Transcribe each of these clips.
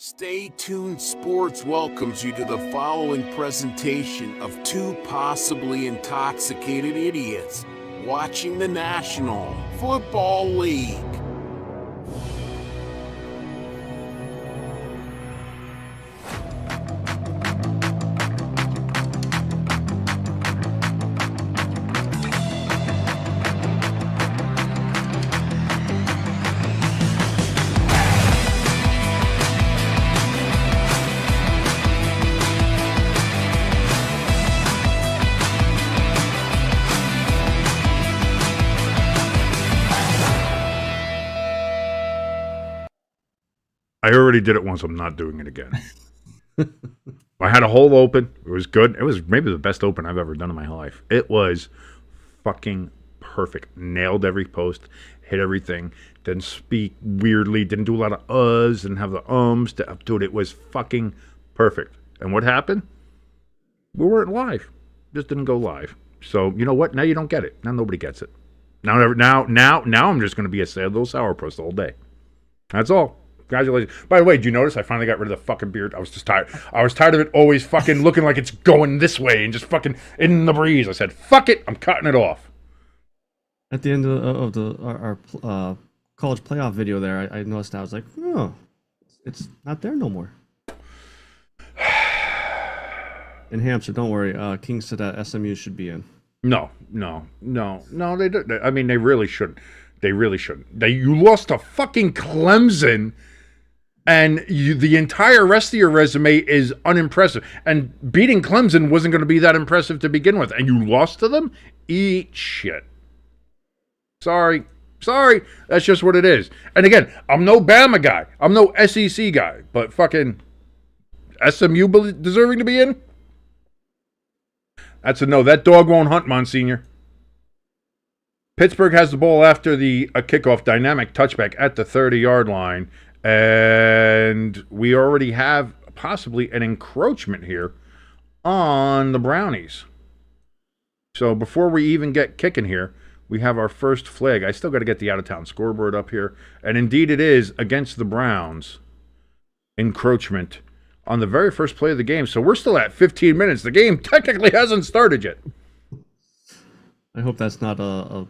Stay Tuned Sports welcomes you to the following presentation of two possibly intoxicated idiots watching the National Football League. I already did it once. I'm not doing it again. I had a hole open. It was good. It was maybe the best open I've ever done in my life. It was fucking perfect. Nailed every post. Hit everything. Didn't speak weirdly. Didn't do a lot of uhs. Didn't have the ums. Dude, it was fucking perfect. And what happened? We weren't live. Just didn't go live. So, you know what? Now you don't get it. Now nobody gets it. Now I'm just going to be a sad little sourpuss the whole day. That's all. Congratulations. By the way, did you notice I finally got rid of the fucking beard? I was just tired. I was tired of it always fucking looking like it's going this way and just fucking in the breeze. I said, fuck it. I'm cutting it off. At the end of our college playoff video there, I noticed I was like, oh, it's not there no more. In Hampshire, don't worry. King said that SMU should be in. No. They don't. I mean, they really shouldn't. They really shouldn't. You lost to fucking Clemson. And the entire rest of your resume is unimpressive. And beating Clemson wasn't going to be that impressive to begin with. And you lost to them? Eat shit. Sorry. That's just what it is. And again, I'm no Bama guy. I'm no SEC guy. But fucking SMU deserving to be in? That's a no. That dog won't hunt, Monsignor. Pittsburgh has the ball after the kickoff, dynamic touchback at the 30-yard line. And we already have possibly an encroachment here on the Brownies. So before we even get kicking here, we have our first flag. I still got to get the out-of-town scoreboard up here. And indeed it is against the Browns. Encroachment on the very first play of the game. So we're still at 15 minutes. The game technically hasn't started yet. I hope that's not a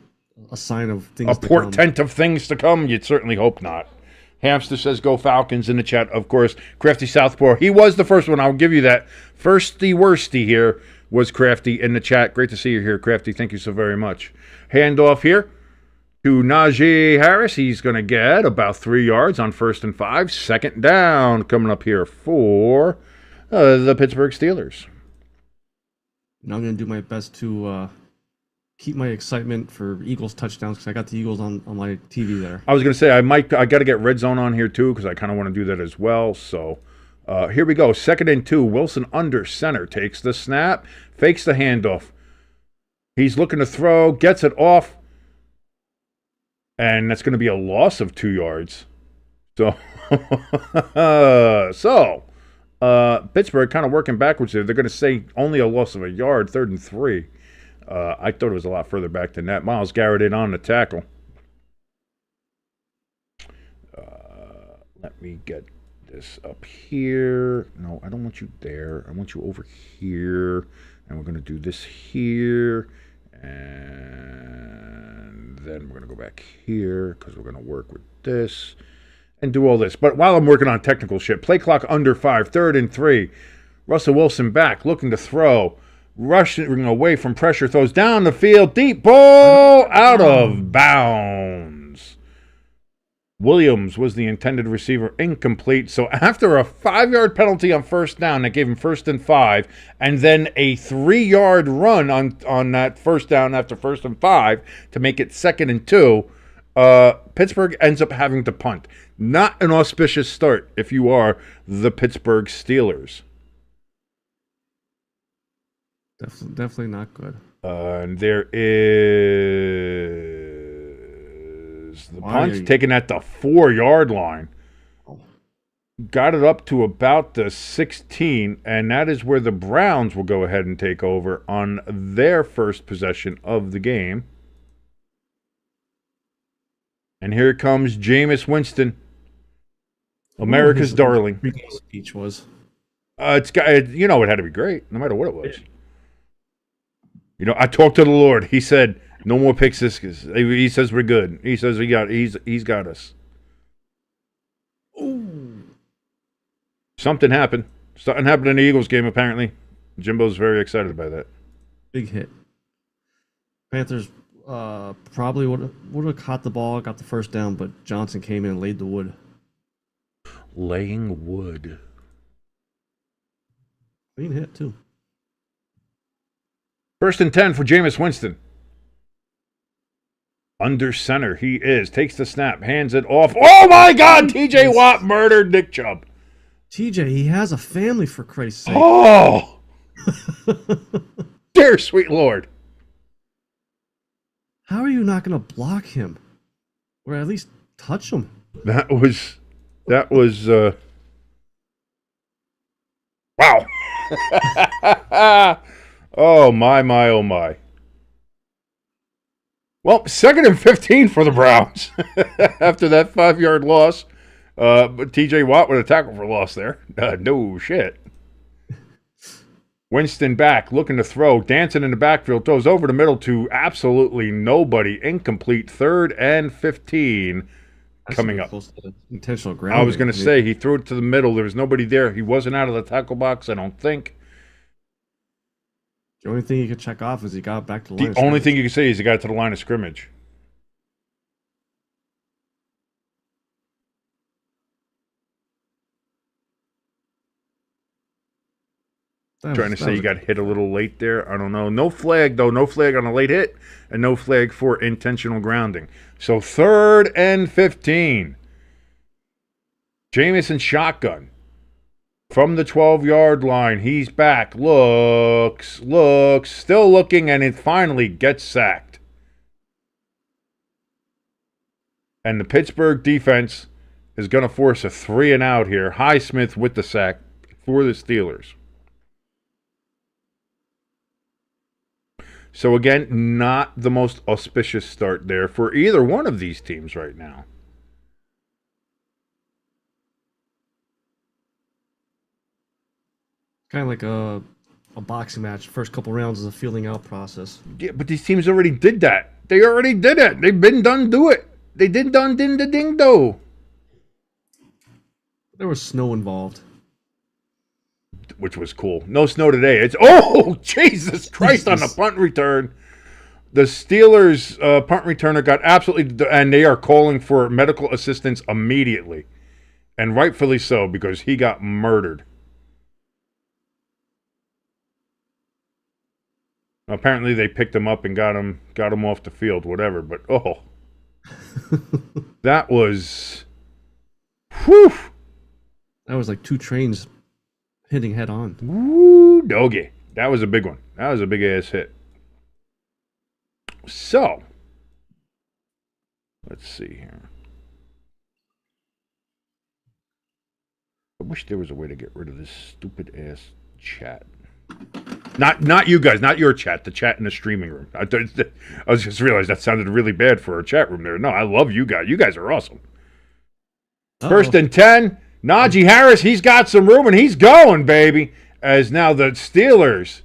sign of things to come. A portent of things to come? You'd certainly hope not. Hamster says, go Falcons in the chat. Of course, Crafty Southpaw. He was the first one. I'll give you that. Firsty worsty here was Crafty in the chat. Great to see you here, Crafty. Thank you so very much. Handoff here to Najee Harris. He's going to get about 3 yards on 1st and 5. Second down coming up here for the Pittsburgh Steelers. Now I'm going to do my best to keep my excitement for Eagles touchdowns because I got the Eagles on my TV there. I was going to say, I got to get Red Zone on here too because I kind of want to do that as well. So here we go. 2nd and 2. Wilson under center. Takes the snap. Fakes the handoff. He's looking to throw. Gets it off. And that's going to be a loss of 2 yards. So, Pittsburgh kind of working backwards there. They're going to say only a loss of a yard, 3rd and 3. I thought it was a lot further back than that. Myles Garrett in on the tackle. Let me get this up here. No, I don't want you there. I want you over here. And we're going to do this here. And then we're going to go back here because we're going to work with this and do all this. But while I'm working on technical shit, play clock under 5, 3rd and 3. Russell Wilson back, looking to throw. Rushing away from pressure, throws down the field, deep ball, out of bounds. Williams was the intended receiver, incomplete. So after a 5-yard penalty on 1st down, that gave him 1st and 5, and then a 3-yard run on that 1st down after 1st and 5 to make it 2nd and 2, Pittsburgh ends up having to punt. Not an auspicious start if you are the Pittsburgh Steelers. Definitely not good. And there is the punt taken at the 4-yard line. Got it up to about the 16, and that is where the Browns will go ahead and take over on their first possession of the game. And here comes Jamis Winston. America's darling. Speech was. It's got, it had to be great, no matter what it was. I talked to the Lord. He said, "No more pick sixes." He says we're good. He says he's got us. Ooh. Something happened. Something happened in the Eagles game. Apparently, Jimbo's very excited by that. Big hit. Panthers probably would have caught the ball, got the first down, but Johnson came in and laid the wood. Laying wood. Clean hit too. 1st and 10 for Jamis Winston. Under center, he is. Takes the snap, hands it off. Oh my God! T.J. Watt murdered Nick Chubb. TJ, he has a family, for Christ's sake. Oh! Dear sweet Lord. How are you not going to block him? Or at least touch him? That was wow. Oh my, oh my. Well, 2nd and 15 for the Browns after that 5-yard loss. But T.J. Watt with a tackle for loss there. No shit. Winston back, looking to throw, dancing in the backfield, throws over the middle to absolutely nobody. Incomplete. 3rd and 15 coming up. Intentional grounding. I was going to say, he threw it to the middle. There was nobody there. He wasn't out of the tackle box, I don't think. The only thing you could check off is he got back to the line. The only thing you can say is he got to the line of scrimmage. Trying to say you got hit a little late there. I don't know. No flag, though. No flag on a late hit, and no flag for intentional grounding. So 3rd and 15. Jamison shotgun. From the 12-yard line, he's back. Looks, still looking, and it finally gets sacked. And the Pittsburgh defense is going to force a 3-and-out here. Highsmith with the sack for the Steelers. So again, not the most auspicious start there for either one of these teams right now. Kind of like a boxing match. First couple rounds is a feeling out process. Yeah, but these teams already did that. They already did it. They've been done do it. They did done din da ding do. There was snow involved. Which was cool. No snow today. It's Jesus Christ on the punt return. The Steelers punt returner got absolutely, and they are calling for medical assistance immediately, and rightfully so because he got murdered. Apparently they picked him up and got him off the field, whatever. But that was, whew. That was like 2 trains hitting head on. Woo, doggy. That was a big one. That was a big ass hit. So, let's see here. I wish there was a way to get rid of this stupid ass chat. Not you guys, not your chat, the chat in the streaming room. I was just realized that sounded really bad for a chat room there. No, I love you guys. You guys are awesome. Uh-oh. 1st and 10. Najee Harris, he's got some room and he's going, baby. As now the Steelers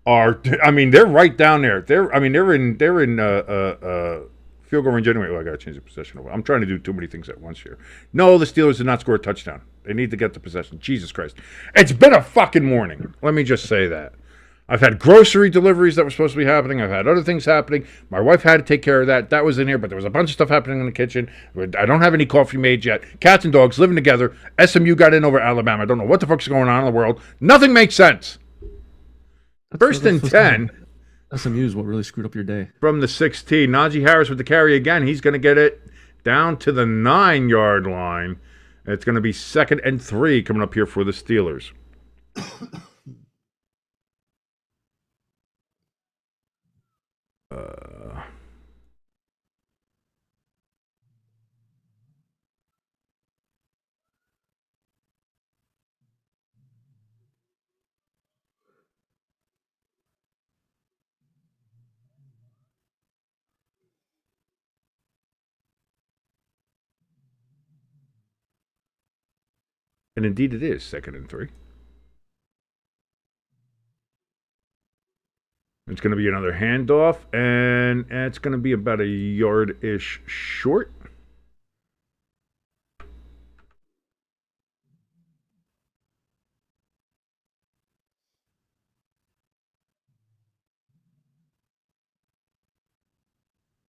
are, I mean, they're right down there. They're in field goal range anyway. Oh, I got to change the possession. I'm trying to do too many things at once here. No, the Steelers did not score a touchdown. They need to get the possession. Jesus Christ. It's been a fucking morning. Let me just say that. I've had grocery deliveries that were supposed to be happening. I've had other things happening. My wife had to take care of that. That was in here, but there was a bunch of stuff happening in the kitchen. I don't have any coffee made yet. Cats and dogs living together. SMU got in over Alabama. I don't know what the fuck's going on in the world. Nothing makes sense. 1st and 10. SMU is what really screwed up your day. From the 16. Najee Harris with the carry again. He's going to get it down to the 9-yard line. It's going to be 2nd and 3 coming up here for the Steelers. And indeed it is 2nd and 3. It's going to be another handoff, and it's going to be about a yard-ish short.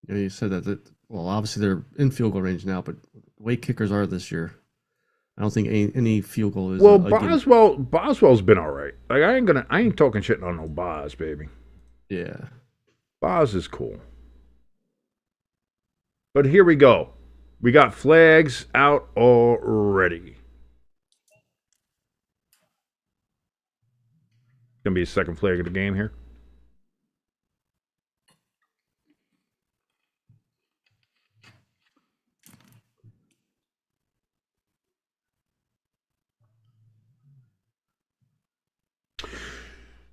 Yeah, you said that. Well, obviously they're in field goal range now, but the way kickers are this year, I don't think any field goal is. Well, Boswell's been all right. Like I ain't talking shit on no Bos, baby. Yeah. Bos is cool. But here we go. We got flags out already. Gonna be a second flag of the game here.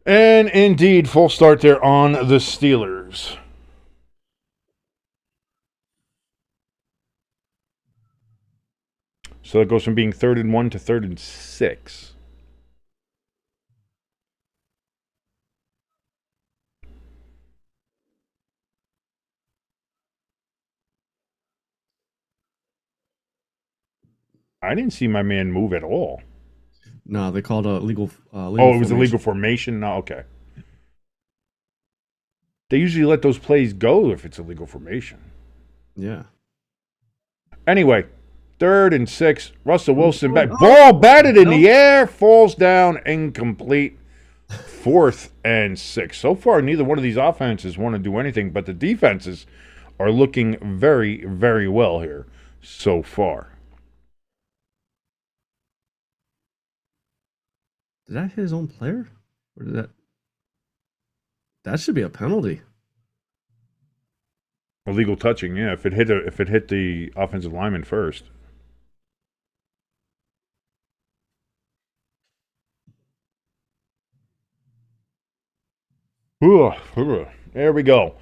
And indeed, full start there on the Steelers. So it goes from being 3rd and 1 to 3rd and 6. I didn't see my man move at all. No, they called a legal. It was a legal formation? No, okay. They usually let those plays go if it's a legal formation. Yeah. Anyway, 3rd and 6. Russell Wilson back. Ball batted in the air. Falls down. Incomplete. 4th and 6. So far, neither one of these offenses want to do anything, but the defenses are looking very, very well here so far. Did that hit his own player? Or did that? That should be a penalty. Illegal touching, yeah. If it hit the offensive lineman first. There we go.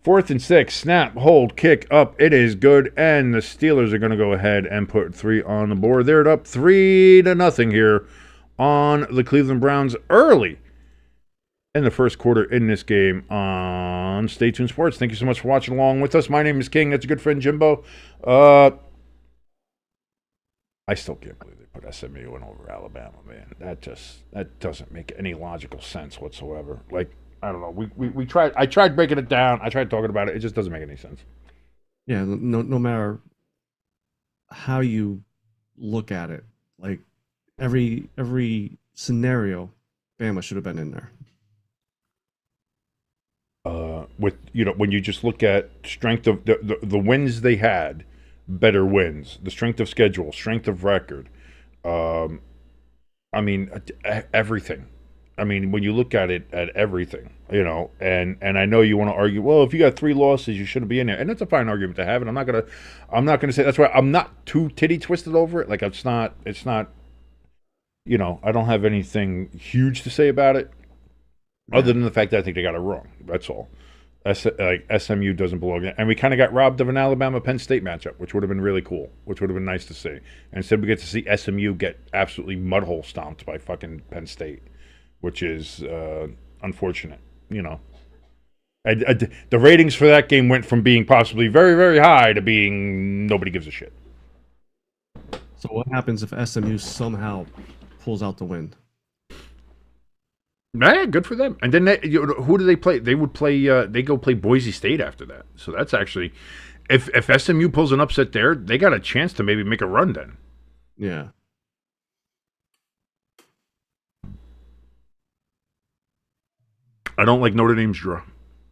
4th and 6. Snap, hold, kick up. It is good, and the Steelers are going to go ahead and put 3 on the board. They're up 3-0 here on the Cleveland Browns early in the first quarter in this game on Stay Tuned Sports. Thank you so much for watching along with us. My name is King. That's a good friend, Jimbo. I still can't believe they put SMU in over Alabama, man. That doesn't make any logical sense whatsoever. Like, I don't know. We tried. I tried breaking it down. I tried talking about it. It just doesn't make any sense. Yeah, no matter how you look at it, like every scenario, Bama should have been in there. When you just look at strength of the wins they had, better wins, the strength of schedule, strength of record, everything. I mean, when you look at it, at everything, and I know you want to argue, well, if you got 3 losses, you shouldn't be in there, and that's a fine argument to have, and I'm not gonna say that's why I'm not too titty twisted over it. Like it's not, I don't have anything huge to say about it, other than the fact that I think they got it wrong. That's all. SMU doesn't belong there. And we kind of got robbed of an Alabama-Penn State matchup, which would have been really cool, which would have been nice to see. And instead, we get to see SMU get absolutely mudhole stomped by fucking Penn State, which is unfortunate, The ratings for that game went from being possibly very, very high to being nobody gives a shit. So what happens if SMU somehow pulls out the win? Yeah, good for them. And then who do they play? They would play. They go play Boise State after that. So that's actually, if SMU pulls an upset there, they got a chance to maybe make a run then. Yeah. I don't like Notre Dame's draw.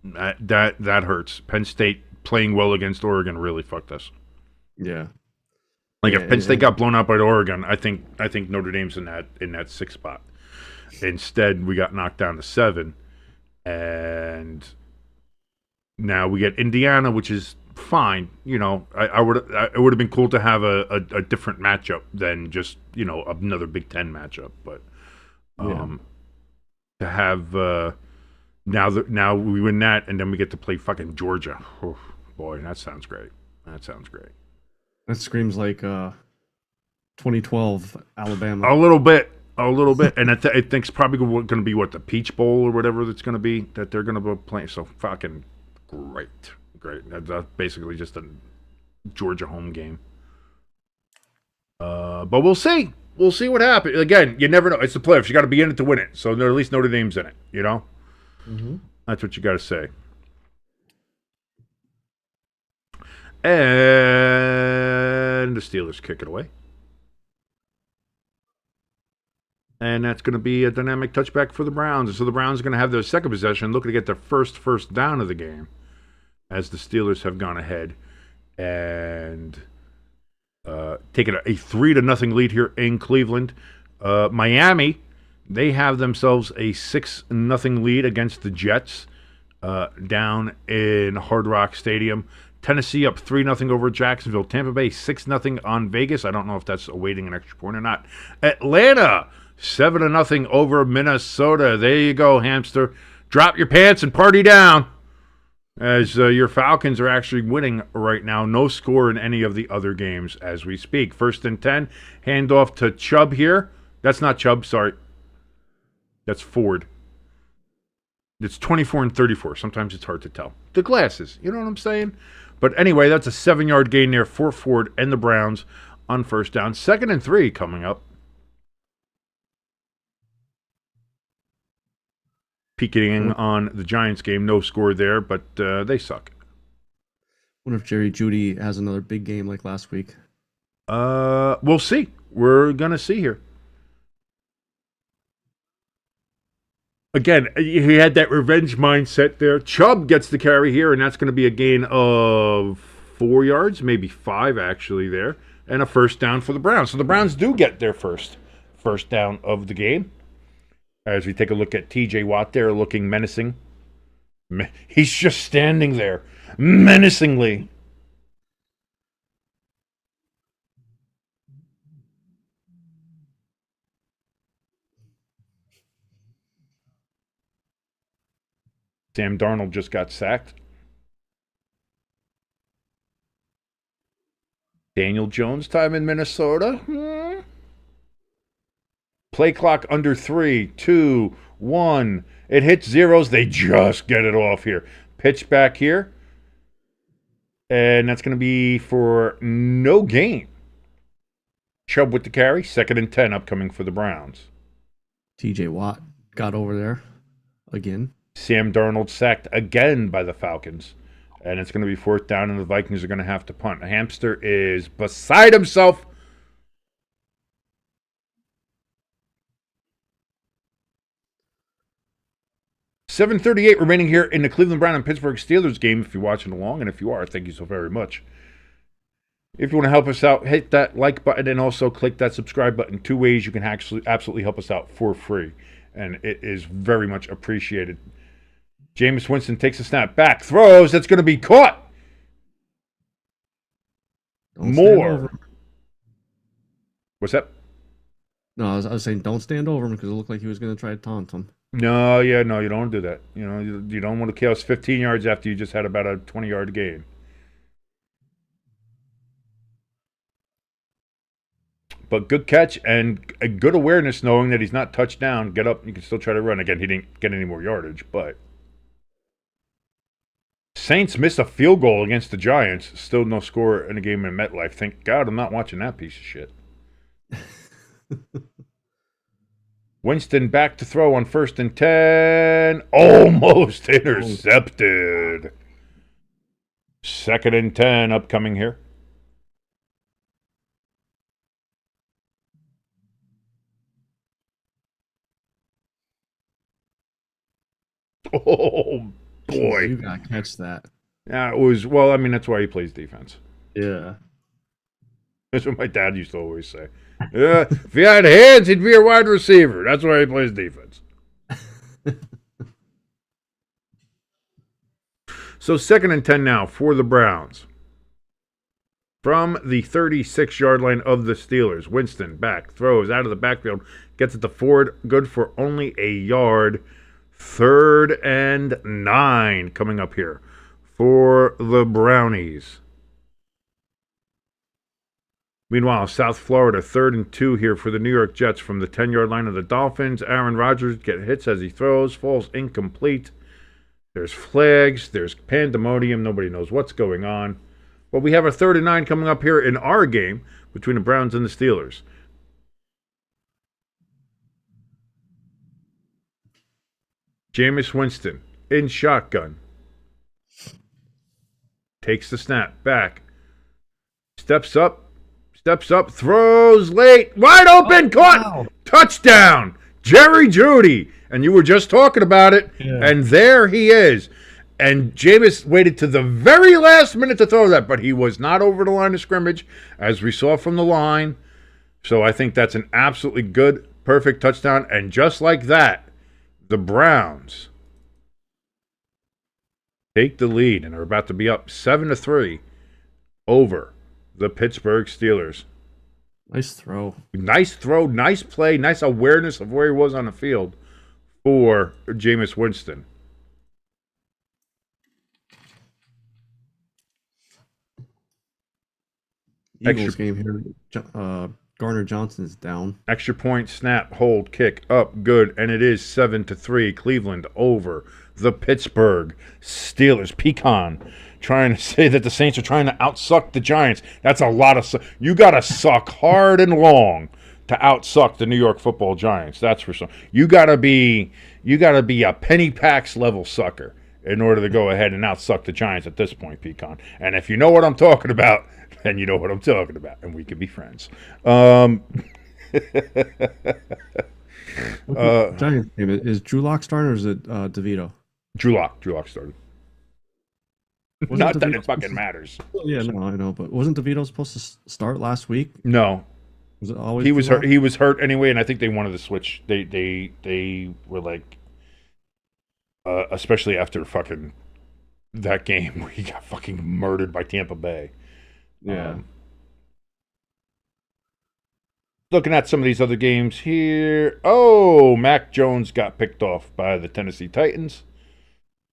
That hurts. Penn State playing well against Oregon really fucked us. Yeah. If Penn State got blown out by Oregon, I think Notre Dame's in that 6th spot. Instead, we got knocked down to 7, and now we get Indiana, which is fine. It would have been cool to have a different matchup than just another Big Ten matchup, but to have now we win that, and then we get to play fucking Georgia. Oh, boy, that sounds great. That screams like 2012 Alabama. A little bit. And I think it's probably going to be the Peach Bowl or whatever that's going to be that they're going to be playing. So fucking great. That's basically just a Georgia home game. But we'll see. We'll see what happens. Again, you never know. It's the playoffs. You got to be in it to win it. So at least Notre Dame's in it, you know? Mm-hmm. That's what you got to say. And the Steelers kick it away. And that's going to be a dynamic touchback for the Browns. So the Browns are going to have their second possession, looking to get their first down of the game, as the Steelers have gone ahead and taken a 3-0 lead here in Cleveland. Miami, they have themselves a 6-0 lead against the Jets down in Hard Rock Stadium. Tennessee up 3-0 over Jacksonville. Tampa Bay 6-0 on Vegas. I don't know if that's awaiting an extra point or not. Atlanta 7-0 over Minnesota. There you go, hamster. Drop your pants and party down. As your Falcons are actually winning right now. No score in any of the other games as we speak. 1st and 10. Handoff to Chubb here. That's not Chubb, sorry. That's Ford. It's 24 and 34. Sometimes it's hard to tell. The glasses, you know what I'm saying? But anyway, that's a 7-yard gain there for Ford and the Browns on 1st down. 2nd and 3 coming up. Peeking on the Giants game. No score there, but they suck. Wonder if Jerry Jeudy has another big game like last week. We'll see. We're going to see here. Again, he had that revenge mindset there. Chubb gets the carry here, and that's going to be a gain of 4 yards, maybe 5 actually there, and a 1st down for the Browns. So the Browns do get their first down of the game. As we take a look at TJ Watt there looking menacing. He's just standing there menacingly. Sam Darnold just got sacked. Daniel Jones time in Minnesota. Play clock under 3, 2, 1. It hits zeros. They just get it off here. Pitch back here. And that's going to be for no gain. Chubb with the carry. 2nd and 10 upcoming for the Browns. TJ Watt got over there again. Sam Darnold sacked again by the Falcons. And it's going to be 4th down, and the Vikings are going to have to punt. The hamster is beside himself. $7:38 remaining here in the Cleveland Brown and Pittsburgh Steelers game. If you're watching along, and if you are, thank you so very much. If you want to help us out, hit that like button and also click that subscribe button. 2 ways you can actually absolutely help us out for free, and it is very much appreciated. Jamis Winston takes a snap back, throws. That's going to be caught. More. What's that? No, I was saying don't stand over him because it looked like he was going to try to taunt him. No, you don't want to do that. You don't want to chaos 15 yards after you just had about a 20-yard gain. But good catch and a good awareness knowing that he's not touched down. Get up, you can still try to run. Again, he didn't get any more yardage, but Saints missed a field goal against the Giants. Still no score in a game in MetLife. Thank God I'm not watching that piece of shit. Winston back to throw on 1st and 10. Almost intercepted. 2nd and 10 upcoming here. Oh, boy. You got to catch that. Yeah, it was, well, I mean, that's why he plays defense. Yeah. That's what my dad used to always say. Yeah, if he had hands, he'd be a wide receiver. That's why he plays defense. So 2nd and 10 now for the Browns. From the 36-yard line of the Steelers. Winston back, throws out of the backfield, gets it to Ford, good for only a yard. 3rd and 9 coming up here for the Brownies. Meanwhile, South Florida, 3rd and 2 here for the New York Jets from the 10-yard line of the Dolphins. Aaron Rodgers hits as he throws, falls incomplete. There's flags, there's pandemonium, nobody knows what's going on. But we have a 3rd and 9 coming up here in our game between the Browns and the Steelers. Jamis Winston in shotgun. Takes the snap, back. Steps up, throws late, wide open, caught, wow. Touchdown, Jerry Jeudy. And you were just talking about it, and there he is. And Jamis waited to the very last minute to throw that, but he was not over the line of scrimmage, as we saw from the line. So I think that's an absolutely good, perfect touchdown. And just like that, the Browns take the lead and are about to be up 7-3 over the Pittsburgh Steelers. Nice throw, nice play, nice awareness of where he was on the field for Jamis Winston. Eagles game here. Garner Johnson is down. Extra point, snap, hold, kick, up, good, and it is 7-3. Cleveland over the Pittsburgh Steelers. Pecan trying to say that the Saints are trying to outsuck the Giants. That's a lot of you got to suck hard and long to outsuck the New York Football Giants. That's for sure. You got to be a Penny Pax level sucker in order to go ahead and outsuck the Giants at this point, Pecan. And if you know what I'm talking about, then you know what I'm talking about, and we can be friends. Giants game, is Drew Lock starting or is it DeVito? Drew Lock started. Not that it fucking matters. Yeah, no, I know, but wasn't DeVito supposed to start last week? No. Was it always? He was hurt. He was hurt anyway, and I think they wanted to switch. They were like, especially after fucking that game where he got fucking murdered by Tampa Bay. Yeah. Looking at some of these other games here. Oh, Mac Jones got picked off by the Tennessee Titans.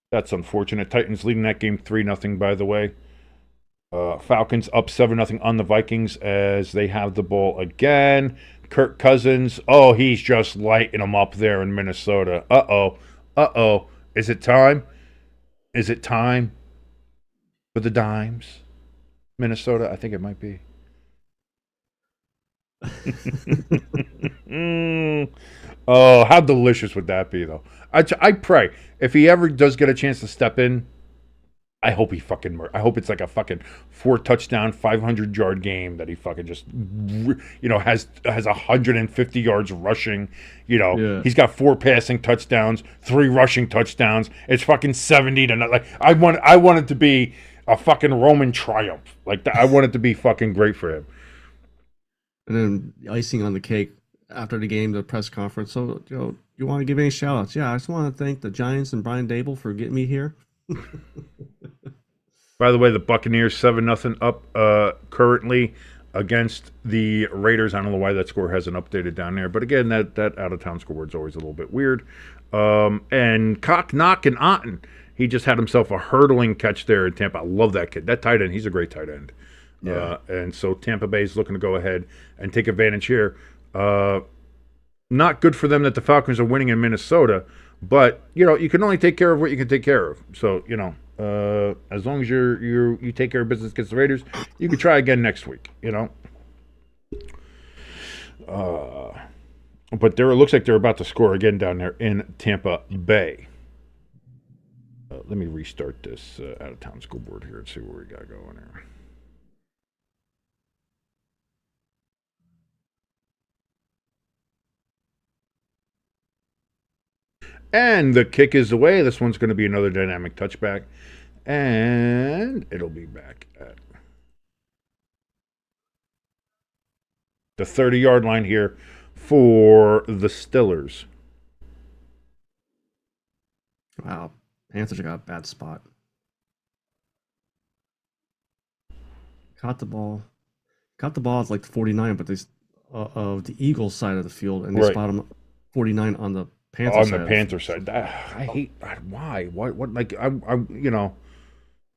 That's unfortunate. Titans leading that game 3-0, by the way. Falcons up 7-0 on the Vikings as they have the ball again. Kirk Cousins. Oh, he's just lighting them up there in Minnesota. Uh-oh. Is it time? Is it time for the dimes? Minnesota? I think it might be. Oh, how delicious would that be, though? I pray if he ever does get a chance to step in, I hope he fucking. I hope it's like a fucking 4-touchdown, 500-yard game that he fucking just, has 150 yards rushing. He's got 4 passing touchdowns, 3 rushing touchdowns. It's fucking 70 to not. Like I want it to be a fucking Roman triumph. Like that. I want it to be fucking great for him. And then icing on the cake after the game, the press conference. So, you want to give any shout outs? Yeah, I just want to thank the Giants and Brian Dable for getting me here. By the way, the Buccaneers 7-0 up currently against the Raiders. I don't know why that score hasn't updated down there. But again, that out-of-town scoreboard is always a little bit weird. And Cock Knock and Otten, he just had himself a hurdling catch there in Tampa. I love that kid. That tight end, he's a great tight end. Yeah. And so Tampa Bay is looking to go ahead and take advantage here. Not good for them that the Falcons are winning in Minnesota, but you can only take care of what you can take care of. So as long as you take care of business against the Raiders, you can try again next week. But it looks like they're about to score again down there in Tampa Bay. Let me restart this out of town scoreboard here and see what we got going here. And the kick is away. This one's going to be another dynamic touchback. And it'll be back at the 30-yard line here for the Steelers. Wow. Panthers got a bad spot. Caught the ball at like 49, but they of the Eagles side of the field, and they spot them 49 on the Panther side. On the Panther side. I hate why. What like I'm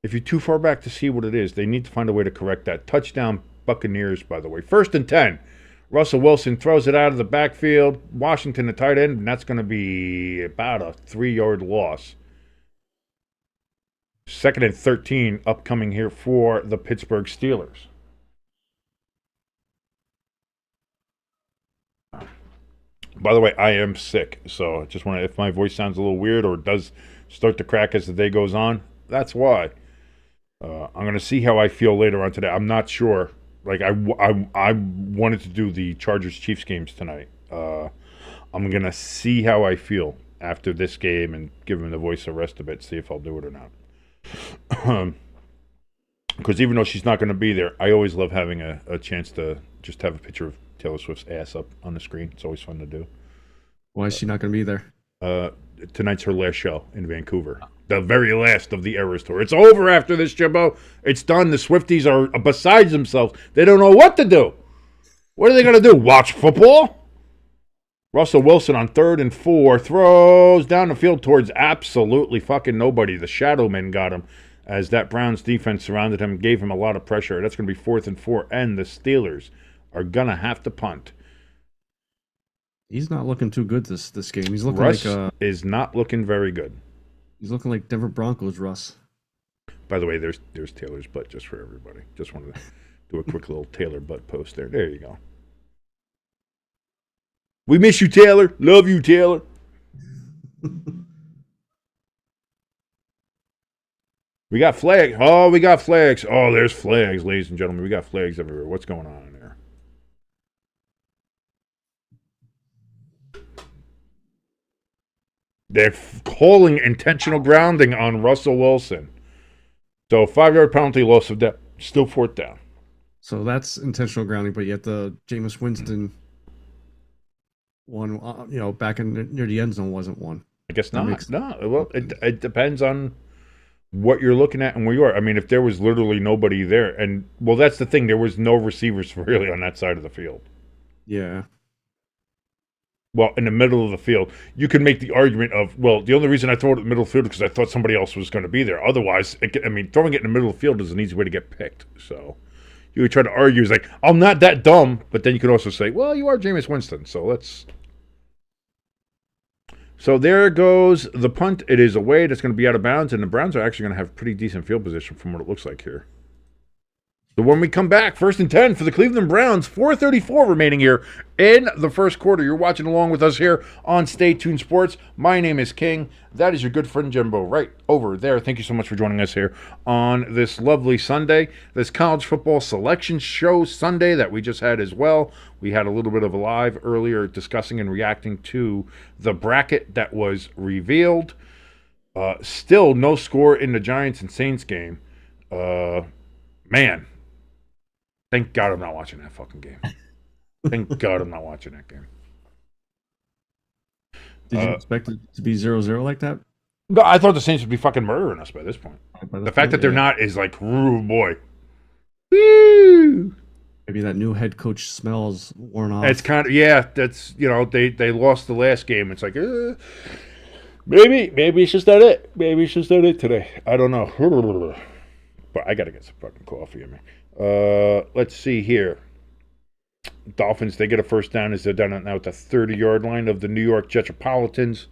if you're too far back to see what it is, they need to find a way to correct that. Touchdown Buccaneers, by the way. 1st and 10. Russell Wilson throws it out of the backfield. Washington, the tight end, and that's going to be about a 3-yard loss. 2nd and 13 upcoming here for the Pittsburgh Steelers. By the way, I am sick, so I just want to, if my voice sounds a little weird or does start to crack as the day goes on, that's why. I'm going to see how I feel later on today. I'm not sure. Like, I wanted to do the Chargers-Chiefs games tonight. I'm going to see how I feel after this game and give him the voice a rest a bit, see if I'll do it or not. Because even though she's not going to be there, I always love having a chance to just have a picture of Taylor Swift's ass up on the screen. It's always fun to do. Why is she not going to be there? Tonight's her last show in Vancouver. The very last of the Eras Tour. It's over after this, Jimbo. It's done. The Swifties are besides themselves. They don't know what to do. What are they going to do? Watch football? Russell Wilson on 3rd and 4 throws down the field towards absolutely fucking nobody. The shadow men got him as that Browns defense surrounded him, gave him a lot of pressure. That's going to be 4th and 4, and the Steelers are going to have to punt. He's not looking too good this game. He's looking Russ like is not looking very good. He's looking like Denver Broncos, Russ. By the way, there's Taylor's butt just for everybody. Just wanted to do a quick little Taylor butt post there. There you go. We miss you, Taylor. Love you, Taylor. We got flags. Oh, we got flags. Oh, there's flags, ladies and gentlemen. We got flags everywhere. What's going on there? They're calling intentional grounding on Russell Wilson. So 5-yard penalty, loss of depth. Still 4th down. So that's intentional grounding, but yet the Jamis Winston one, back near the end zone wasn't one. I guess not. No, well, it depends on what you're looking at and where you are. I mean, if there was literally nobody there, and well, that's the thing. There was no receivers really on that side of the field. Yeah. Well, in the middle of the field, you can make the argument of, well, the only reason I throw it in the middle of the field is because I thought somebody else was going to be there. Otherwise, throwing it in the middle of the field is an easy way to get picked. So you would try to argue, it's like, I'm not that dumb, but then you could also say, well, you are Jamis Winston, so let's. So there goes the punt. It is away. That's going to be out of bounds, and the Browns are actually going to have pretty decent field position from what it looks like here. So when we come back, 1st and 10 for the Cleveland Browns, 4:34 remaining here in the first quarter. You're watching along with us here on Stay Tuned Sports. My name is King. That is your good friend Jimbo right over there. Thank you so much for joining us here on this lovely Sunday, this college football selection show Sunday that we just had as well. We had a little bit of a live earlier discussing and reacting to the bracket that was revealed. Still no score in the Giants and Saints game. Man. Thank God I'm not watching that fucking game. Thank God I'm not watching that game. Did you expect it to be 0-0 like that? No, I thought the Saints would be fucking murdering us by this point. The fact that they're not is like, ooh, boy. Woo! Maybe that new head coach smells worn off. It's kind of, yeah, that's, they lost the last game. It's like, maybe it's just not it. Maybe it's just not it today. I don't know. But I got to get some fucking coffee in me. Let's see here. Dolphins, they get a first down as they're down now at the 30-yard line of the New York Jetropolitans.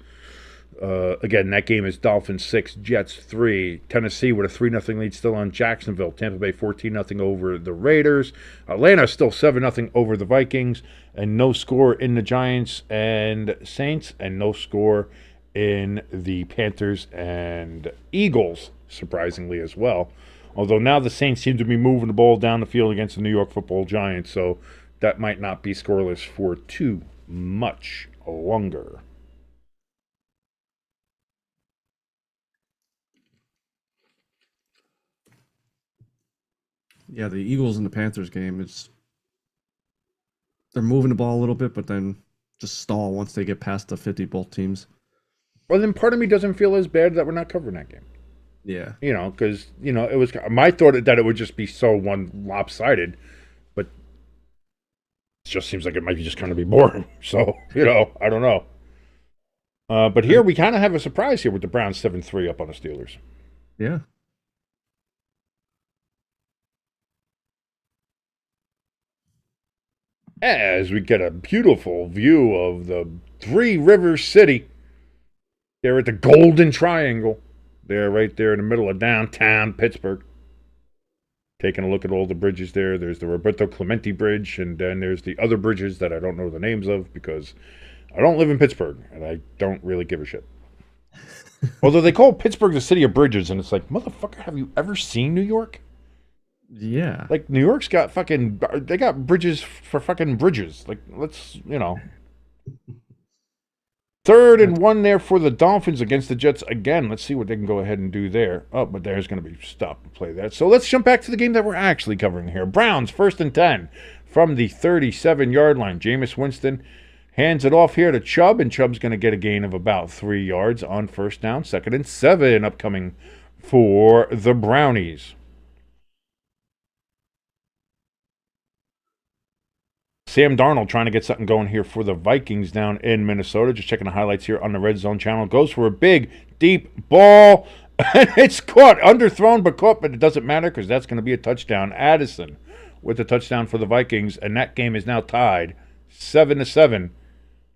Again, that game is Dolphins 6, Jets 3. Tennessee with a 3-0 lead still on Jacksonville. Tampa Bay 14-0 over the Raiders. Atlanta still 7-0 over the Vikings. And no score in the Giants and Saints. And no score in the Panthers and Eagles, surprisingly as well. Although now the Saints seem to be moving the ball down the field against the New York Football Giants, so that might not be scoreless for too much longer. Yeah, the Eagles and the Panthers game, they're moving the ball a little bit, but then just stall once they get past the 50, both teams. Well, then part of me doesn't feel as bad that we're not covering that game. Yeah. Because, it was my thought that it would just be so one lopsided, but it just seems like it might be just kind of be boring. So, I don't know. But here we kind of have a surprise here with the Browns 7-3 up on the Steelers. Yeah. as we get a beautiful view of the Three Rivers City. They're at the Golden Triangle. They're right there in the middle of downtown Pittsburgh. Taking a look at all the bridges there. There's the Roberto Clemente Bridge, and then there's the other bridges that I don't know the names of because I don't live in Pittsburgh, and I don't really give a shit. Although they call Pittsburgh the city of bridges, and it's like, motherfucker, have you ever seen New York? Yeah. Like, New York's got they got bridges for fucking bridges. Like, let's, 3rd and 1 there for the Dolphins against the Jets again. Let's see what they can go ahead and do there. Oh, but there's going to be stop and play that. So let's jump back to the game that we're actually covering here. Browns, 1st and 10 from the 37-yard line. Jamis Winston hands it off here to Chubb, and Chubb's going to get a gain of about 3 yards on 1st down. 2nd and 7 upcoming for the Brownies. Sam Darnold trying to get something going here for the Vikings down in Minnesota. Just checking the highlights here on the Red Zone channel. Goes for a big, deep ball. And it's caught. Underthrown, but caught. But it doesn't matter because that's going to be a touchdown. Addison with the touchdown for the Vikings. And that game is now tied 7-7.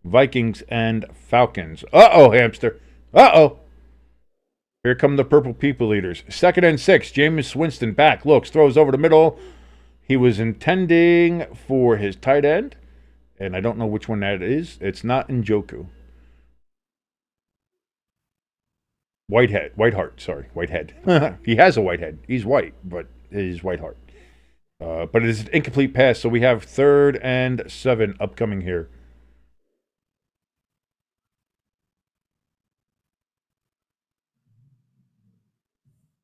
Vikings and Falcons. Uh-oh, hamster. Uh-oh. Here come the Purple People Eaters. 2nd and 6. Jamis Winston back. Looks. Throws over the middle. He was intending for his tight end, and I don't know which one that is. It's not Njoku. Whitehead. He has a white head. He's white, but he's Whiteheart. But it is an incomplete pass, so we have 3rd and 7 upcoming here.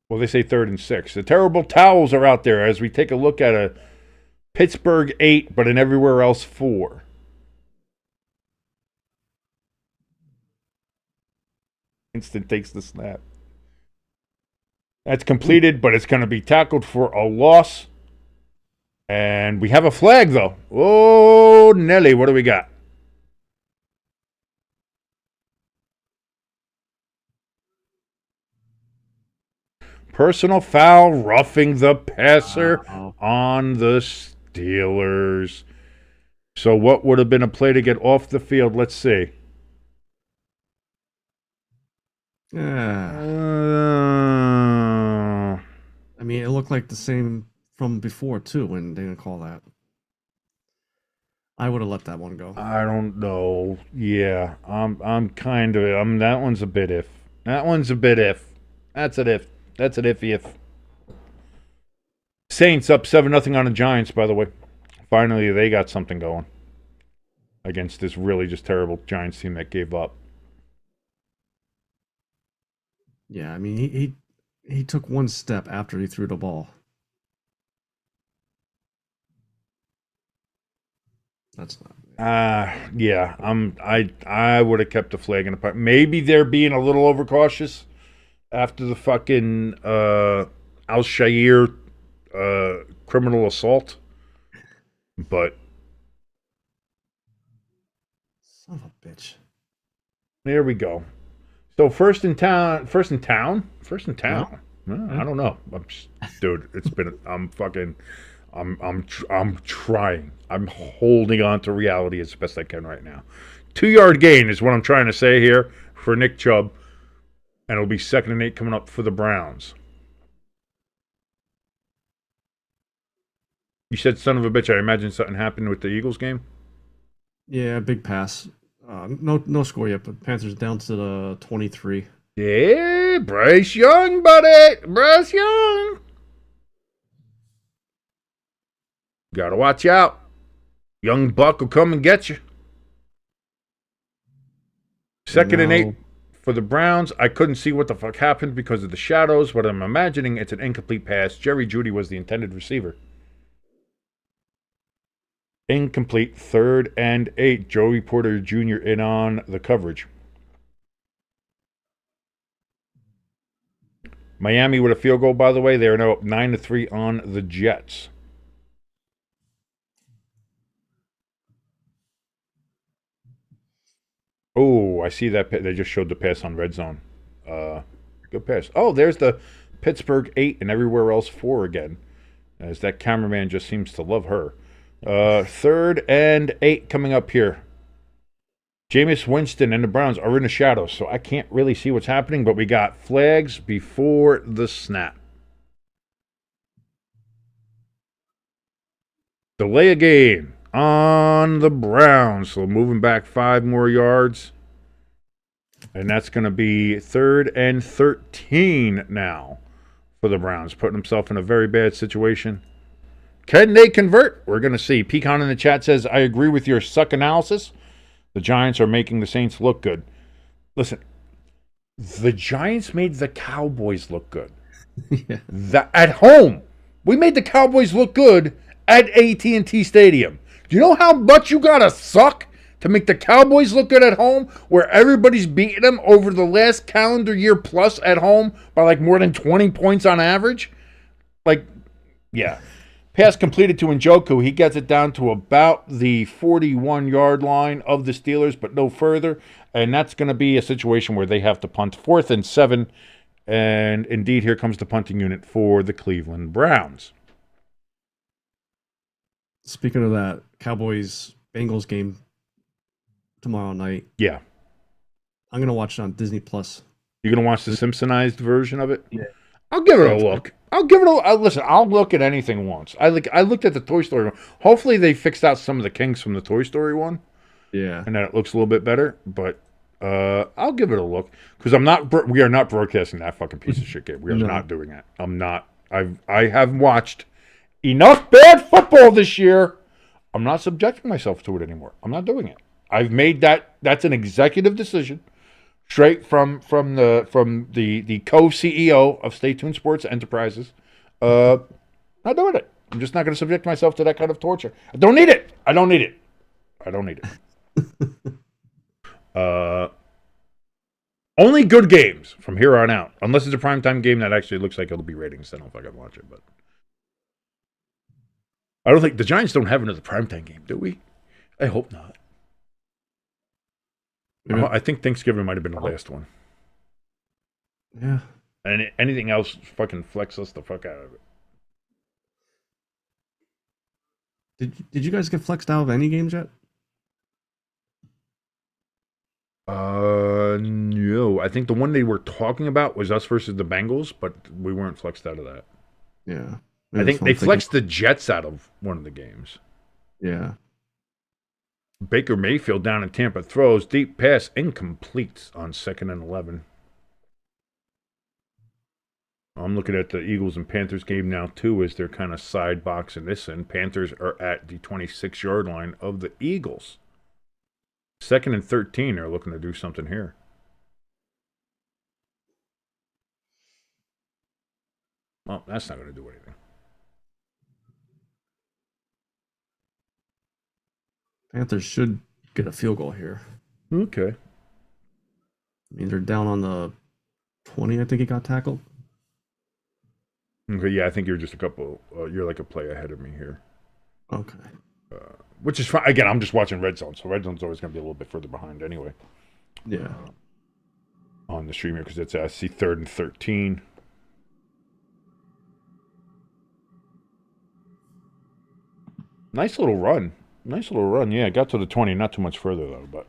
Well, they say 3rd and 6. The terrible towels are out there as we take a look at a Pittsburgh 8, but an everywhere else 4. Winston takes the snap. That's completed, but it's going to be tackled for a loss. And we have a flag, though. Oh, Nelly, what do we got? Personal foul, roughing the passer on the Steelers. So what would have been a play to get off the field? Let's see. I mean, it looked like the same from before, too, when they didn't call that. I would have let that one go. I don't know. Yeah, that one's a bit if. That one's a bit if. That's an if. That's an iffy if. Saints up 7-0 on the Giants, by the way. Finally, they got something going against this really just terrible Giants team that gave up. Yeah, I mean, he took one step after he threw the ball. That's not. Yeah. I would have kept the flag in the park. Maybe they're being a little overcautious after the fucking Al-Shair criminal assault. But son of a bitch. There we go. So first in town. Yeah. I don't know. Dude, it's been. I'm trying. I'm holding on to reality as best I can right now. 2-yard gain is what I'm trying to say here for Nick Chubb, and it'll be 2nd and 8 coming up for the Browns. You said son of a bitch. I imagine something happened with the Eagles game. Yeah, big pass. No score yet, but Panthers down to the 23. Yeah, Bryce Young, buddy. Bryce Young. Gotta watch out. Young Buck will come and get you. 2nd and 8 for the Browns. I couldn't see what the fuck happened because of the shadows, but I'm imagining it's an incomplete pass. Jerry Jeudy was the intended receiver. Incomplete, 3rd and 8. Joey Porter Jr. in on the coverage. Miami with a field goal, by the way. They are now up 9-3 on the Jets. Oh, I see that. They just showed the pass on Red Zone. Good pass. Oh, there's the Pittsburgh 8 and everywhere else 4 again. As that cameraman just seems to love her. 3rd and 8 coming up here. Jamis Winston and the Browns are in the shadows, so I can't really see what's happening, but we got flags before the snap. Delay a game on the Browns, so moving back 5 more yards. And that's going to be 3rd and 13 now for the Browns, putting himself in a very bad situation. Can they convert? We're going to see. Pecan in the chat says, I agree with your suck analysis. The Giants are making the Saints look good. Listen, the Giants made the Cowboys look good. Yeah. At home, we made the Cowboys look good at AT&T Stadium. Do you know how much you got to suck to make the Cowboys look good at home, where everybody's beating them over the last calendar year plus at home by like more than 20 points on average? Like, yeah. Pass completed to Njoku. He gets it down to about the 41-yard line of the Steelers, but no further. And that's going to be a situation where they have to punt 4th and 7. And indeed, here comes the punting unit for the Cleveland Browns. Speaking of that, Cowboys-Bengals game tomorrow night. Yeah. I'm going to watch it on Disney+. You're going to watch the Simpsonized version of it? Yeah. I'll give it a look. Listen, I'll look at anything once. I looked at the Toy Story one. Hopefully they fixed out some of the kinks from the Toy Story one. Yeah. And that it looks a little bit better. But I'll give it a look. Because we are not broadcasting that fucking piece of shit game. We are not doing that. I'm not. I have watched enough bad football this year. I'm not subjecting myself to it anymore. I'm not doing it. I've made that's an executive decision. Straight from the co-CEO of Stay Tuned Sports Enterprises. Not doing it. I'm just not going to subject myself to that kind of torture. I don't need it. Only good games from here on out. Unless it's a primetime game that actually looks like it'll be ratings. Then I'll fucking watch it. But I don't think the Giants don't have another primetime game, do we? I hope not. Yeah. I think Thanksgiving might have been the last one. Yeah. And anything else fucking flex us the fuck out of it. Did you guys get flexed out of any games yet? No. I think the one they were talking about was us versus the Bengals, but we weren't flexed out of that. Yeah. I think they flexed the Jets out of one of the games. Yeah. Baker Mayfield down in Tampa throws deep pass incomplete on 2nd and 11. I'm looking at the Eagles and Panthers game now too, as they're kind of side boxing this in. Panthers are at the 26-yard line of the Eagles. 2nd and 13, they're looking to do something here. Well, that's not going to do anything. Panthers should get a field goal here. Okay. I mean, they're down on the 20, I think he got tackled. Okay, yeah, I think you're just you're like a play ahead of me here. Okay. Which is fine. Again, I'm just watching Red Zone, so Red Zone's always going to be a little bit further behind anyway. Yeah. On the stream here, because I see 3rd and 13. Nice little run. Yeah, got to the 20, not too much further though, but.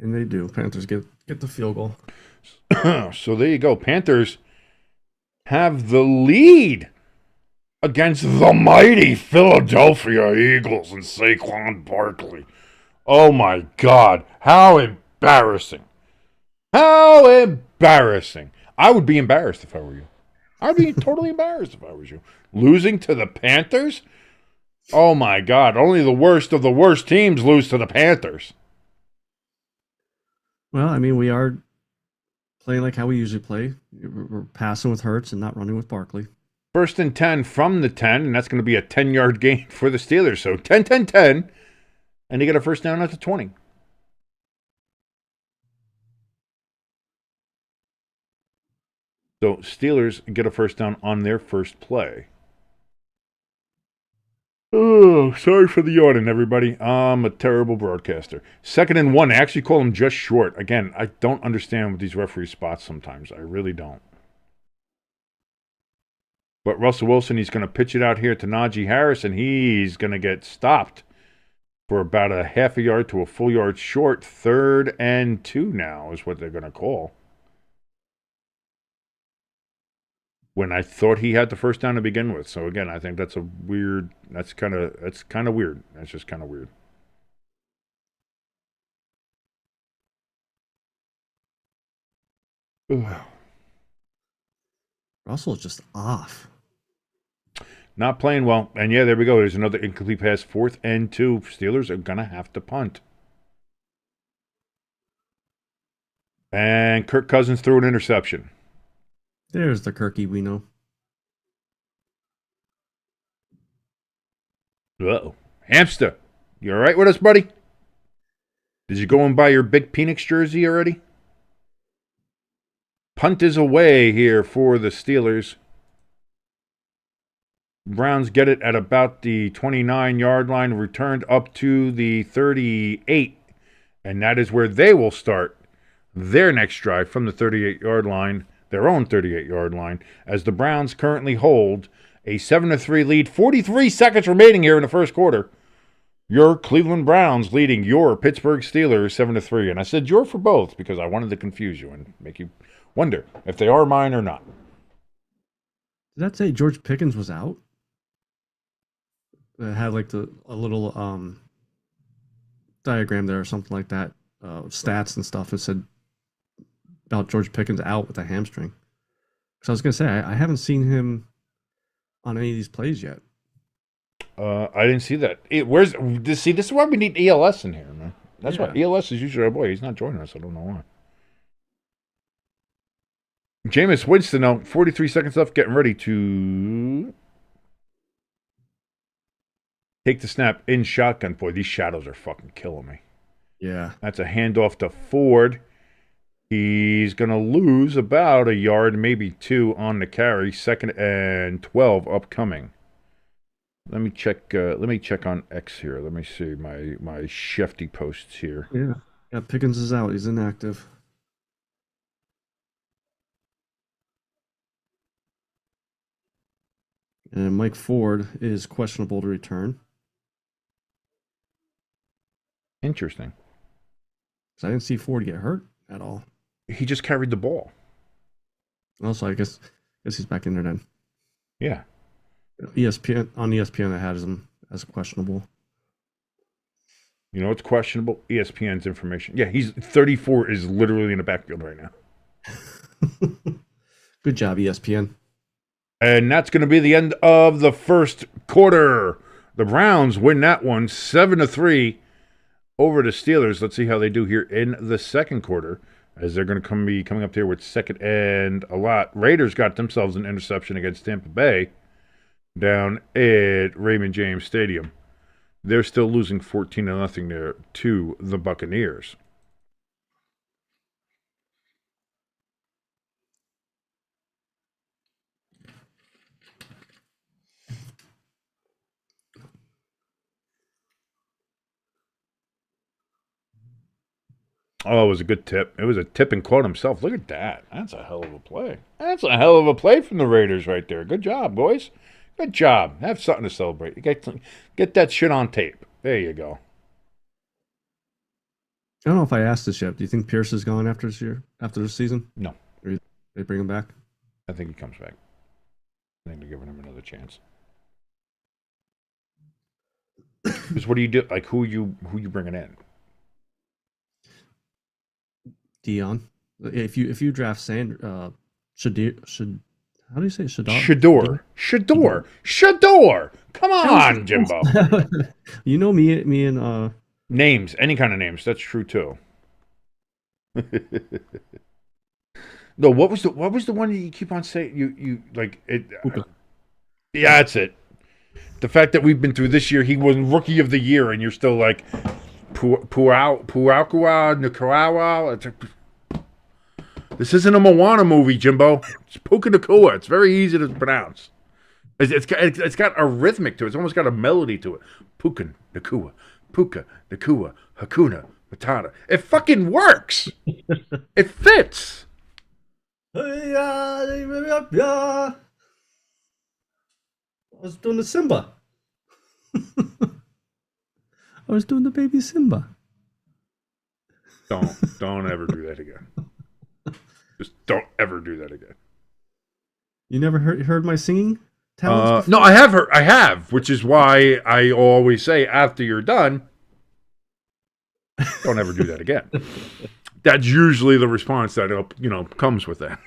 And they do. Panthers get the field goal. So there you go. Panthers have the lead against the mighty Philadelphia Eagles and Saquon Barkley. Oh my God. How embarrassing. How embarrassing. I would be embarrassed if I were you. I'd be totally embarrassed if I was you. Losing to the Panthers? Oh my God. Only the worst of the worst teams lose to the Panthers. Well, I mean, we are playing like how we usually play. We're passing with Hurts and not running with Barkley. 1st and 10 from the 10, and that's going to be a 10-yard gain for the Steelers. So 10, and they get a first down at the 20. So Steelers get a first down on their first play. Oh, sorry for the yawning, everybody. I'm a terrible broadcaster. 2nd and 1. I actually call him just short. Again, I don't understand with these referee spots sometimes. I really don't. But Russell Wilson, he's going to pitch it out here to Najee Harris, and he's going to get stopped for about a half a yard to a full yard short. 3rd and 2 now is what they're going to call. When I thought he had the first down to begin with. So again, I think that's kind of weird. That's just kind of weird. Ugh. Russell's just off. Not playing well. And yeah, there we go. There's another incomplete pass. 4th and 2. Steelers are going to have to punt. And Kirk Cousins threw an interception. There's the Kirky we know. Uh-oh. Hamster, you all right with us, buddy? Did you go and buy your big Phoenix jersey already? Punt is away here for the Steelers. Browns get it at about the 29-yard line, returned up to the 38, and that is where they will start their next drive from the 38-yard line, their own 38-yard line, as the Browns currently hold a 7-3 lead. 43 seconds remaining here in the first quarter. Your Cleveland Browns leading your Pittsburgh Steelers 7-3. And I said your for both because I wanted to confuse you and make you wonder if they are mine or not. Did that say George Pickens was out? It had like a little diagram there or something like that, stats and stuff. It said about George Pickens out with a hamstring. Because I was going to say, I haven't seen him on any of these plays yet. I didn't see that. This is why we need ELS in here, man. That's why ELS is usually our boy. He's not joining us. I don't know why. Jamis Winston now, 43 seconds left, getting ready to take the snap in shotgun. Boy, these shadows are fucking killing me. Yeah. That's a handoff to Ford. He's going to lose about a yard, maybe 2 on the carry. 2nd and 12 upcoming. Let me check on X here. Let me see my Shefty posts here. Yeah, Pickens is out. He's inactive. And Mike Ford is questionable to return. Interesting. So I didn't see Ford get hurt at all. He just carried the ball. Also, I guess he's back in there then. Yeah. ESPN, I had him as questionable. You know what's questionable? ESPN's information. Yeah, he's 34 is literally in the backfield right now. Good job, ESPN. And that's going to be the end of the first quarter. The Browns win that one 7-3 over the Steelers. Let's see how they do here in the second quarter, as they're going to be coming up here with 2nd and a lot. Raiders got themselves an interception against Tampa Bay down at Raymond James Stadium. They're still losing 14-0 there to the Buccaneers. Oh, it was a good tip. It was a tip and quote himself. Look at that. That's a hell of a play. That's a hell of a play from the Raiders right there. Good job, boys. Good job. Have something to celebrate. Get that shit on tape. There you go. I don't know if I asked this yet. Do you think Pierce is gone after this season? No. Or they bring him back? I think he comes back. I think they're giving him another chance. Because what do you do? Like, who you bringing in? Dion. If you draft Shadir, how do you say Shador. Come on, Jimbo. You know me and names, any kind of names. That's true too. No, what was the one that you keep on saying? You like it? Yeah, that's it. The fact that we've been through this year, he was Rookie of the Year, and you're still like Puakua, Nicaragua. This isn't a Moana movie, Jimbo. It's Puka Nakua. It's very easy to pronounce. It's got a rhythmic to it. It's almost got a melody to it. Puka, Nakua, Hakuna, Matata. It fucking works. It fits. I was doing the Simba. I was doing the baby Simba. Don't ever do that again. Just don't ever do that again. You never heard my singing talents? No, I have, which is why I always say after you're done, don't ever do that again. That's usually the response that comes with that.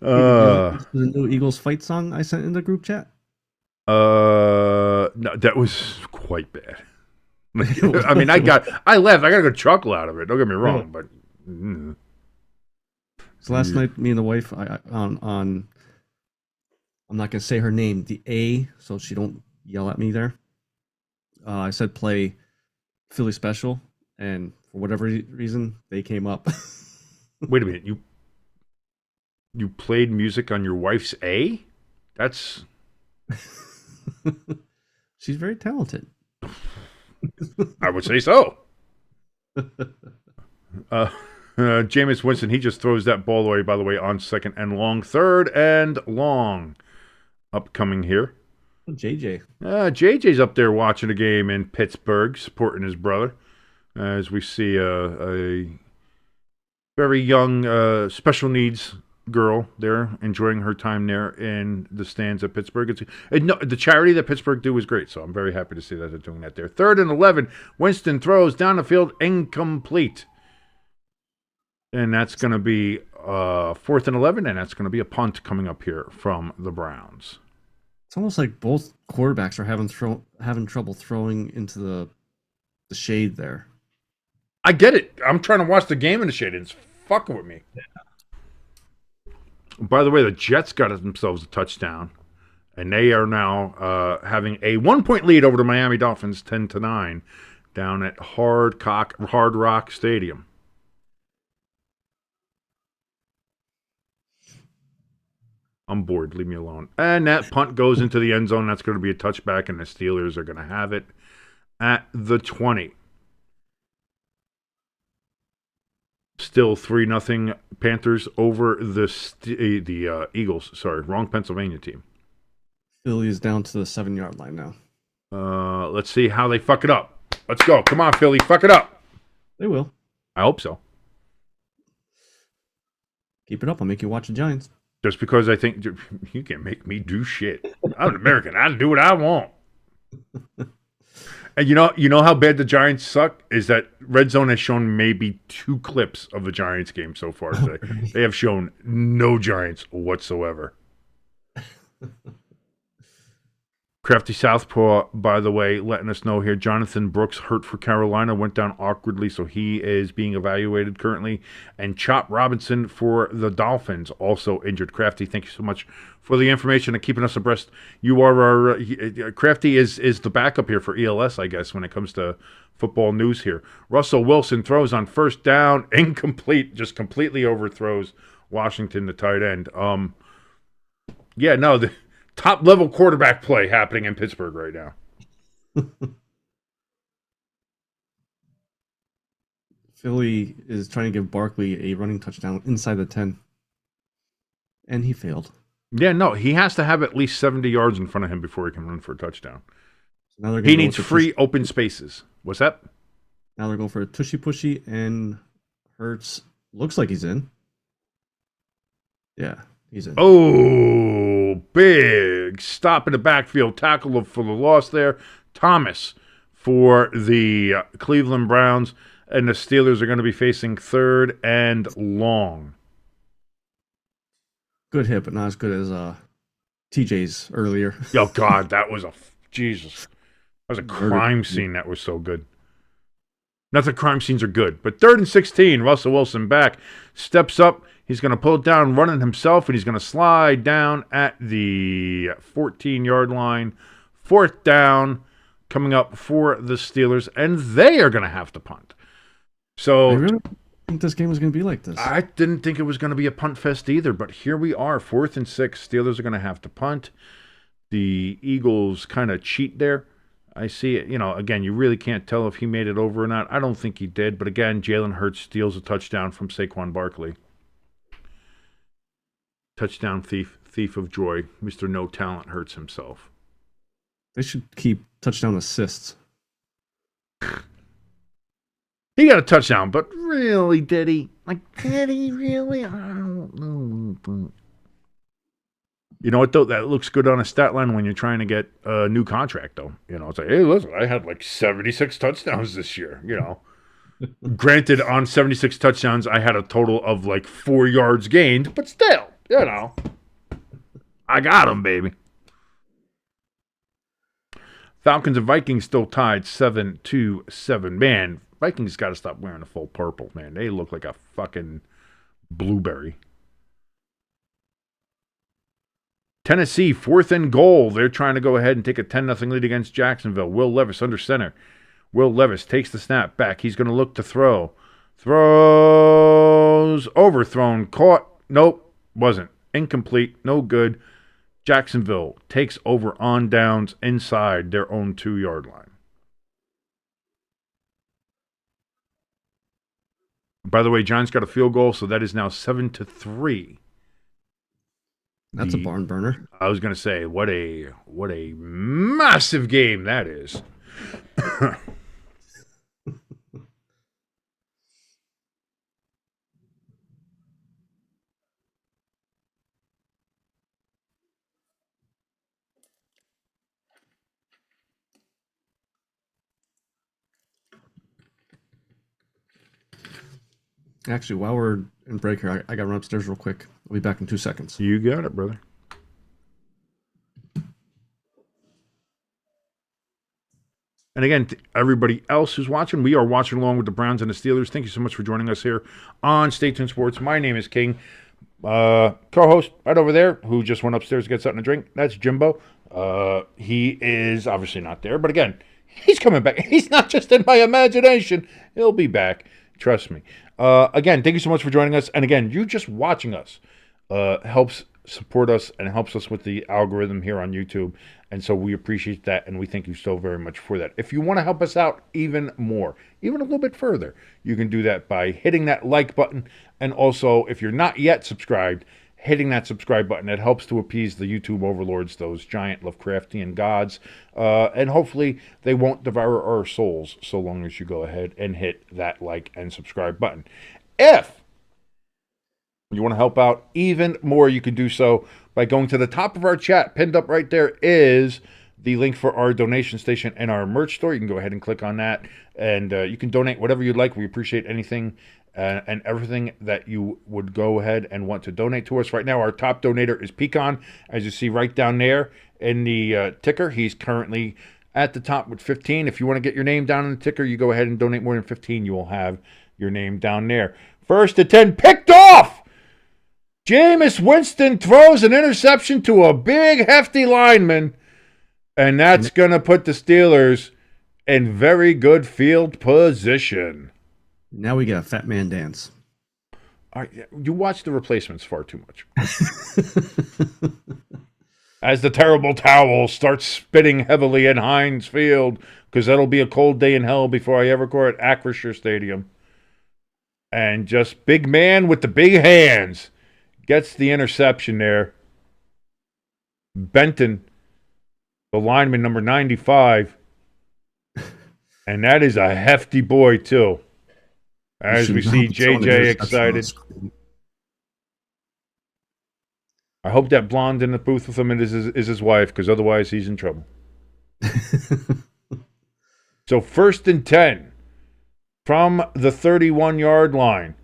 The new Eagles fight song I sent in the group chat? No, that was quite bad. I mean, I laughed. I got a good chuckle out of it. Don't get me wrong, but. So last night, me and the wife, on I'm not gonna say her name, the A, so she don't yell at me there. I said play Philly Special, and for whatever reason, they came up. Wait a minute, you played music on your wife's A? That's. She's very talented. I would say so. Jamis Winston, he just throws that ball away, by the way, on second and long. Third and long. Upcoming here. JJ. JJ's up there watching a game in Pittsburgh, supporting his brother. As we see a very young special needs girl there enjoying her time there in the stands at Pittsburgh. The charity that Pittsburgh do is great, so I'm very happy to see that they're doing that there. 3rd and 11. Winston throws down the field, incomplete. And that's going to be 4th and 11, and that's going to be a punt coming up here from the Browns. It's almost like both quarterbacks are having trouble throwing into the shade there. I get it. I'm trying to watch the game in the shade. It's fucking with me. Yeah. By the way, the Jets got themselves a touchdown, and they are now having a 1-point lead over the Miami Dolphins, 10-9, down at Hard Rock Stadium. I'm bored. Leave me alone. And that punt goes into the end zone. That's going to be a touchback, and the Steelers are going to have it at the 20. Still 3-0 Panthers over the Eagles. Sorry, wrong Pennsylvania team. Philly is down to the 7-yard line now. Let's see how they fuck it up. Let's go. Come on, Philly. Fuck it up. They will. I hope so. Keep it up. I'll make you watch the Giants. Just because I think you can't make me do shit. I'm an American. I do what I want. And you know how bad the Giants suck is that Red Zone has shown maybe 2 clips of the Giants game so far today. They have shown no Giants whatsoever. Crafty Southpaw, by the way, letting us know here. Jonathan Brooks hurt for Carolina, went down awkwardly, so he is being evaluated currently. And Chop Robinson for the Dolphins, also injured. Crafty, thank you so much for the information and keeping us abreast. You are our Crafty is the backup here for ELS, I guess, when it comes to football news here. Russell Wilson throws on first down, incomplete, just completely overthrows Washington, the tight end. The top-level quarterback play happening in Pittsburgh right now. Philly is trying to give Barkley a running touchdown inside the 10. And he failed. Yeah, no, he has to have at least 70 yards in front of him before he can run for a touchdown. So now he needs free open spaces. What's that? Now they're going for a tushy-pushy, and Hurts looks like he's in. Yeah, he's in. Oh, big stop in the backfield. Tackle for the loss there. Thomas for the Cleveland Browns. And the Steelers are going to be facing 3rd and long. Good hit, but not as good as TJ's earlier. Oh, God, that was Jesus. That was a crime scene that was so good. Not that crime scenes are good, but 3rd and 16, Russell Wilson back, steps up. He's going to pull it down, running himself, and he's going to slide down at the 14-yard line. 4th down coming up for the Steelers, and they are going to have to punt. So, think this game was going to be like this. I didn't think it was going to be a punt fest either, but here we are, 4th and 6. Steelers are going to have to punt. The Eagles kind of cheat there. I see it. Again, you really can't tell if he made it over or not. I don't think he did, but again, Jalen Hurts steals a touchdown from Saquon Barkley. Touchdown thief of joy. Mr. No Talent Hurts himself. They should keep touchdown assists. He got a touchdown, but really, did he? Did he really? I don't know. You know what, though? That looks good on a stat line when you're trying to get a new contract, though. It's like, hey, listen, I had 76 touchdowns this year, Granted, on 76 touchdowns, I had a total of 4 yards gained, but still, I got them, baby. Falcons and Vikings still tied 7-7. Man, Vikings got to stop wearing the full purple, man. They look like a fucking blueberry. Tennessee, 4th and goal. They're trying to go ahead and take a 10-0 lead against Jacksonville. Will Levis under center. Will Levis takes the snap back. He's going to look to throw. Throws. Overthrown. Caught. Nope. Wasn't. Incomplete. No good. Jacksonville takes over on downs inside their own 2-yard line. By the way, Giants got a field goal, so that is now 7-3. That's a barn burner. I was going to say, what a massive game that is. Actually, while we're in break here, I got to run upstairs real quick. I'll be back in 2 seconds. You got it, brother. And again, everybody else who's watching, we are watching along with the Browns and the Steelers. Thank you so much for joining us here on Stay Tuned Sports. My name is King. Co-host right over there, who just went upstairs to get something to drink, that's Jimbo. He is obviously not there, but again, he's coming back. He's not just in my imagination. He'll be back. Trust me. Again, thank you so much for joining us. And again, you just watching us helps support us and helps us with the algorithm here on YouTube. And so we appreciate that, and we thank you so very much for that. If you want to help us out even more, even a little bit further, you can do that by hitting that like button. And also, if you're not yet subscribed, hitting that subscribe button. It helps to appease the YouTube overlords, those giant Lovecraftian gods. And hopefully they won't devour our souls so long as you go ahead and hit that like and subscribe button. If you want to help out even more, you can do so by going to the top of our chat. Pinned up right there is the link for our donation station and our merch store. You can go ahead and click on that, and you can donate whatever you'd like. We appreciate anything and everything that you would go ahead and want to donate to us. Right now, our top donator is Pecan. As you see right down there in the ticker, he's currently at the top with 15. If you want to get your name down in the ticker, you go ahead and donate more than 15. You will have your name down there. 1st to 10, picked off! Jamis Winston throws an interception to a big, hefty lineman, and that's going to put the Steelers in very good field position. Now we get a fat man dance. All right, you watch The Replacements far too much. As the terrible towel starts spinning heavily in Heinz Field, because that'll be a cold day in hell before I ever go at Acrisure Stadium. And just big man with the big hands gets the interception there. Benton, the lineman, number 95. And that is a hefty boy, too. As we see JJ excited. I hope that blonde in the booth with him is his wife, because otherwise he's in trouble. So 1st and 10 from the 31-yard line.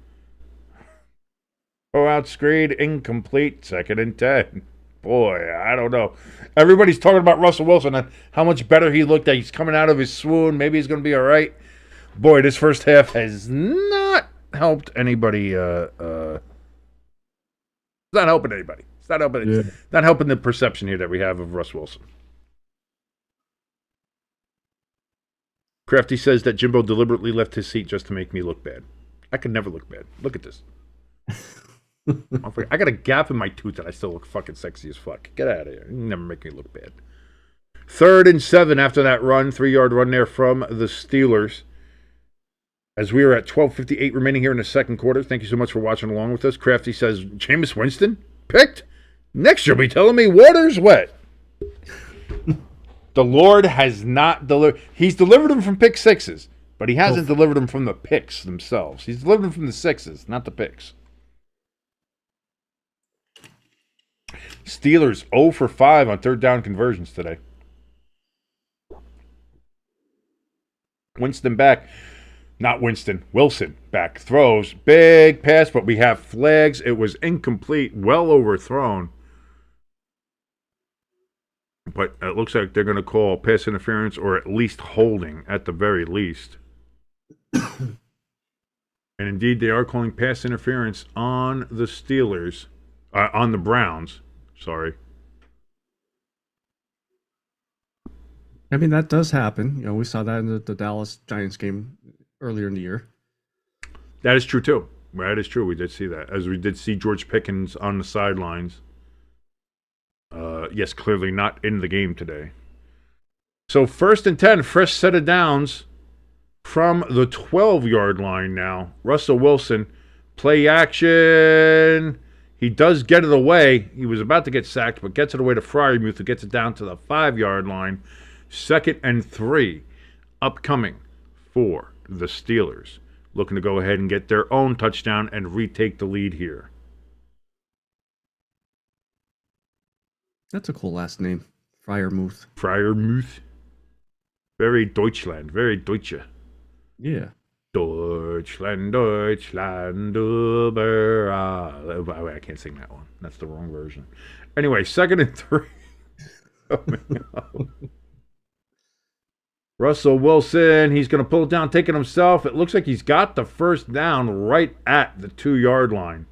Go out screen, incomplete, 2nd and 10. Boy, I don't know. Everybody's talking about Russell Wilson and how much better he looked. He's coming out of his swoon. Maybe he's going to be all right. Boy, this first half has not helped anybody. It's not helping anybody. It's not helping. Yeah. Not helping the perception here that we have of Russ Wilson. Crafty says that Jimbo deliberately left his seat just to make me look bad. I could never look bad. Look at this. I got a gap in my tooth and I still look fucking sexy as fuck. Get out of here. You never make me look bad. 3rd and 7 after that run. 3-yard run there from the Steelers. As we are at 12:58 remaining here in the second quarter. Thank you so much for watching along with us. Crafty says, Jamis Winston picked? Next you'll be telling me water's wet. The Lord has not delivered. He's delivered them from pick sixes, but he hasn't delivered them from the picks themselves. He's delivered them from the sixes, not the picks. Steelers 0 for 5 on 3rd down conversions today. Wilson back. Throws. Big pass, but we have flags. It was incomplete. Well overthrown. But it looks like they're going to call pass interference or at least holding at the very least. And indeed, they are calling pass interference on the Steelers. On the Browns. Sorry. I mean, that does happen. You know, we saw that in the Dallas Giants game earlier in the year. That is true, too. That is true. We did see that. As we did see George Pickens on the sidelines. Yes, clearly not in the game today. So 1st and 10, fresh set of downs from the 12-yard line now. Russell Wilson, play action. He does get it away. He was about to get sacked, but gets it away to Freiermuth, who gets it down to the 5-yard line. 2nd and 3 upcoming for the Steelers. Looking to go ahead and get their own touchdown and retake the lead here. That's a cool last name. Freiermuth. Freiermuth. Very Deutschland. Very Deutsche. Yeah. Deutschland, Deutschland, über. I can't sing that one. That's the wrong version. Anyway, 2nd and 3. Russell Wilson, he's going to pull it down, take it himself. It looks like he's got the first down right at the 2-yard line.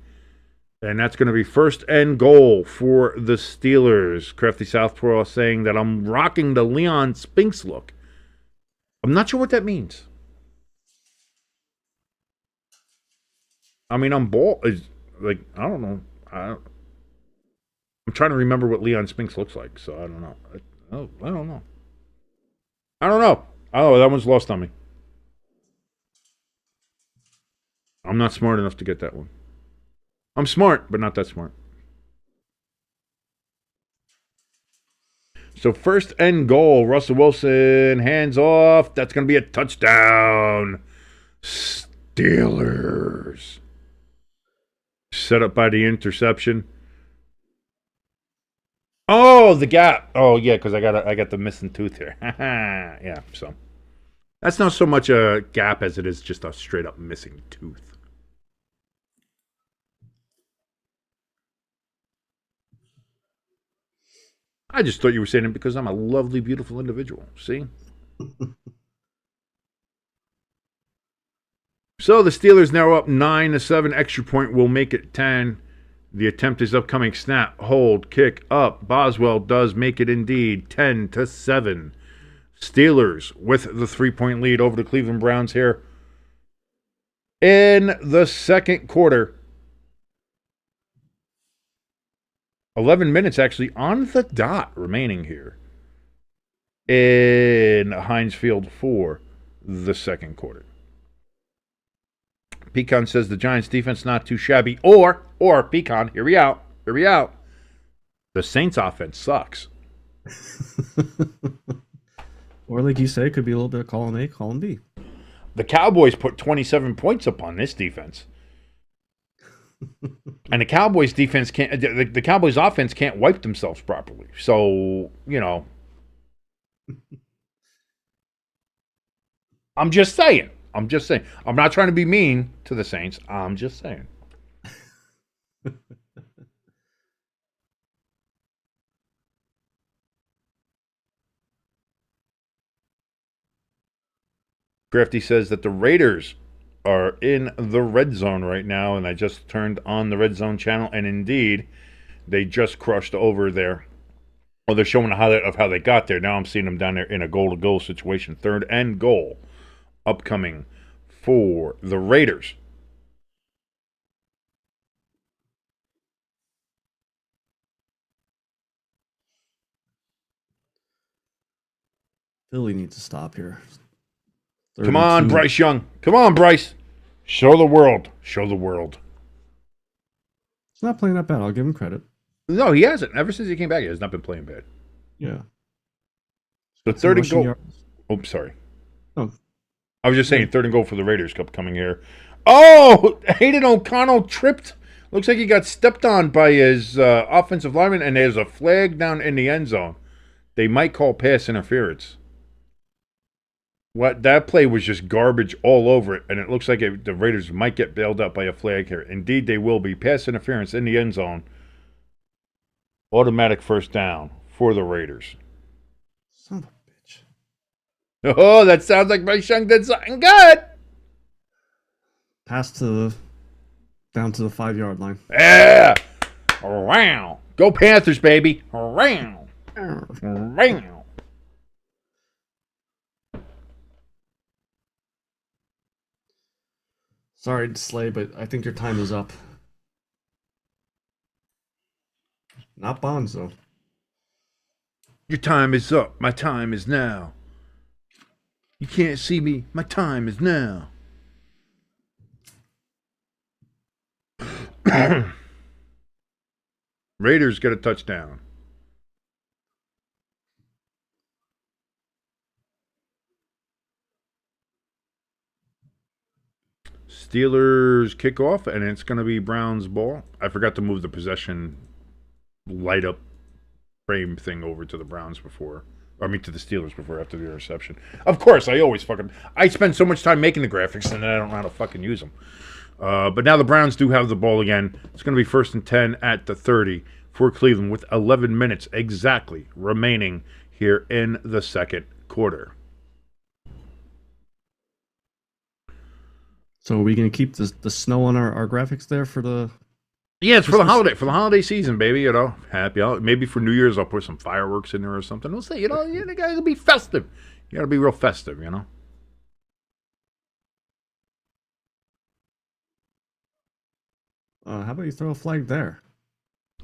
And that's going to be 1st and goal for the Steelers. Crafty Southpaw saying that I'm rocking the Leon Spinks look. I'm not sure what that means. I mean, I'm bald. Like, I don't know. I'm trying to remember what Leon Spinks looks like, so I don't know. I don't know. Oh, that one's lost on me. I'm not smart enough to get that one. I'm smart, but not that smart. So 1st and goal. Russell Wilson, hands off. That's going to be a touchdown. Steelers. Set up by the interception. Oh, the gap. Oh, yeah, because I got the missing tooth here. Yeah, so. That's not so much a gap as it is just a straight up missing tooth. I just thought you were saying it because I'm a lovely, beautiful individual. See? So the Steelers now up 9-7. Extra point will make it 10. The attempt is upcoming. Snap, hold, kick, up. Boswell does make it indeed. 10-7. Steelers with the 3-point lead over the Cleveland Browns here in the second quarter. 11 minutes actually on the dot remaining here in Heinz Field for the second quarter. Pecan says the Giants defense not too shabby. Or Pecan, hear me out. The Saints offense sucks. Or like you say, it could be a little bit of column A, column B. The Cowboys put 27 points up on this defense. And the Cowboys defense can't. The Cowboys offense can't wipe themselves properly. So, you know, I'm just saying. I'm not trying to be mean to the Saints. I'm just saying. Crafty says that the Raiders are in the red zone right now, and I just turned on the red zone channel, and indeed, they just crushed over there. Well, they're showing a highlight of how they got there. Now I'm seeing them down there in a goal-to-goal situation. 3rd and goal upcoming for the Raiders Philly needs to stop here. Come on, Bryce Young. Come on, Bryce. Show the world. Show the world. He's not playing that bad. I'll give him credit. No, he hasn't. Ever since he came back, he has not been playing bad. Yeah. So third and goal. Oh, sorry. Oh. I was just saying third and goal for the Raiders Cup coming here. Oh, Hayden O'Connell tripped. Looks like he got stepped on by his offensive lineman, and there's a flag down in the end zone. They might call pass interference. That play was just garbage all over it, and it looks like the Raiders might get bailed out by a flag here. Indeed, they will be. Pass interference in the end zone. Automatic first down for the Raiders. Son of a bitch. Oh, that sounds like Bryce Young did something good. Pass down to the 5-yard line. Yeah. Wow. Go Panthers, baby. Wow. Wow. Sorry to Slay, but I think your time is up. Not Bonds, though. Your time is up. My time is now. You can't see me. My time is now. Raiders get a touchdown. Steelers kickoff, and it's going to be Browns ball. I forgot to move the possession light up frame thing over to the Browns before. To the Steelers before after the interception. Of course, I spend so much time making the graphics and then I don't know how to fucking use them. But now the Browns do have the ball again. It's going to be 1st and 10 at the 30 for Cleveland with 11 minutes exactly remaining here in the second quarter. So are we going to keep the snow on our graphics there for the... Yeah, it's for the holiday season, baby. Happy. Maybe for New Year's I'll put some fireworks in there or something. We'll say, the guys will be festive. You got to be real festive, How about you throw a flag there?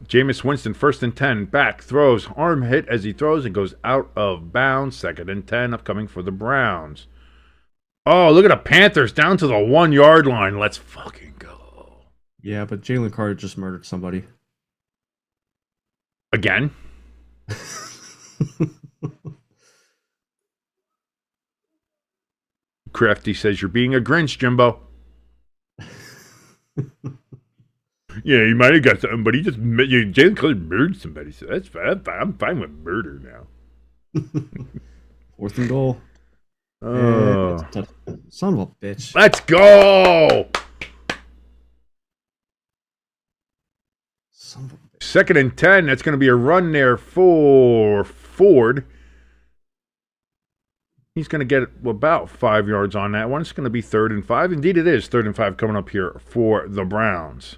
Jamis Winston, 1st and 10, back, throws, arm hit as he throws and goes out of bounds. 2nd and 10, upcoming for the Browns. Oh, look at the Panthers down to the 1-yard line. Let's fucking go. Yeah, but Jalen Carter just murdered somebody. Again? Crafty says, you're being a Grinch, Jimbo. Yeah, he might have got something, but Jalen Carter murdered somebody, so that's fine. I'm fine with murder now. 4th and goal. Oh. Son of a bitch. Let's go! Son of a bitch. 2nd and 10. That's going to be a run there for Ford. He's going to get about 5 yards on that one. It's going to be 3rd and 5. Indeed, it is 3rd and 5 coming up here for the Browns.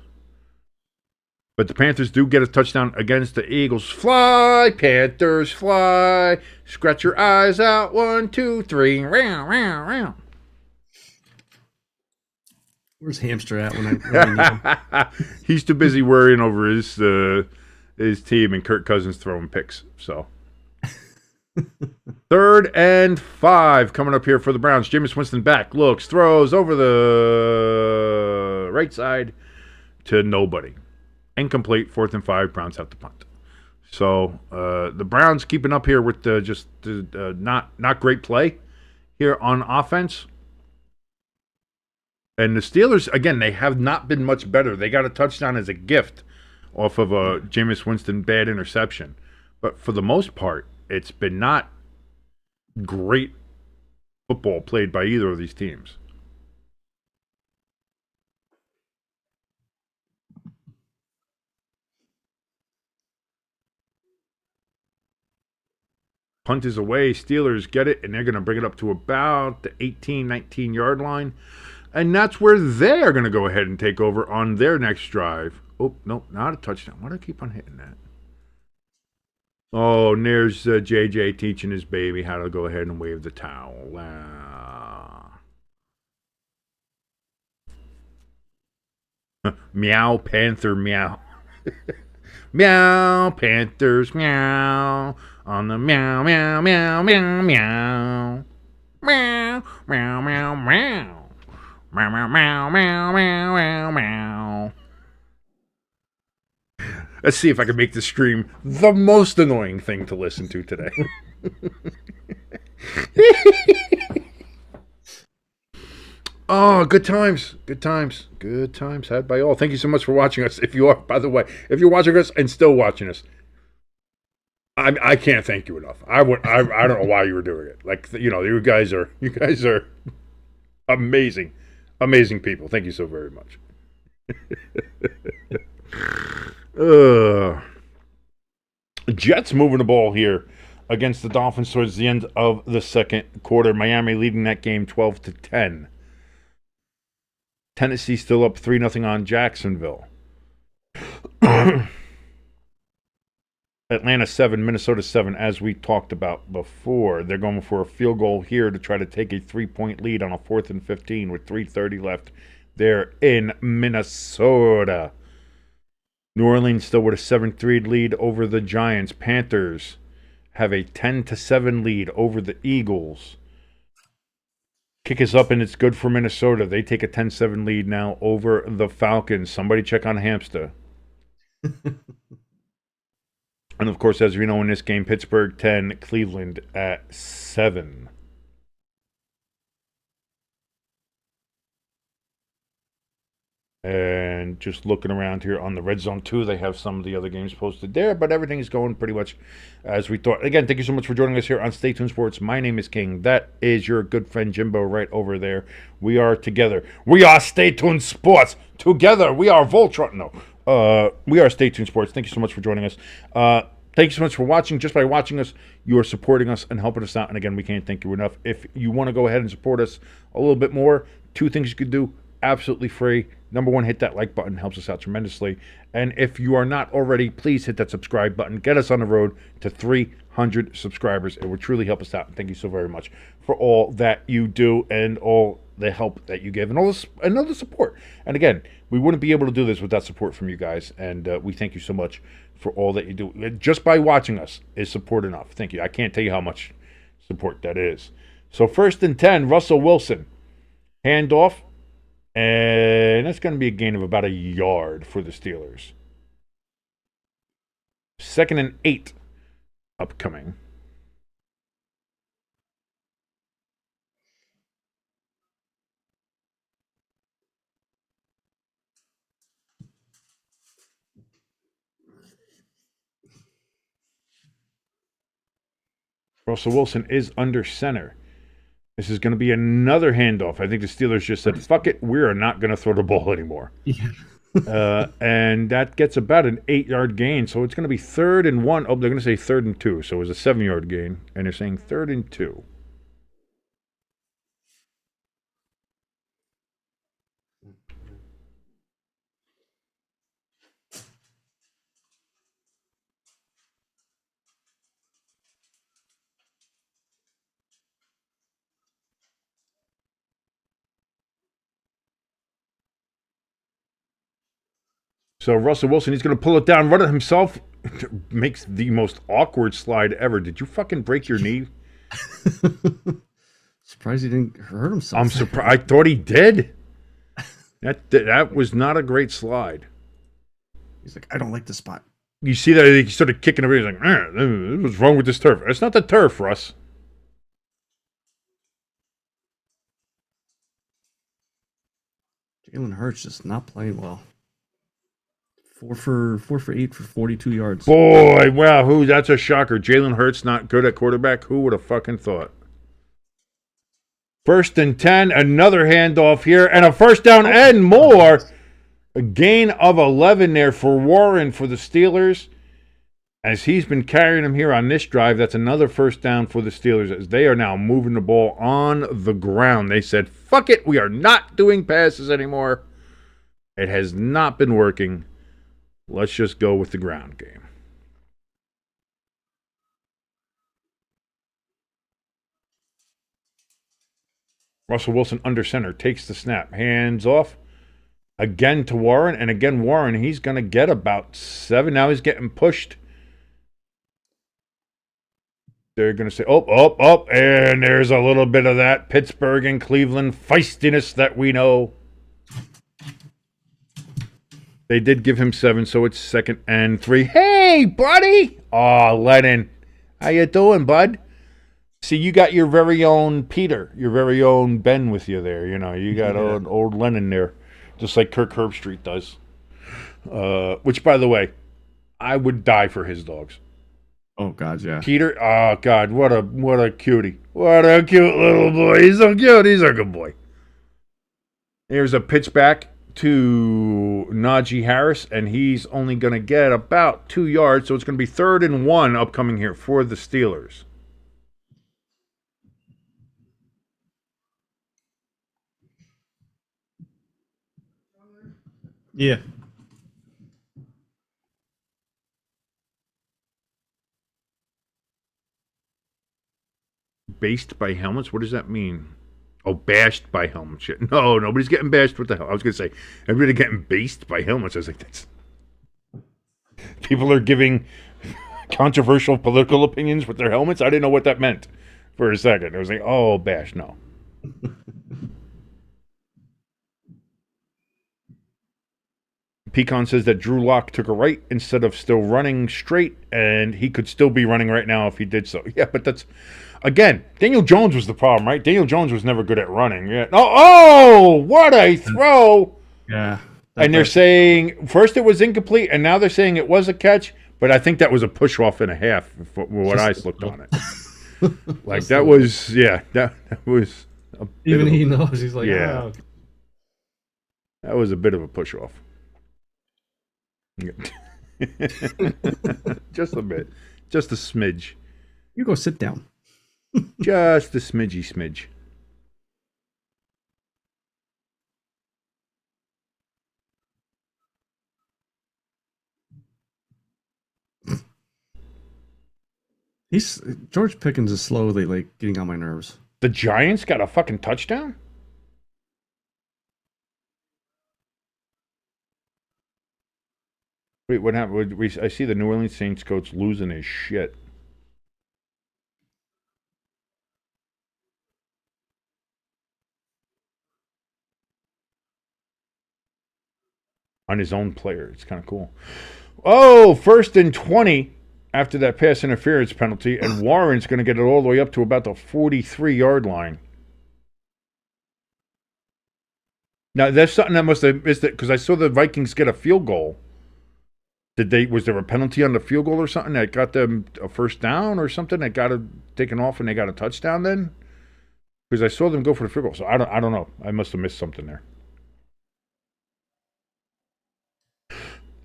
But the Panthers do get a touchdown against the Eagles. Fly, Panthers, fly. Scratch your eyes out. 1, 2, 3. Round, round, round. Where's Hamster at when I need him? He's too busy worrying over his team and Kirk Cousins throwing picks. So 3rd and 5 coming up here for the Browns. Jamis Winston back, looks, throws over the right side to nobody. Incomplete. 4th and 5. Browns have to punt. So the Browns keeping up here with not great play here on offense. And the Steelers, again, they have not been much better. They got a touchdown as a gift off of a Jamis Winston bad interception. But for the most part, it's been not great football played by either of these teams. Punt is away. Steelers get it, and they're going to bring it up to about the 18, 19-yard line. And that's where they're going to go ahead and take over on their next drive. Oh, no, not a touchdown. Why do I keep on hitting that? Oh, and there's JJ teaching his baby how to go ahead and wave the towel. Meow, Panther, meow. Meow, Panthers, meow. on the meow, meow, meow, meow, meow. Meow, meow, meow, meow. Meow, meow, meow, meow, meow, meow, meow. Let's see if I can make this stream the most annoying thing to listen to today. Oh, good times. Good times. Good times had by all. Thank you so much for watching us. If you are, by the way, if you're watching us and still watching us, I can't thank you enough. I don't know why you were doing it. Like, you know, you guys are amazing. Amazing people. Thank you so very much. Jets moving the ball here against the Dolphins towards the end of the second quarter. Miami leading that game 12-10. Tennessee still up 3-0 on Jacksonville. Atlanta 7, Minnesota 7, as we talked about before. They're going for a field goal here to try to take a 3-point lead on a 4th and 15 with 3:30 left there in Minnesota. New Orleans still with a 7-3 lead over the Giants. Panthers have a 10-7 lead over the Eagles. Kick is up, and it's good for Minnesota. They take a 10-7 lead now over the Falcons. Somebody check on Hamster. And, of course, as we know in this game, Pittsburgh 10, Cleveland at 7. And just looking around here on the Red Zone 2, they have some of the other games posted there, but everything is going pretty much as we thought. Again, thank you so much for joining us here on Stay Tuned Sports. My name is King. That is your good friend Jimbo right over there. We are together. We are Stay Tuned Sports. Together, we are Voltron. No. We are Stay Tuned Sports. Thank you so much for joining us. Thank you so much for watching. Just by watching us, you are supporting us and helping us out. And again, we can't thank you enough. If you want to go ahead and support us a little bit more, 2 things you could do, absolutely free. Number 1, hit that like button. Helps us out tremendously. And if you are not already, please hit that subscribe button. Get us on the road to 300 subscribers. It would truly help us out. And thank you so very much for all that you do and all the help that you give and all the support. And again, we wouldn't be able to do this without support from you guys. And we thank you so much for all that you do. Just by watching us is support enough. Thank you. I can't tell you how much support that is. So 1st and 10, Russell Wilson. Handoff. And that's going to be a gain of about 1 yard for the Steelers. 2nd and 8 upcoming. Russell Wilson is under center. This is going to be another handoff. I think the Steelers just said, fuck it, we are not going to throw the ball anymore. Yeah. And that gets about an 8-yard gain. So it's going to be 3rd and 1. Oh, they're going to say 3rd and 2. So it was a 7-yard gain. And they're saying 3rd and 2. So Russell Wilson, he's going to pull it down, run it himself. Makes the most awkward slide ever. Did you fucking break your knee? Surprised he didn't hurt himself. I'm surprised. I thought he did. That was not a great slide. He's like, I don't like this spot. You see that he started kicking over. He's like, what's wrong with this turf? It's not the turf, Russ. Jalen Hurts just not playing well. 4 for 8 for 42 yards. Boy, wow, that's a shocker. Jalen Hurts not good at quarterback. Who would have fucking thought? 1st and 10, another handoff here, and a first down and more. A gain of 11 there for Warren for the Steelers. As he's been carrying them here on this drive, that's another first down for the Steelers as they are now moving the ball on the ground. They said, fuck it, we are not doing passes anymore. It has not been working. Let's just go with the ground game. Russell Wilson under center, takes the snap, hands off. Again to Warren, and again Warren, he's going to get about 7. Now he's getting pushed. They're going to say, oh, and there's a little bit of that Pittsburgh and Cleveland feistiness that we know. They did give him 7, so it's 2nd and 3. Hey, buddy! Oh, Lennon. How you doing, bud? See, you got your very own Peter, your very own Ben with you there. You know, you got old Lennon there, just like Kirk Herbstreit does. Which, by the way, I would die for his dogs. Oh, God, yeah. Peter, oh, God, what a cutie. What a cute little boy. He's so cute. He's a good boy. Here's a pitch back to Najee Harris, and he's only going to get about 2 yards, so it's going to be 3rd and 1 upcoming here for the Steelers. Yeah. Based by helmets? What does that mean? Oh, bashed by helmets. Shit. No, nobody's getting bashed with the helmet. I was going to say, everybody getting based by helmets. I was like, that's... People are giving controversial political opinions with their helmets? I didn't know what that meant for a second. I was like, oh, bash, no. Pecan says that Drew Lock took a right instead of still running straight, and he could still be running right now if he did so. Yeah, but that's... Again, Daniel Jones was the problem, right? Daniel Jones was never good at running. Yeah. Oh, what a throw! Yeah. And they're saying, first it was incomplete, and now they're saying it was a catch, but I think that was a push-off and a half, what I looked on it. Like, that was, yeah, that was... Even he knows. He's like, yeah. Oh. That was a bit of a push-off. Just a bit. Just a smidge. You go sit down. Just a smidge. George Pickens is slowly like getting on my nerves. The Giants got a fucking touchdown? Wait, what happened? I see the New Orleans Saints coach losing his shit. On his own player. It's kind of cool. Oh, 1st and 20 after that pass interference penalty, and Warren's going to get it all the way up to about the 43-yard line. Now, that's something that must have missed it, because I saw the Vikings get a field goal. Was there a penalty on the field goal or something that got them a first down or something that got it taken off and they got a touchdown then? Because I saw them go for the field goal, so I don't know. I must have missed something there.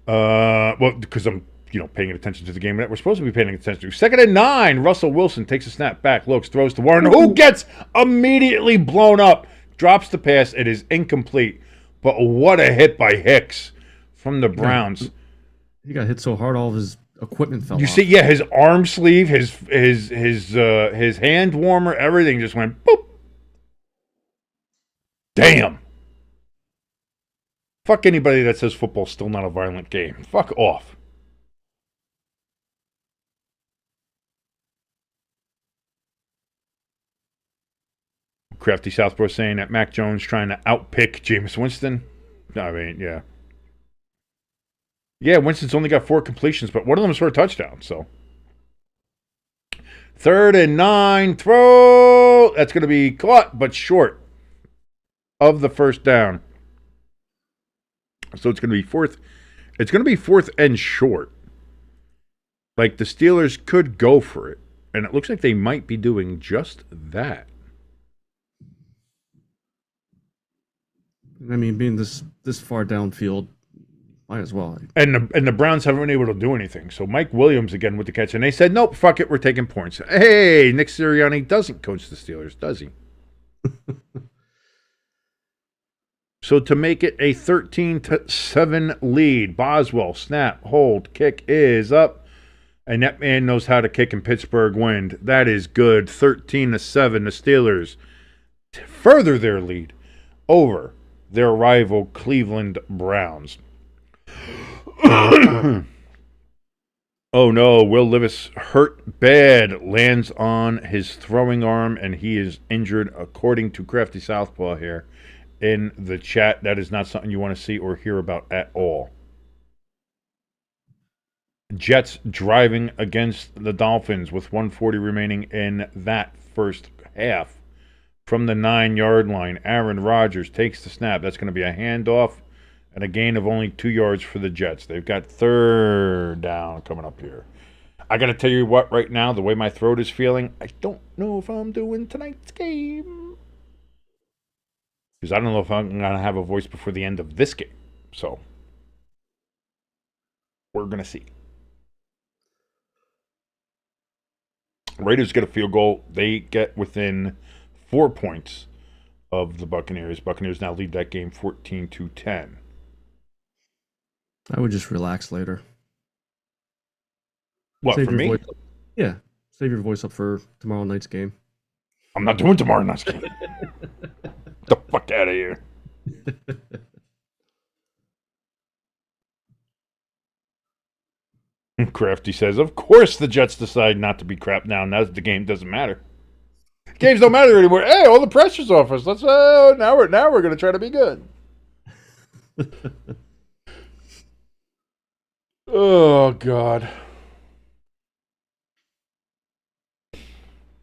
Well, because I'm, paying attention to the game that we're supposed to be paying attention to. 2nd and 9. Russell Wilson takes a snap back, looks, throws to Warren, who gets immediately blown up, drops the pass. It is incomplete. But what a hit by Hicks from the Browns. He got hit so hard, all of his equipment fell off. You see, yeah, his arm sleeve, his hand warmer, everything just went boop. Damn. Fuck anybody that says football's still not a violent game. Fuck off. Crafty Southpaw saying that Mac Jones trying to outpick Jamis Winston. I mean, yeah. Yeah, Winston's only got 4 completions, but one of them is for a touchdown, so. 3rd and 9, throw. That's going to be caught, but short of the first down. So it's going to be 4th. It's going to be 4th and short. Like, the Steelers could go for it, and it looks like they might be doing just that. I mean, being this far downfield, might as well. And the Browns haven't been able to do anything. So Mike Williams again with the catch, and they said, nope, fuck it, we're taking points. Hey, Nick Sirianni doesn't coach the Steelers, does he? So to make it a 13-7 lead, Boswell, snap, hold, kick is up. And that man knows how to kick in Pittsburgh wind. That is good. 13-7. The Steelers further their lead over their rival Cleveland Browns. Oh no, Will Levis hurt bad, lands on his throwing arm, and he is injured, according to Crafty Southpaw here in the chat. That is not something you want to see or hear about at all. Jets driving against the Dolphins with 1:40 remaining in that first half. From the 9-yard line, Aaron Rodgers takes the snap. That's going to be a handoff and a gain of only 2 yards for the Jets. They've got third down coming up here. I got to tell you what, right now, the way my throat is feeling, I don't know if I'm doing tonight's game. Because I don't know if I'm going to have a voice before the end of this game. So, we're going to see. Raiders get a field goal. They get within 4 points of the Buccaneers. Buccaneers now lead that game 14-10. I would just relax later. What, for me? Yeah. Save your voice up for tomorrow night's game. I'm not doing tomorrow night's game. Get the fuck out of here. Crafty says, of course the Jets decide not to be crap now. Now the game doesn't matter. Games don't matter anymore. Hey, all the pressure's off us. Let's now we're going to try to be good. Oh God.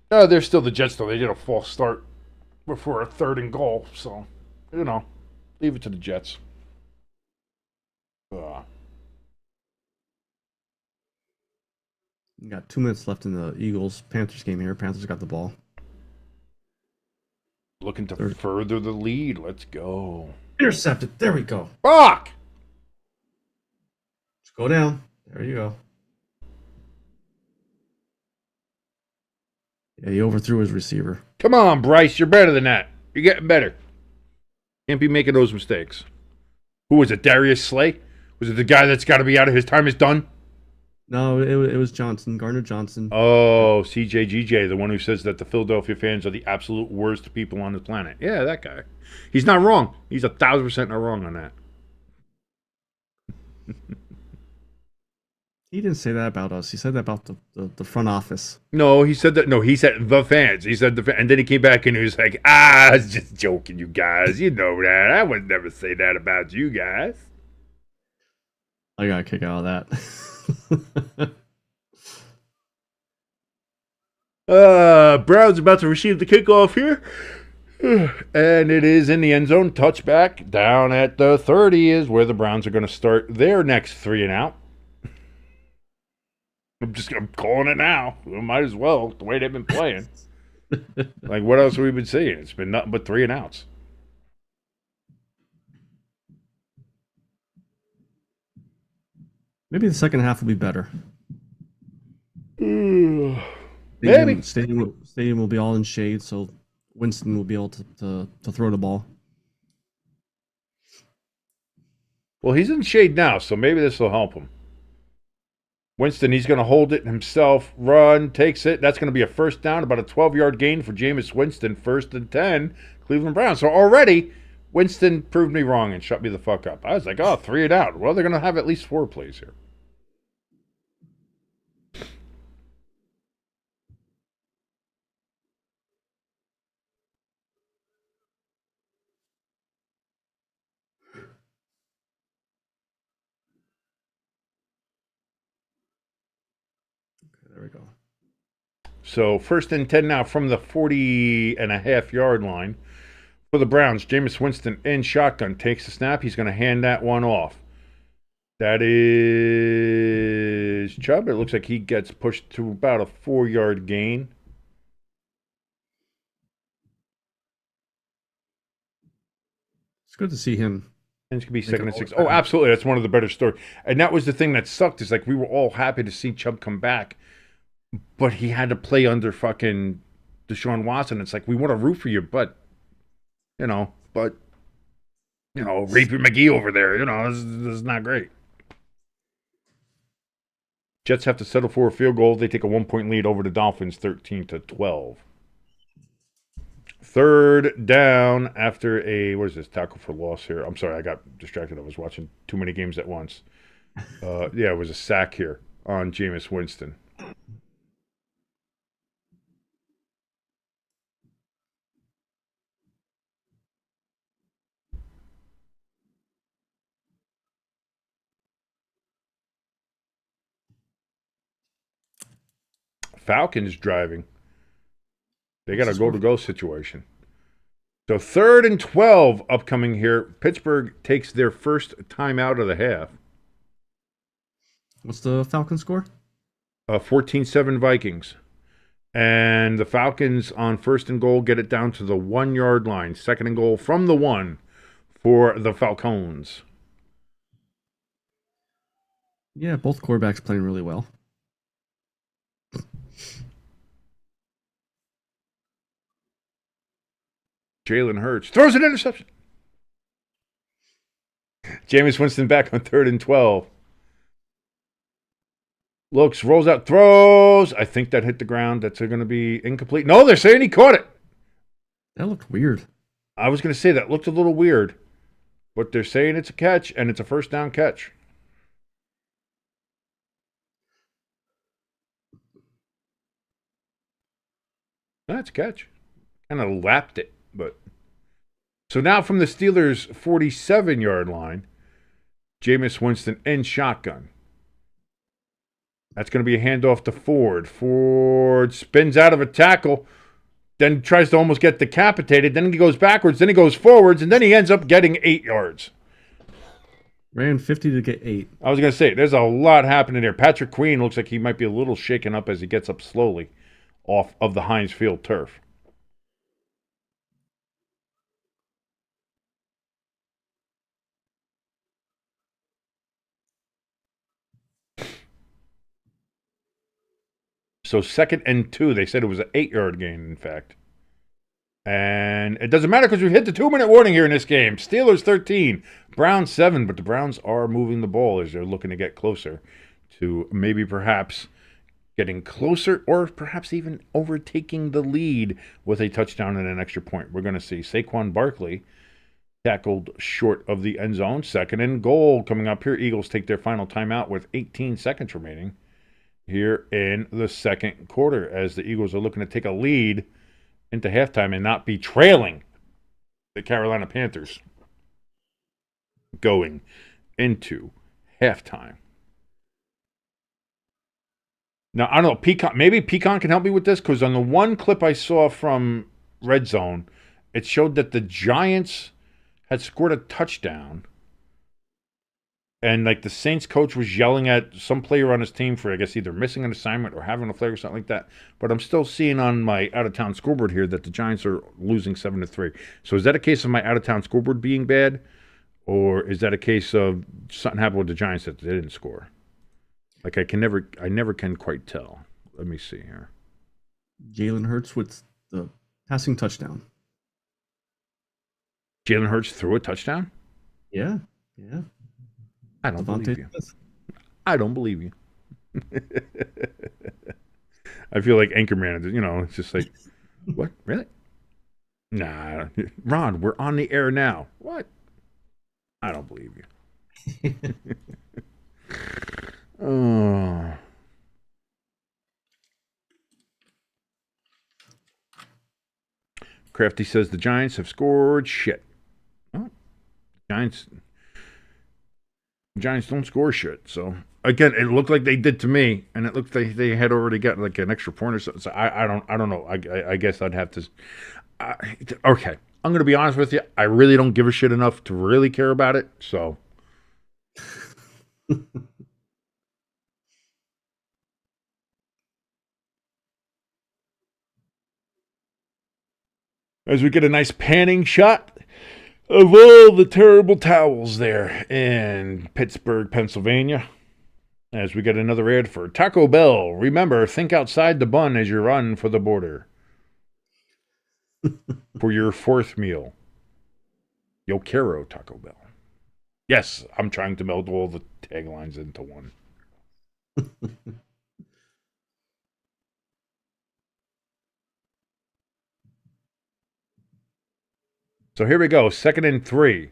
They're still the Jets though. They did a false start before a 3rd and goal, so leave it to the Jets. You got 2 minutes left in the Eagles-Panthers game here. Panthers got the ball. Looking to further the lead. Let's go. Intercepted. There we go. Fuck! Just go down. There you go. Yeah, he overthrew his receiver. Come on, Bryce. You're better than that. You're getting better. Can't be making those mistakes. Who was it? Darius Slay? Was it the guy that's got to be out of his time is done? No, it was Johnson, Gardner Johnson. Oh, CJGJ, the one who says that the Philadelphia fans are the absolute worst people on the planet. Yeah, that guy. He's not wrong. He's 1,000% not wrong on that. He didn't say that about us. He said that about the front office. No, he said that. No, he said the fans. He said and then he came back and he was like, I was just joking, you guys. You know that. I would never say that about you guys. I got a kick out of that. Brown's about to receive the kickoff here. And it is in the end zone. Touchback down at the 30 is where the Browns are going to start their next 3 and out. I'm calling it now. We might as well, the way they've been playing. Like, what else have we been seeing? It's been nothing but 3 and outs. Maybe the second half will be better. Maybe. Stadium will be all in shade, so Winston will be able to throw the ball. Well, he's in shade now, so maybe this will help him. Winston, he's going to hold it himself, run, takes it. That's going to be a first down, about a 12-yard gain for Jamis Winston, 1st and 10, Cleveland Browns. So already, Winston proved me wrong and shut me the fuck up. I was like, 3 and out. Well, they're going to have at least 4 plays here. There we go. So 1st and 10 now from the 40.5-yard line for the Browns. Jamis Winston in shotgun takes the snap. He's going to hand that one off. That is Chubb. It looks like he gets pushed to about a 4-yard gain. It's good to see him. And it's going to be 2nd and 6. Oh, absolutely. That's one of the better stories. And that was the thing that sucked. Is like we were all happy to see Chubb come back. But he had to play under fucking Deshaun Watson. It's like, we want to root for you, but, Rapey McGee over there, this is not great. Jets have to settle for a field goal. They take a 1-point lead over the Dolphins, 13-12. 3rd down after tackle for loss here. I'm sorry, I got distracted. I was watching too many games at once. It was a sack here. on Jamis Winston. Falcons driving. They got a go-to-go situation. So 3rd and 12 upcoming here. Pittsburgh takes their first time out of the half. What's the Falcon score? 14-7 Vikings. And the Falcons on 1st and goal get it down to the 1-yard line. 2nd and goal from the 1 for the Falcons. Yeah, both quarterbacks playing really well. Jalen Hurts throws an interception. Jamis Winston back on 3rd and 12. Looks, rolls out, throws. I think that hit the ground. That's going to be incomplete. No, they're saying he caught it. That looked weird. I was going to say that looked a little weird. But they're saying it's a catch, and it's a first down catch. That's a catch. Kind of lapped it. But so now from the Steelers' 47-yard line, Jamis Winston in shotgun. That's going to be a handoff to Ford. Ford spins out of a tackle, then tries to almost get decapitated. Then he goes backwards, then he goes forwards, and then he ends up getting 8 yards. Ran 50 to get 8. I was going to say, there's a lot happening there. Patrick Queen looks like he might be a little shaken up as he gets up slowly off of the Heinz Field turf. So 2nd and 2, they said it was an 8-yard gain, in fact. And it doesn't matter because we've hit the 2-minute warning here in this game. Steelers 13, Browns 7, but the Browns are moving the ball as they're looking to get closer to maybe perhaps getting closer or perhaps even overtaking the lead with a touchdown and an extra point. We're going to see Saquon Barkley tackled short of the end zone. 2nd and goal coming up here. Eagles take their final timeout with 18 seconds remaining here in the 2nd quarter as the Eagles are looking to take a lead into halftime and not be trailing the Carolina Panthers going into halftime. Now, I don't know, Pecan, maybe Pecan can help me with this because on the one clip I saw from Red Zone, it showed that the Giants had scored a touchdown. And, like, the Saints coach was yelling at some player on his team for, I guess, either missing an assignment or having a flag or something like that. But I'm still seeing on my out-of-town scoreboard here that the Giants are losing 7-3. So is that a case of my out-of-town scoreboard being bad? Or is that a case of something happened with the Giants that they didn't score? Like, I never can quite tell. Let me see here. Jalen Hurts with the passing touchdown. Jalen Hurts threw a touchdown? Yeah. I don't believe you. I don't believe you. I feel like Anchorman, it's just like, what? Really? Nah. Ron, we're on the air now. What? I don't believe you. Oh. Crafty says the Giants have scored shit. Oh, Giants don't score shit. So again, it looked like they did to me, and it looked like they had already got like an extra point or something. So I don't know. I guess I'd have to. Okay, I'm gonna be honest with you. I really don't give a shit enough to really care about it. So. As we get a nice panning shot of all the terrible towels there in Pittsburgh, Pennsylvania. As we get another ad for Taco Bell. Remember, think outside the bun as you run for the border. For your 4th meal. Yo quiero Taco Bell. Yes, I'm trying to meld all the taglines into one. So here we go. 2nd and 3.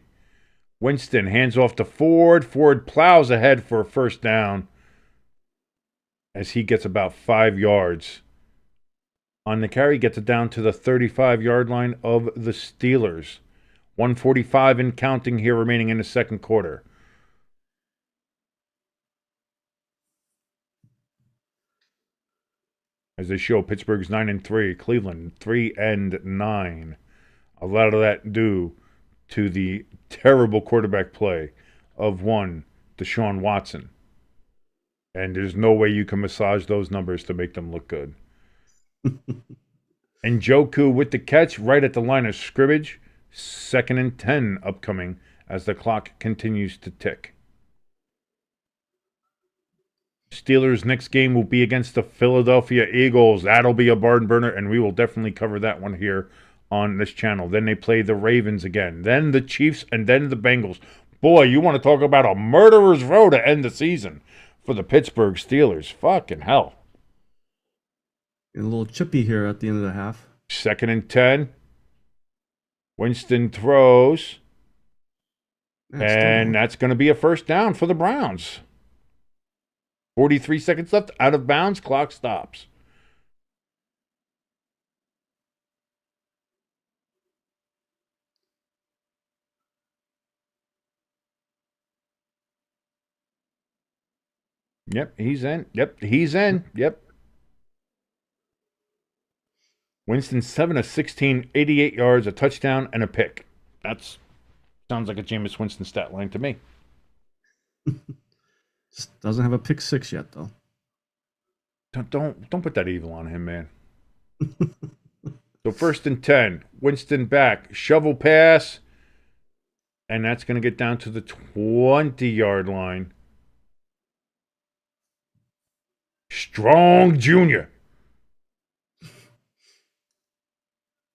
Winston hands off to Ford. Ford plows ahead for a first down. as he gets about 5 yards on the carry, gets it down to the 35-yard line of the Steelers. 1:45 and counting here remaining in the second quarter. As they show, Pittsburgh's 9-3, Cleveland 3-9. A lot of that due to the terrible quarterback play of one Deshaun Watson. And there's no way you can massage those numbers to make them look good. And Njoku with the catch right at the line of scrimmage. 2nd and 10 upcoming as the clock continues to tick. Steelers' next game will be against the Philadelphia Eagles. That'll be a barn burner, and we will definitely cover that one here on this channel. Then they play the Ravens again, then the Chiefs, and then the Bengals. Boy, you want to talk about a murderer's row to end the season for the Pittsburgh Steelers. Fucking hell. And a little chippy here at the end of the half. 2nd and 10. Winston throws. And that's going to be a first down for the Browns. 43 seconds left. Out of bounds. Clock stops. Yep, he's in. Yep, he's in. Yep. Winston 7 of 16, 88 yards, a touchdown, and a pick. That sounds like a Jamis Winston stat line to me. Just doesn't have a pick 6 yet, though. Don't put that evil on him, man. So 1st and 10, Winston back, shovel pass, and that's going to get down to the 20-yard line. Strong Jr.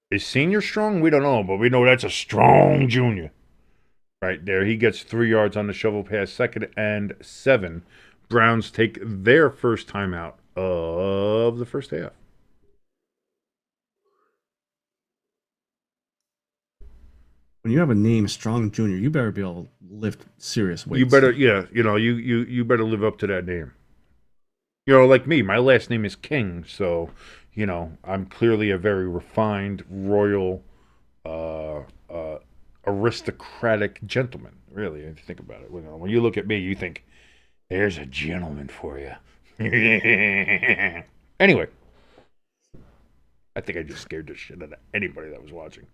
Is Senior strong? We don't know, but we know that's a strong Junior. Right there. He gets 3 yards on the shovel pass. 2nd and 7. Browns take their first timeout of the first half. When you have a name, Strong Jr., you better be able to lift serious weights. You better, yeah, you better live up to that name. Like me, my last name is King, so, I'm clearly a very refined, royal, aristocratic gentleman, really, if you think about it. When you look at me, you think, there's a gentleman for you. Anyway, I think I just scared the shit out of anybody that was watching.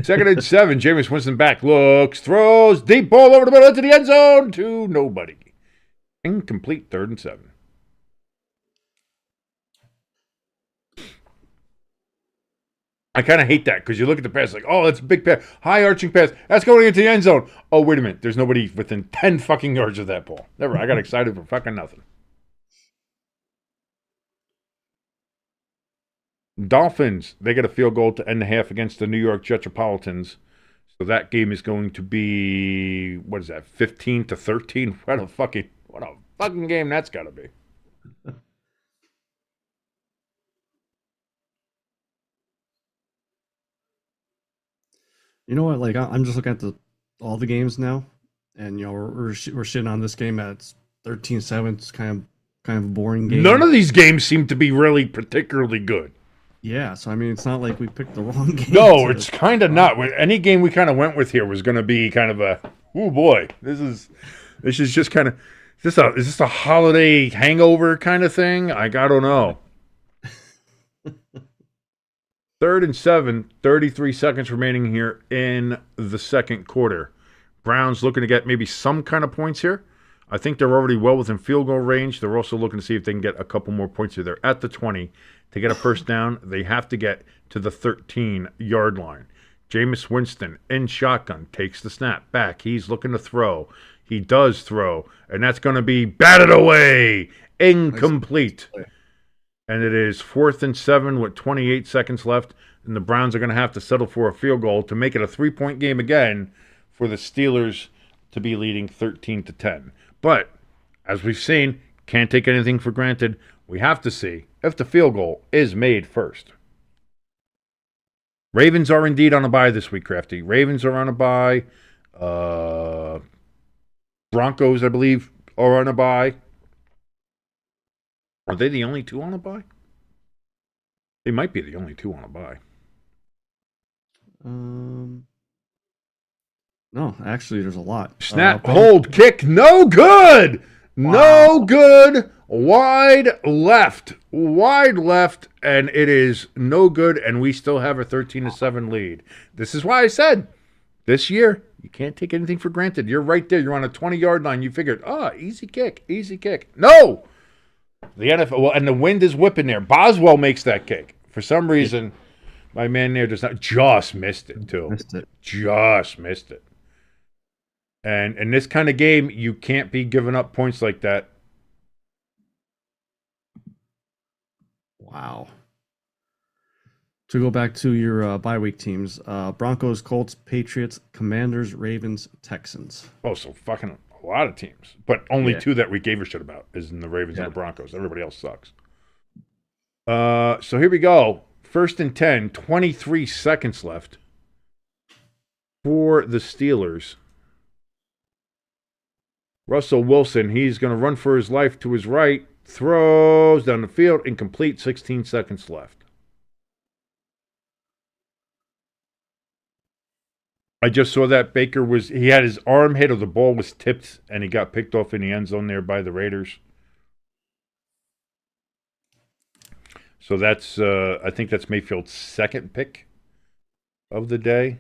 2nd and 7, Jamis Winston back, looks, throws, deep ball over the middle into the end zone to nobody. Incomplete 3rd and 7. I kind of hate that because you look at the pass like, oh, that's a big pass, high arching pass. That's going into the end zone. Oh, wait a minute. There's nobody within 10 fucking yards of that ball. Never. I got excited for fucking nothing. Dolphins, they get a field goal to end the half against the New York Jetropolitans. So that game is going to be, 15-13? What a fucking game that's got to be. You know what? Like, I'm just looking at all the games now, and we're shitting on this game at 13-7. It's kind of a boring game. None of these games seem to be really particularly good. Yeah, so I mean, it's not like we picked the wrong game. No, it's kind of not. Any game we kind of went with here was going to be kind of a, oh boy, this is just kind of, is this a holiday hangover kind of thing? I don't know. 3rd and 7, 33 seconds remaining here in the second quarter. Browns looking to get maybe some kind of points here. I think they're already well within field goal range. They're also looking to see if they can get a couple more points here. They're at the 20. To get a first down, they have to get to the 13-yard line. Jamis Winston in shotgun takes the snap back. He's looking to throw. He does throw, and that's going to be batted away. Incomplete. And it is 4th and 7 with 28 seconds left. And the Browns are going to have to settle for a field goal to make it a 3-point game again for the Steelers to be leading 13-10. But, as we've seen, can't take anything for granted. We have to see if the field goal is made first. Ravens are indeed on a bye this week, Crafty. Ravens are on a bye. Broncos, I believe, are on a bye. Are they the only two on a bye? They might be the only two on a bye. No, actually, there's a lot. Snap, hold, kick, no good! Wow. No good. Wide left, and it is no good, and we still have a 13-7 lead. This is why I said this year you can't take anything for granted. You're right there. You're on a 20-yard line. You figured, easy kick. No! The NFL, well, and the wind is whipping there. Boswell makes that kick. For some reason, my man there just missed it, too. Just missed it. And in this kind of game, you can't be giving up points like that. Wow. To go back to your bye week teams, Broncos, Colts, Patriots, Commanders, Ravens, Texans. Oh, so fucking a lot of teams. But only two that we gave a shit about is in the Ravens and the Broncos. Everybody else sucks. So here we go. 1st and 10, 23 seconds left for the Steelers. Russell Wilson, he's going to run for his life to his right, throws down the field, incomplete, 16 seconds left. I just saw that Baker he had his arm hit or the ball was tipped and he got picked off in the end zone there by the Raiders. So that's, I think that's Mayfield's second pick of the day.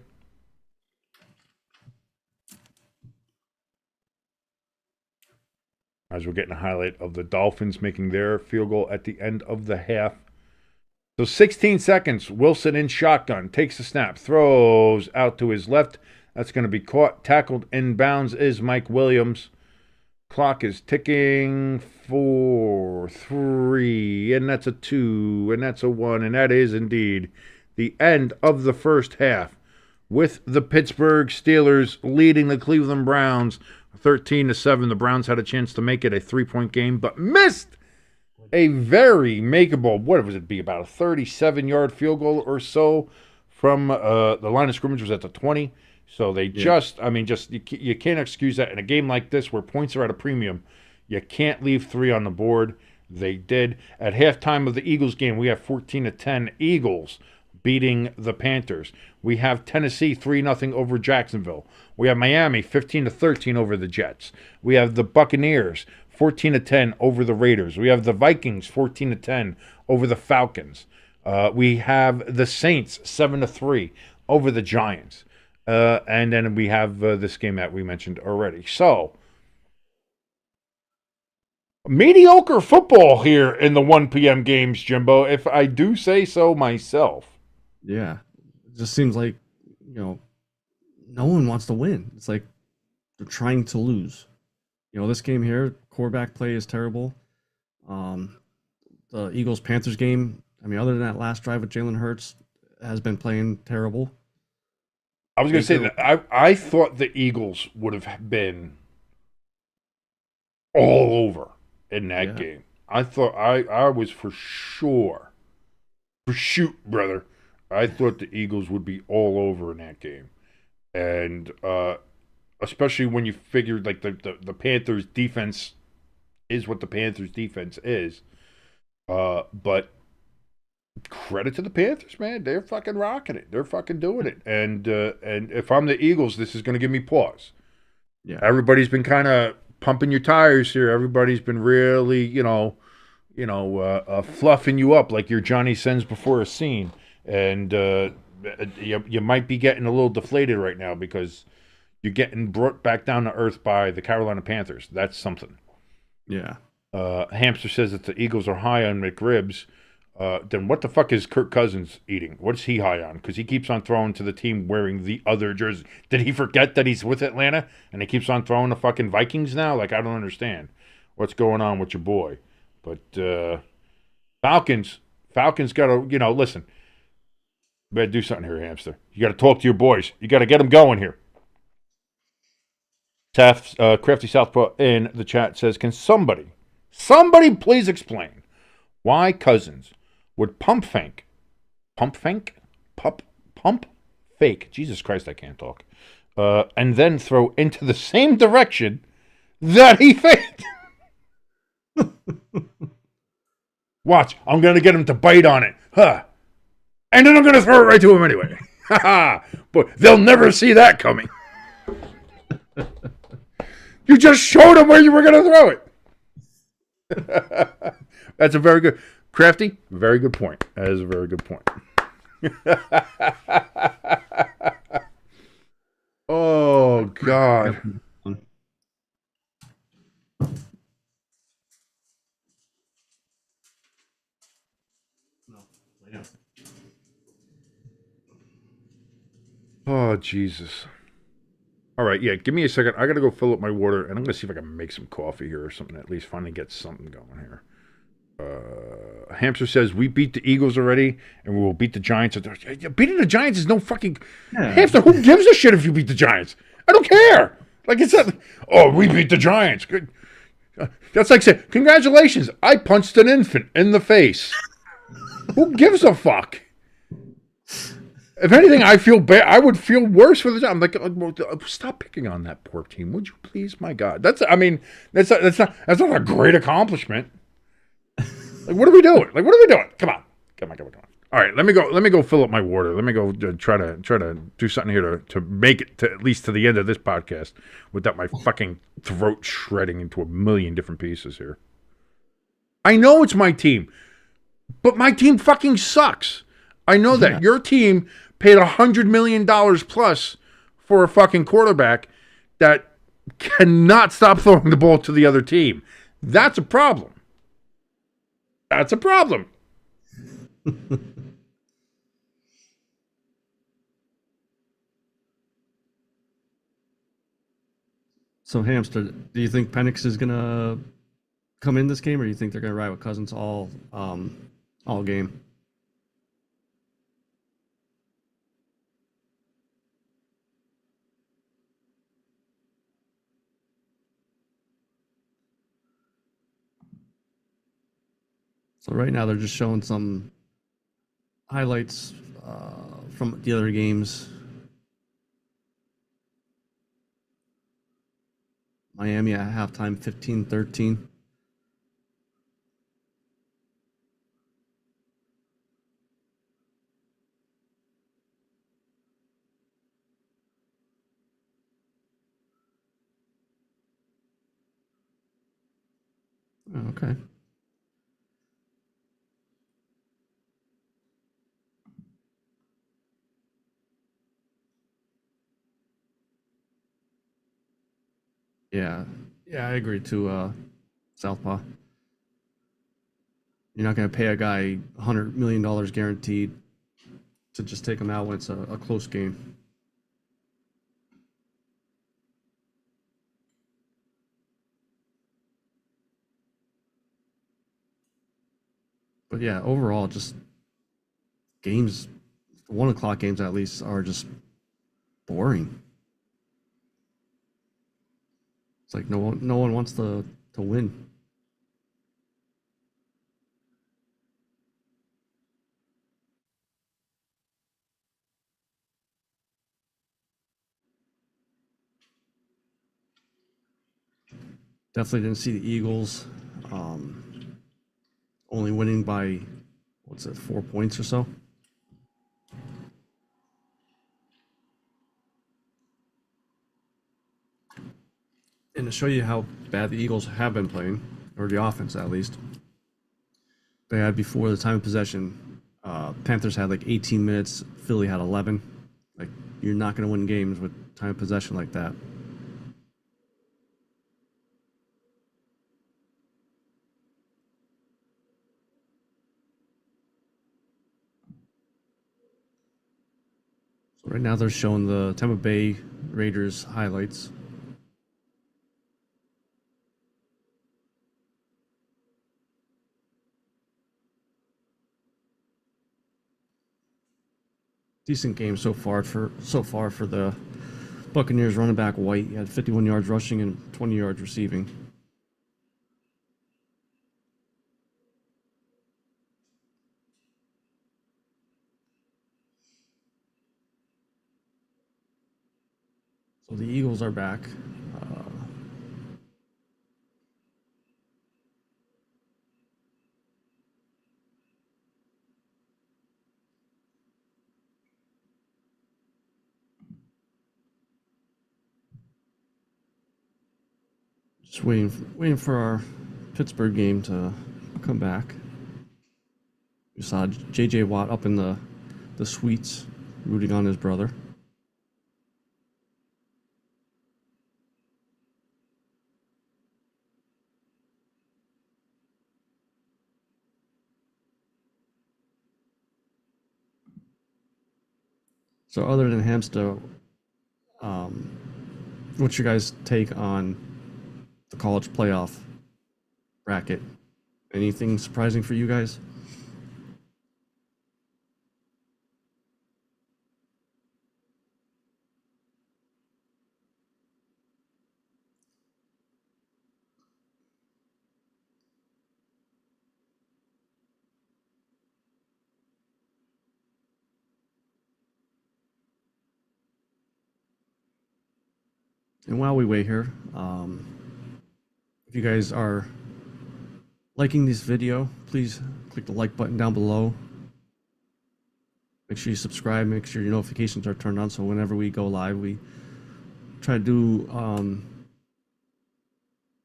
As we're getting a highlight of the Dolphins making their field goal at the end of the half. So 16 seconds, Wilson in shotgun, takes the snap, throws out to his left. That's going to be caught. Tackled in bounds is Mike Williams. Clock is ticking. 4, 3, and that's a 2, and that's a 1, and that is indeed the end of the first half with the Pittsburgh Steelers leading the Cleveland Browns 13-7. The Browns had a chance to make it a 3-point game, but missed a very makeable, what would it be, about a 37-yard field goal or so from the line of scrimmage was at the 20. So they you can't excuse that in a game like this where points are at a premium. You can't leave 3 on the board. They did. At halftime of the Eagles game, we have 14-10 Eagles beating the Panthers. We have Tennessee 3-0 over Jacksonville. We have Miami 15-13 over the Jets. We have the Buccaneers 14-10 over the Raiders. We have the Vikings 14-10 over the Falcons. We have the Saints 7-3 over the Giants. And then we have this game that we mentioned already. So, mediocre football here in the 1 p.m. games, Jimbo, if I do say so myself. Yeah. It just seems like, no one wants to win. It's like they're trying to lose. This game here, quarterback play is terrible. The Eagles-Panthers game, other than that last drive with Jalen Hurts, has been playing terrible. I was going to say that I thought the Eagles would have been all over in that game. I thought I was for shoot, brother. I thought the Eagles would be all over in that game. And especially when you figured like the Panthers defense is what the Panthers defense is. But credit to the Panthers, man. They're fucking rocking it. They're fucking doing it. And if I'm the Eagles, this is going to give me pause. Yeah. Everybody's been kind of pumping your tires here. Everybody's been really, fluffing you up like you're Johnny Sins before a scene. And you might be getting a little deflated right now because you're getting brought back down to earth by the Carolina Panthers. That's something. Yeah. Hamster says that the Eagles are high on McRibs. Then what the fuck is Kirk Cousins eating? What is he high on? Because he keeps on throwing to the team wearing the other jersey. Did he forget that he's with Atlanta and he keeps on throwing the fucking Vikings now? Like, I don't understand what's going on with your boy. But Falcons got to, listen. You better do something here, Hamster. You got to talk to your boys. You got to get them going here. Crafty Southpaw in the chat says, can somebody please explain why Cousins would pump fake? Jesus Christ, I can't talk. And then throw into the same direction that he faked. Watch, I'm going to get him to bite on it. Huh. And then I'm going to throw it right to him anyway. Ha ha. But they'll never see that coming. You just showed him where you were going to throw it. That's a very good... Crafty, very good point. That is a very good point. Oh, God. Oh, Jesus. All right, yeah, give me a second. I got to go fill up my water, and I'm going to see if I can make some coffee here or something, at least finally get something going here. Hamster says, we beat the Eagles already, and we will beat the Giants. Beating the Giants is no fucking... Yeah. Hamster, who gives a shit if you beat the Giants? I don't care. Like, it's not... Oh, we beat the Giants. Good. That's like saying, congratulations, I punched an infant in the face. Who gives a fuck? If anything, I feel bad. I would feel worse for the job. I'm like, stop picking on that poor team, would you please? My God, that's not a great accomplishment. Like, what are we doing? Come on. All right, let me go fill up my water. Let me go try to do something here to make it to at least to the end of this podcast without my fucking throat shredding into a million different pieces here. I know it's my team, but my team fucking sucks. I know that your team paid $100 million plus for a fucking quarterback that cannot stop throwing the ball to the other team. That's a problem. So, Hamster, do you think Penix is gonna come in this game, or do you think they're gonna ride with Cousins all game? So right now they're just showing some highlights from the other games. Miami at halftime, 15-13. Okay. Yeah, I agree too, Southpaw. You're not going to pay a guy $100 million guaranteed to just take him out when it's a close game. But yeah, overall, just games, 1 o'clock games at least, are just boring. It's like no one wants to win. Definitely didn't see the Eagles only winning by 4 points or so. And to show you how bad the Eagles have been playing, or the offense at least, they had before the time of possession, Panthers had like 18 minutes, Philly had 11. Like, you're not going to win games with time of possession like that. So right now they're showing the Tampa Bay Raiders highlights. Decent game so far for the Buccaneers running back White. He had 51 yards rushing and 20 yards receiving. So the Eagles are back. Just waiting for our Pittsburgh game to come back. We saw J.J. Watt up in the suites, rooting on his brother. So other than Hamster, what's your guys' take on the college playoff bracket? Anything surprising for you guys? And while we wait here, if you guys are liking this video, please click the like button down below. Make sure you subscribe, make sure your notifications are turned on so whenever we go live, we try to do a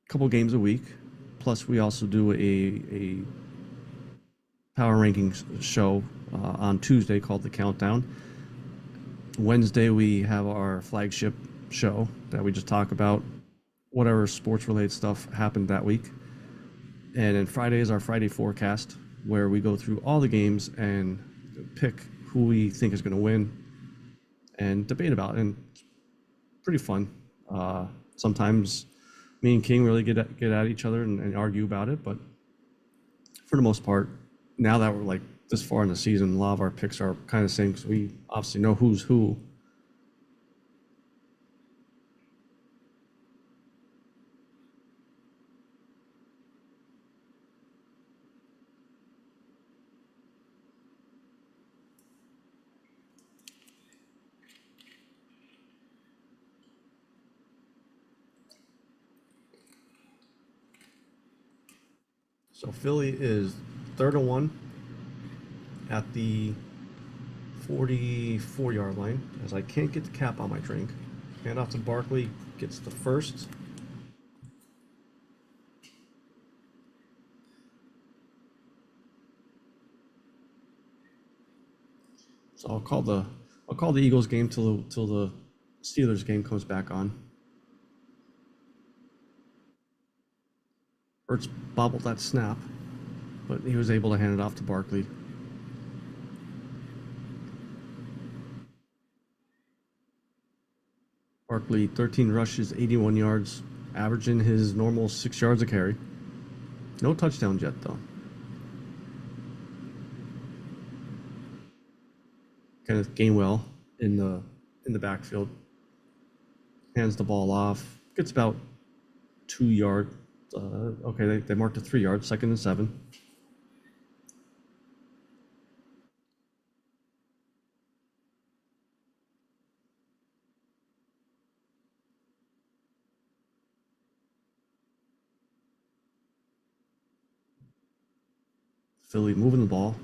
couple games a week. Plus, we also do a power rankings show on Tuesday called The Countdown. Wednesday, we have our flagship show that we just talk about whatever sports related stuff happened that week. And then Friday is our Friday forecast, where we go through all the games and pick who we think is going to win and debate about it. And it's pretty fun. Sometimes me and King really get at each other and argue about it, but for the most part, now that we're like this far in the season, a lot of our picks are kind of the same because we obviously know who's who. So Philly is 3rd-and-1 at the 44-yard line, as I can't get the cap on my drink. Hand off to Barkley, gets the first. So I'll call the Eagles game till the Steelers game comes back on. Ertz bobbled that snap, but he was able to hand it off to Barkley. Barkley, 13 rushes, 81 yards, averaging his normal 6 yards a carry. No touchdowns yet, though. Kenneth Gainwell in the backfield hands the ball off, gets about 2 yards. Okay, they marked a 3 yards, 2nd and 7. Philly moving the ball.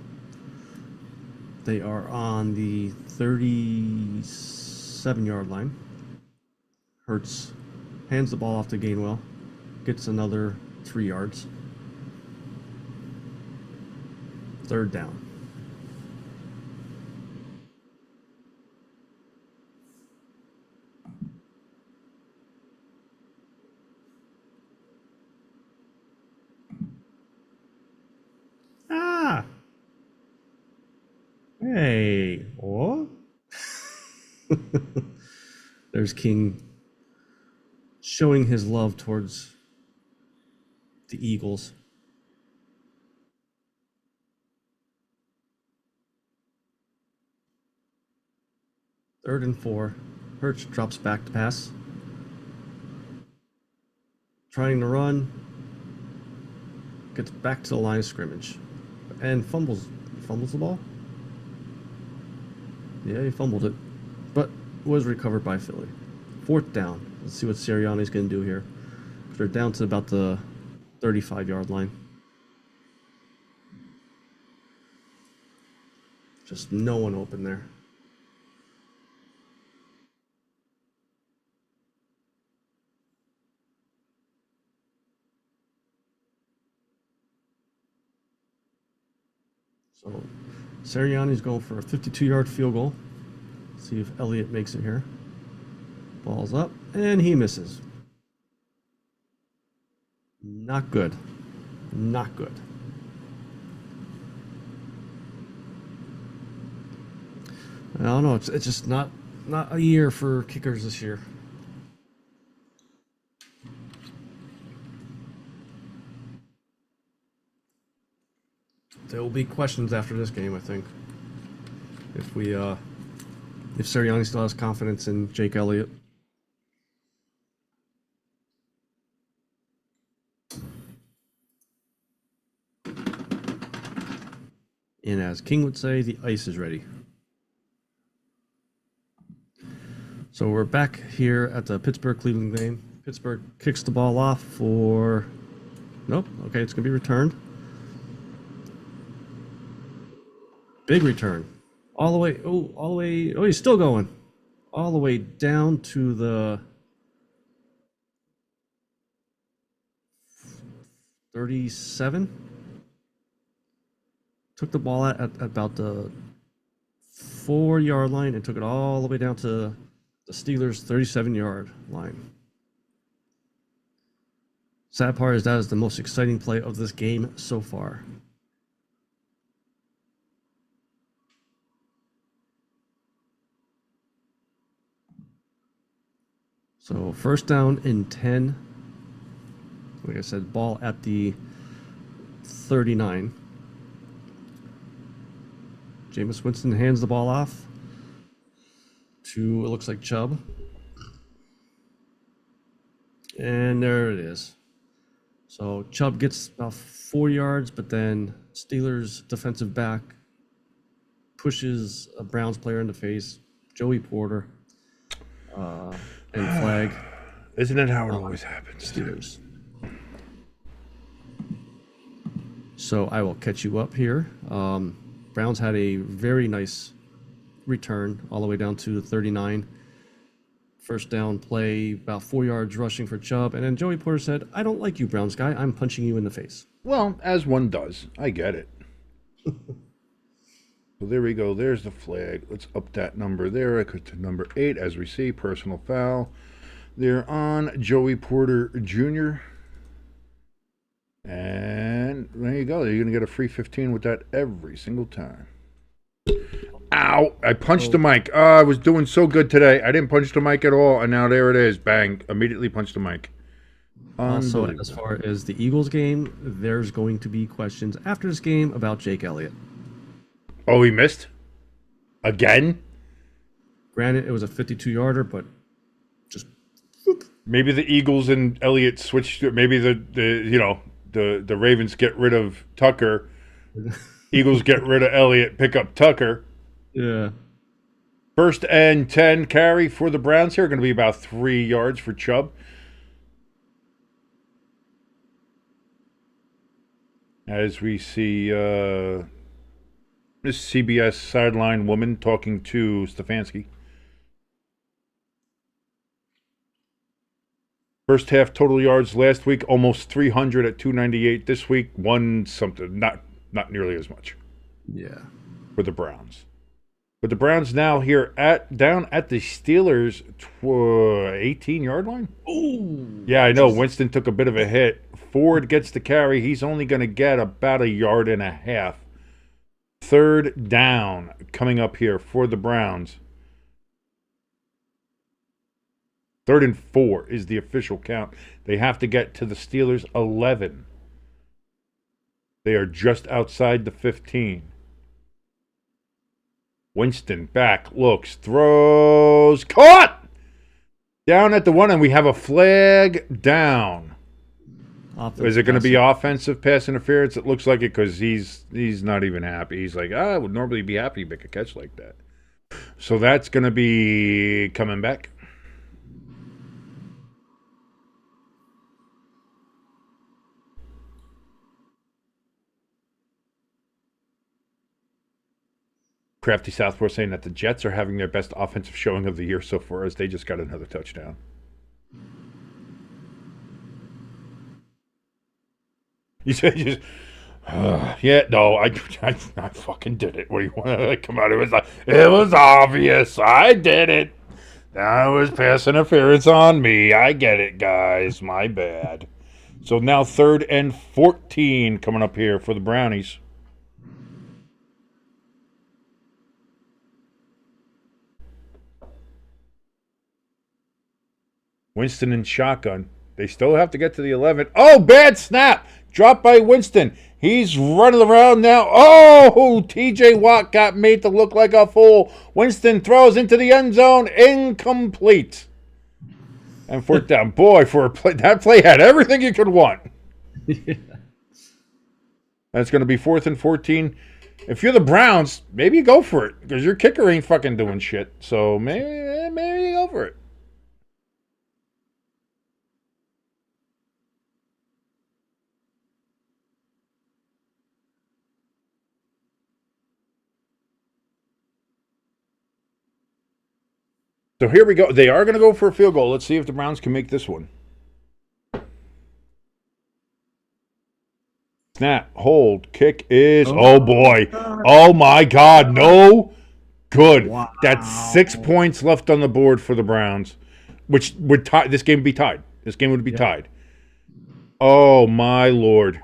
They are on the 37-yard line. Hurts hands the ball off to Gainwell. Gets another 3 yards. 3rd down. Ah! Hey, what? There's King showing his love towards the Eagles. Third and 4. Hurts drops back to pass. Trying to run. Gets back to the line of scrimmage. And fumbles the ball. Yeah, he fumbled it. But was recovered by Philly. 4th down. Let's see what Sirianni's going to do here. They're down to about the 35-yard line. Just no one open there. So Sirianni's going for a 52-yard field goal. See if Elliott makes it here. Ball's up, and he misses. Not good. Not good. I don't know. It's just not a year for kickers this year. There will be questions after this game, I think. If Sirianni still has confidence in Jake Elliott. And as King would say, the ice is ready. So we're back here at the Pittsburgh-Cleveland game. Pittsburgh kicks the ball off for... Nope. Okay, it's going to be returned. Big return. All the way... Oh, he's still going. All the way down to the... 37. Took the ball at about the 4-yard line and took it all the way down to the Steelers' 37-yard line. Sad part is that is the most exciting play of this game so far. So first down and 10. Like I said, ball at the 39. Jamis Winston hands the ball off to, it looks like, Chubb. And there it is. So Chubb gets about 4 yards, but then Steelers defensive back pushes a Browns player in the face, Joey Porter, and flag. Isn't it how it always happens? Steelers. So I will catch you up here. Browns had a very nice return all the way down to the 39. First down play, about 4 yards rushing for Chubb. And then Joey Porter said, "I don't like you, Browns guy. I'm punching you in the face." Well, as one does. I get it. So there we go. There's the flag. Let's up that number there to number 8 as we see. Personal foul. They're on Joey Porter Jr. And there you go. You're going to get a free 15 with that every single time. Ow! I punched the mic. Oh, I was doing so good today. I didn't punch the mic at all, and now there it is. Bang. Immediately punched the mic. Also, as far as the Eagles game, there's going to be questions after this game about Jake Elliott. Oh, he missed? Again? Granted, it was a 52-yarder, but just... Maybe the Eagles and Elliott switched. Maybe the Ravens get rid of Tucker. Eagles get rid of Elliott, pick up Tucker. Yeah. First and 10 carry for the Browns here. Going to be about 3 yards for Chubb. As we see this CBS sideline woman talking to Stefanski. First half total yards last week, almost 300 at 298. This week, something, not nearly as much. Yeah. For the Browns. But the Browns now here down at the Steelers' 18-yard line. Ooh. Yeah, I know. Winston took a bit of a hit. Ford gets the carry. He's only going to get about 1.5 yards. Third down coming up here for the Browns. 3rd and 4 is the official count. They have to get to the Steelers' 11. They are just outside the 15. Winston back, looks, throws, caught! Down at the 1, and we have a flag down. Is it going to be offensive pass interference? It looks like it because he's not even happy. He's like, I would normally be happy to make a catch like that. So that's going to be coming back. Crafty Southpaw saying that the Jets are having their best offensive showing of the year so far as they just got another touchdown. You said Yeah, no, I fucking did it. What do you want to come out? It was obvious. I did it. That was pass interference on me. I get it, guys. My bad. So now 3rd and 14 coming up here for the Brownies. Winston and shotgun. They still have to get to the 11. Oh, bad snap. Dropped by Winston. He's running around now. Oh, TJ Watt got made to look like a fool. Winston throws into the end zone. Incomplete. And 4th down. Boy, for a play, that play had everything you could want. Yeah. That's going to be 4th and 14. If you're the Browns, maybe you go for it because your kicker ain't fucking doing shit. So maybe you go for it. So here we go. They are going to go for a field goal. Let's see if the Browns can make this one. Snap, hold, kick is. Oh boy. Oh my God. No good. Wow. That's 6 points left on the board for the Browns, which would tie. This game would be tied. This game would be tied. Oh my Lord.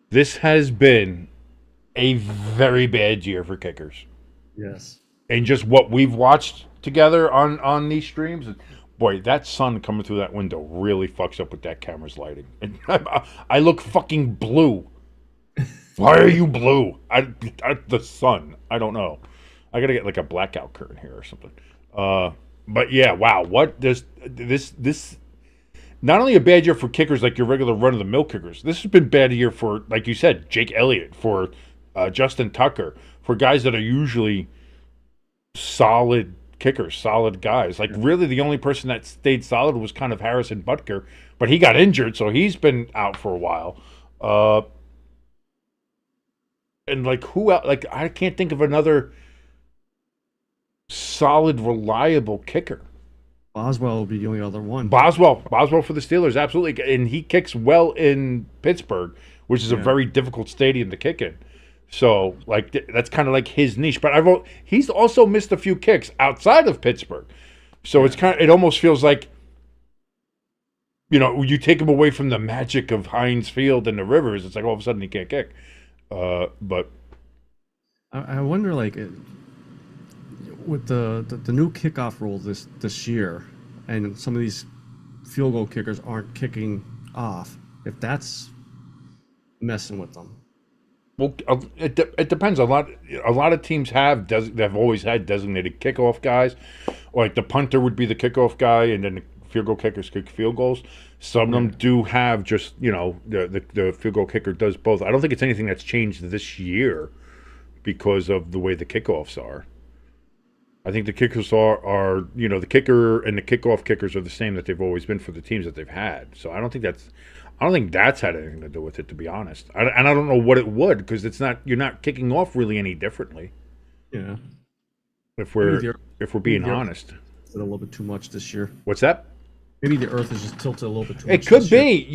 This has been a very bad year for kickers. Yes. And just what we've watched together on these streams, boy, that sun coming through that window really fucks up with that camera's lighting. And I look fucking blue. Why are you blue? The sun. I don't know. I gotta get like a blackout curtain here or something. But yeah, wow. What this not only a bad year for kickers like your regular run of the mill kickers. This has been bad year for, like you said, Jake Elliott, for Justin Tucker, for guys that are usually solid kickers, solid guys. Like really the only person that stayed solid was kind of Harrison Butker, but he got injured, so he's been out for a while. And like who else? Like I can't think of another solid, reliable kicker. Boswell will be the only other one. Boswell for the Steelers, absolutely, and he kicks well in Pittsburgh, which is a very difficult stadium to kick in. So, like, that's kind of like his niche. But he's also missed a few kicks outside of Pittsburgh. So it almost feels like, you take him away from the magic of Heinz Field and the Rivers. It's like all of a sudden he can't kick. But I wonder, like, with the new kickoff rule this year, and some of these field goal kickers aren't kicking off, if that's messing with them. Well, it depends. A lot of teams have always had designated kickoff guys. Like the punter would be the kickoff guy, and then the field goal kickers kick field goals. Some of them do have just the field goal kicker does both. I don't think it's anything that's changed this year because of the way the kickoffs are. I think the kickers are the kicker and the kickoff kickers are the same that they've always been for the teams that they've had. So I don't think that's had anything to do with it, to be honest. And I don't know what it would, because you're not kicking off really any differently. Yeah. If we're being honest. A little bit too much this year. What's that? Maybe the Earth is just tilted a little bit too much. It could be,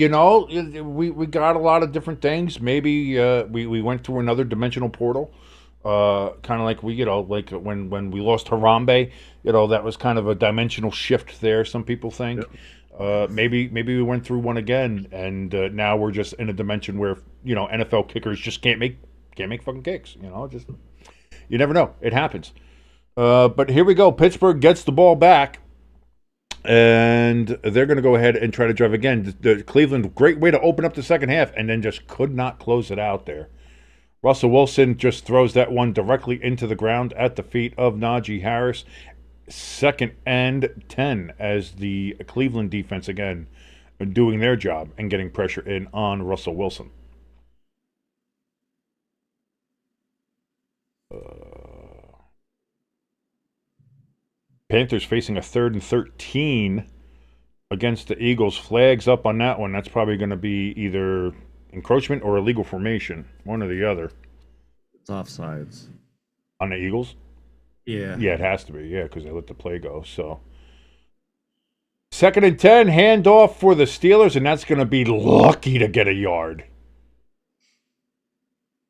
we got a lot of different things. Maybe we went through another dimensional portal. Kind of like like when we lost Harambe, that was kind of a dimensional shift there. Some people think. Yep. Maybe we went through one again, and now we're just in a dimension where NFL kickers just can't make fucking kicks. Just you never know. It happens. But here we go. Pittsburgh gets the ball back, and they're going to go ahead and try to drive again. The Cleveland, great way to open up the second half, and then just could not close it out there. Russell Wilson just throws that one directly into the ground at the feet of Najee Harris. 2nd and 10 as the Cleveland defense again doing their job and getting pressure in on Russell Wilson. Panthers facing a 3rd and 13 against the Eagles. Flags up on that one. That's probably going to be either encroachment or illegal formation, one or the other. It's offsides on the Eagles. Yeah, it has to be. Yeah, because they let the play go. So 2nd and 10, handoff for the Steelers, and that's going to be lucky to get a yard.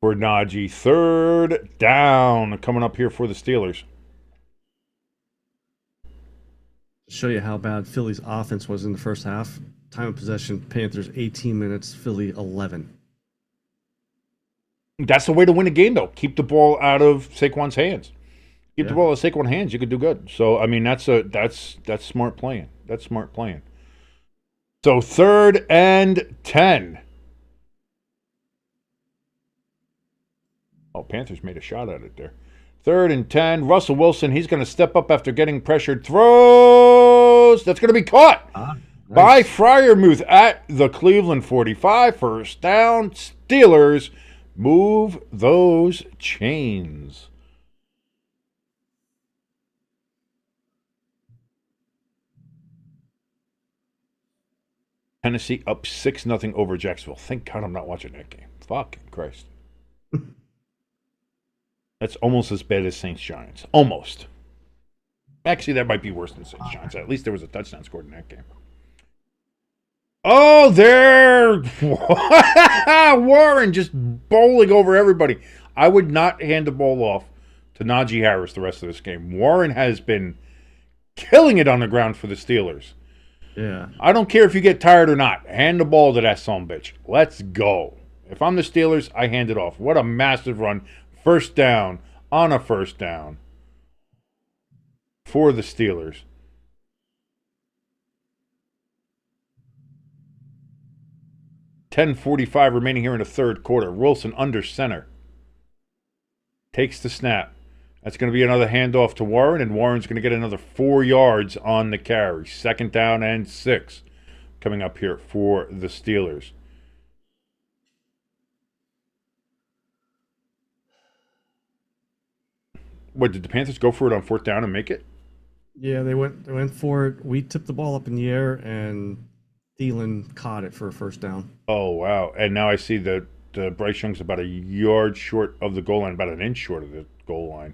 For Najee, 3rd down coming up here for the Steelers. To show you how bad Philly's offense was in the first half, time of possession, Panthers 18 minutes, Philly 11. That's the way to win a game, though. Keep the ball out of Saquon's hands. Keep the ball out of Saquon's hands, you could do good. So, I mean, that's smart playing. That's smart playing. So, 3rd and 10. Oh, Panthers made a shot at it there. 3rd and 10. Russell Wilson, he's going to step up after getting pressured. Throws. That's going to be caught by Freiermuth at the Cleveland 45. 1st down. Steelers move those chains. Tennessee up 6-0 over Jacksonville. Thank God I'm not watching that game. Fucking Christ. That's almost as bad as Saints-Giants. Almost. Actually, that might be worse than Saints-Giants. At least there was a touchdown scored in that game. Oh, there! Warren just bowling over everybody. I would not hand the ball off to Najee Harris the rest of this game. Warren has been killing it on the ground for the Steelers. Yeah. I don't care if you get tired or not. Hand the ball to that son of a bitch. Let's go. If I'm the Steelers, I hand it off. What a massive run. 1st down on a 1st down for the Steelers. $10:45 remaining here in the 3rd quarter. Wilson under center. Takes the snap. That's going to be another handoff to Warren, and Warren's going to get another 4 yards on the carry. 2nd down and 6 coming up here for the Steelers. What, did the Panthers go for it on 4th down and make it? Yeah, they went for it. We tipped the ball up in the air, and Thielen caught it for a 1st down. Oh, wow. And now I see that Bryce Young's about a yard short of the goal line, about an inch short of the goal line.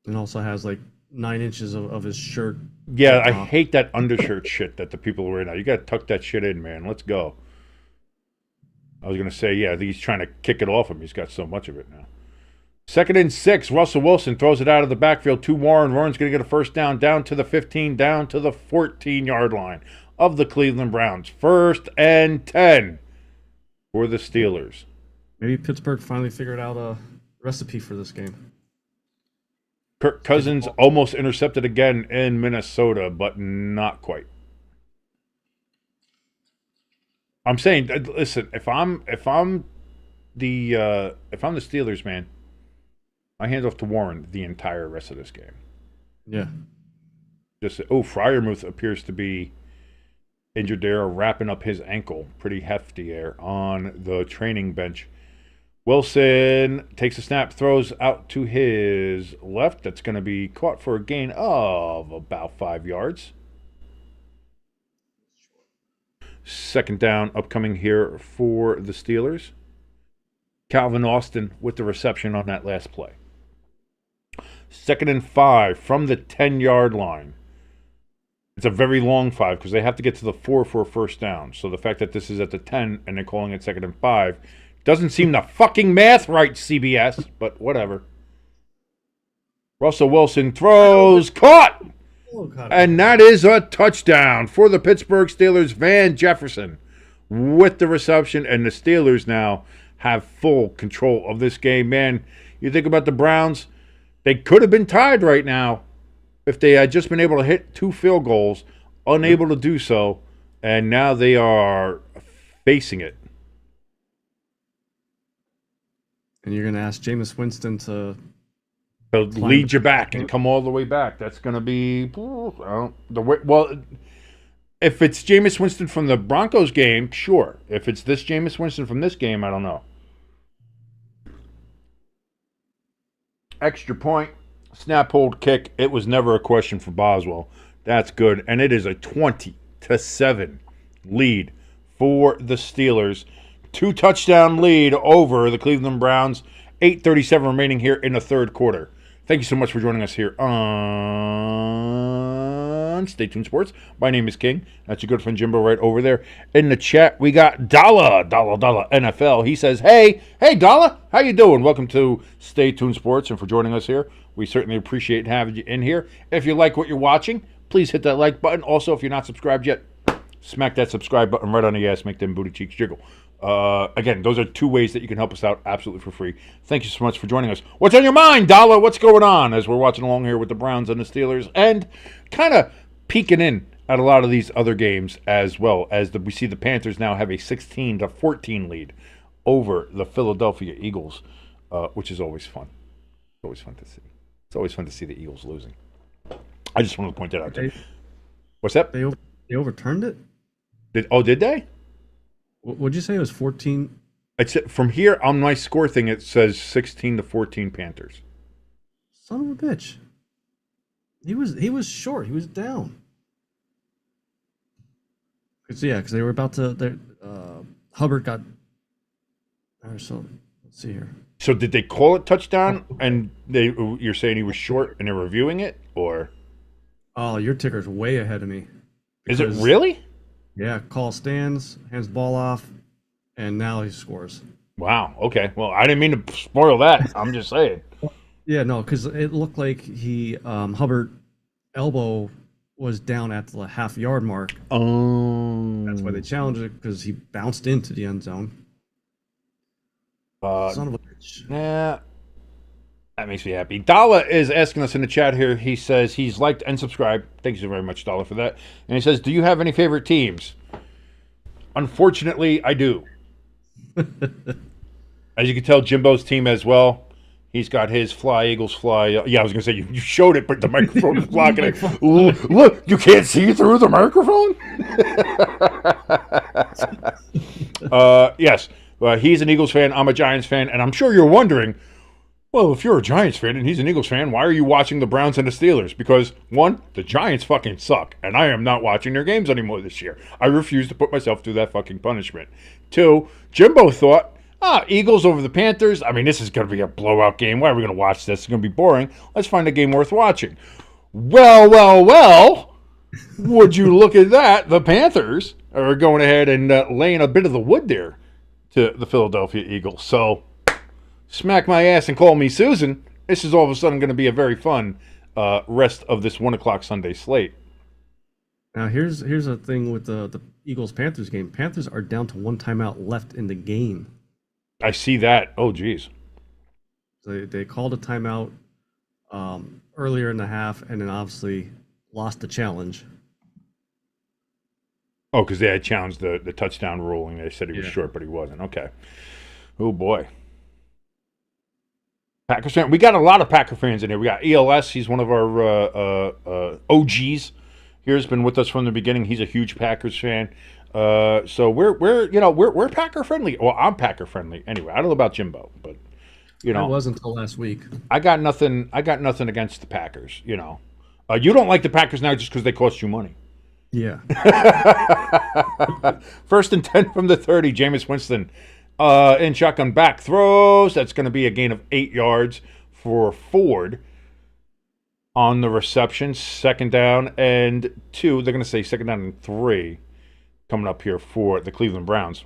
And also has like 9 inches of his shirt. Yeah, I hate that undershirt shit that the people wear now. You got to tuck that shit in, man. Let's go. I was going to say, yeah, I think he's trying to kick it off him. He's got so much of it now. 2nd and 6. Russell Wilson throws it out of the backfield to Warren. Warren's going to get a 1st down to the 15, down to the 14-yard line of the Cleveland Browns. 1st and 10 for the Steelers. Maybe Pittsburgh finally figured out a recipe for this game. Kirk Cousins almost intercepted again in Minnesota, but not quite. I'm saying, listen, if I'm the Steelers, man, I hand off to Warren the entire rest of this game. Yeah. Freiermuth appears to be injured there, wrapping up his ankle. Pretty hefty there on the training bench. Wilson takes a snap, throws out to his left. That's going to be caught for a gain of about 5 yards. 2nd down upcoming here for the Steelers. Calvin Austin with the reception on that last play. 2nd and 5 from the 10-yard line. It's a very long 5 because they have to get to the 4 for a 1st down. So the fact that this is at the 10 and they're calling it 2nd and 5 doesn't seem the fucking math right, CBS, but whatever. Russell Wilson throws, caught! And that is a touchdown for the Pittsburgh Steelers. Van Jefferson with the reception, and the Steelers now have full control of this game. Man, you think about the Browns, they could have been tied right now if they had just been able to hit 2 field goals, unable to do so, and now they are facing it. And you're going to ask Jamis Winston to lead you back and come all the way back. That's going to be well. If it's Jamis Winston from the Broncos game, sure. If it's this Jamis Winston from this game, I don't know. Extra point, snap, hold, kick. It was never a question for Boswell. That's good, and it is a 20-7 lead for the Steelers. 2-touchdown lead over the Cleveland Browns. 8:37 remaining here in the 3rd quarter. Thank you so much for joining us here on on Stay Tuned Sports. My name is King. That's your good friend Jimbo right over there. In the chat, we got Dalla NFL. He says, hey, Dalla, how you doing? Welcome to Stay Tuned Sports and for joining us here. We certainly appreciate having you in here. If you like what you're watching, please hit that like button. Also, if you're not subscribed yet, smack that subscribe button right on the ass. Make them booty cheeks jiggle. Again, those are two ways that you can help us out absolutely for free. Thank you so much for joining us. What's on your mind, Dollar? What's going on as we're watching along here with the Browns and the Steelers and kind of peeking in at a lot of these other games as well as we see the Panthers now have a 16-14 lead over the Philadelphia Eagles, which is always fun. It's always fun to see. It's always fun to see the Eagles losing. I just wanted to point that out there. What's that? They overturned it? Did they? What'd you say? It was 14? It's from here on my score thing. It says 16-14 Panthers. Son of a bitch. He was short. He was down. Because they were about to. Hubbard got. So let's see here. So did they call it touchdown? And you're saying he was short, and they're reviewing it, or? Oh, your ticker's way ahead of me. Is it really? Yeah, call stands, hands the ball off, and now he scores. Wow. Okay. Well, I didn't mean to spoil that. I'm just saying. Yeah, no, because it looked like Hubbard elbow was down at the half-yard mark. Oh. That's why they challenged it, because he bounced into the end zone. Son of a bitch. Yeah. That makes me happy. Dalla is asking us in the chat here. He says he's liked and subscribed. Thank you very much, Dalla, for that. And he says, do you have any favorite teams? Unfortunately, I do. As you can tell, Jimbo's team as well. He's got his Fly, Eagles Fly. Yeah, I was going to say, you showed it, but the microphone is blocking it. Ooh, look, you can't see through the microphone? Yes, he's an Eagles fan. I'm a Giants fan. And I'm sure you're wondering, well, if you're a Giants fan and he's an Eagles fan, why are you watching the Browns and the Steelers? Because, one, the Giants fucking suck, and I am not watching their games anymore this year. I refuse to put myself through that fucking punishment. Two, Jimbo thought, Eagles over the Panthers. I mean, this is going to be a blowout game. Why are we going to watch this? It's going to be boring. Let's find a game worth watching. Well, would you look at that? The Panthers are going ahead and laying a bit of the wood there to the Philadelphia Eagles. So, smack my ass and call me Susan. This is all of a sudden going to be a very fun rest of this 1 o'clock Sunday slate. Now, here's a thing with the Eagles-Panthers game. Panthers are down to one timeout left in the game. I see that. Oh, geez. So they called a timeout earlier in the half and then obviously lost the challenge. Oh, because they had challenged the touchdown ruling. They said he was short, but he wasn't. Okay. Oh, boy. Packers fan. We got a lot of Packer fans in here. We got ELS. He's one of our OGs. Here's been with us from the beginning. He's a huge Packers fan. So we're Packer friendly. Well, I'm Packer friendly anyway. I don't know about Jimbo, but I wasn't until last week. I got nothing against the Packers. You don't like the Packers now just because they cost you money. Yeah. 1st and 10 from the 30. Jamis Winston. In shotgun back throws. That's going to be a gain of 8 yards for Ford on the reception. 2nd down and 2. They're going to say 2nd down and 3 coming up here for the Cleveland Browns.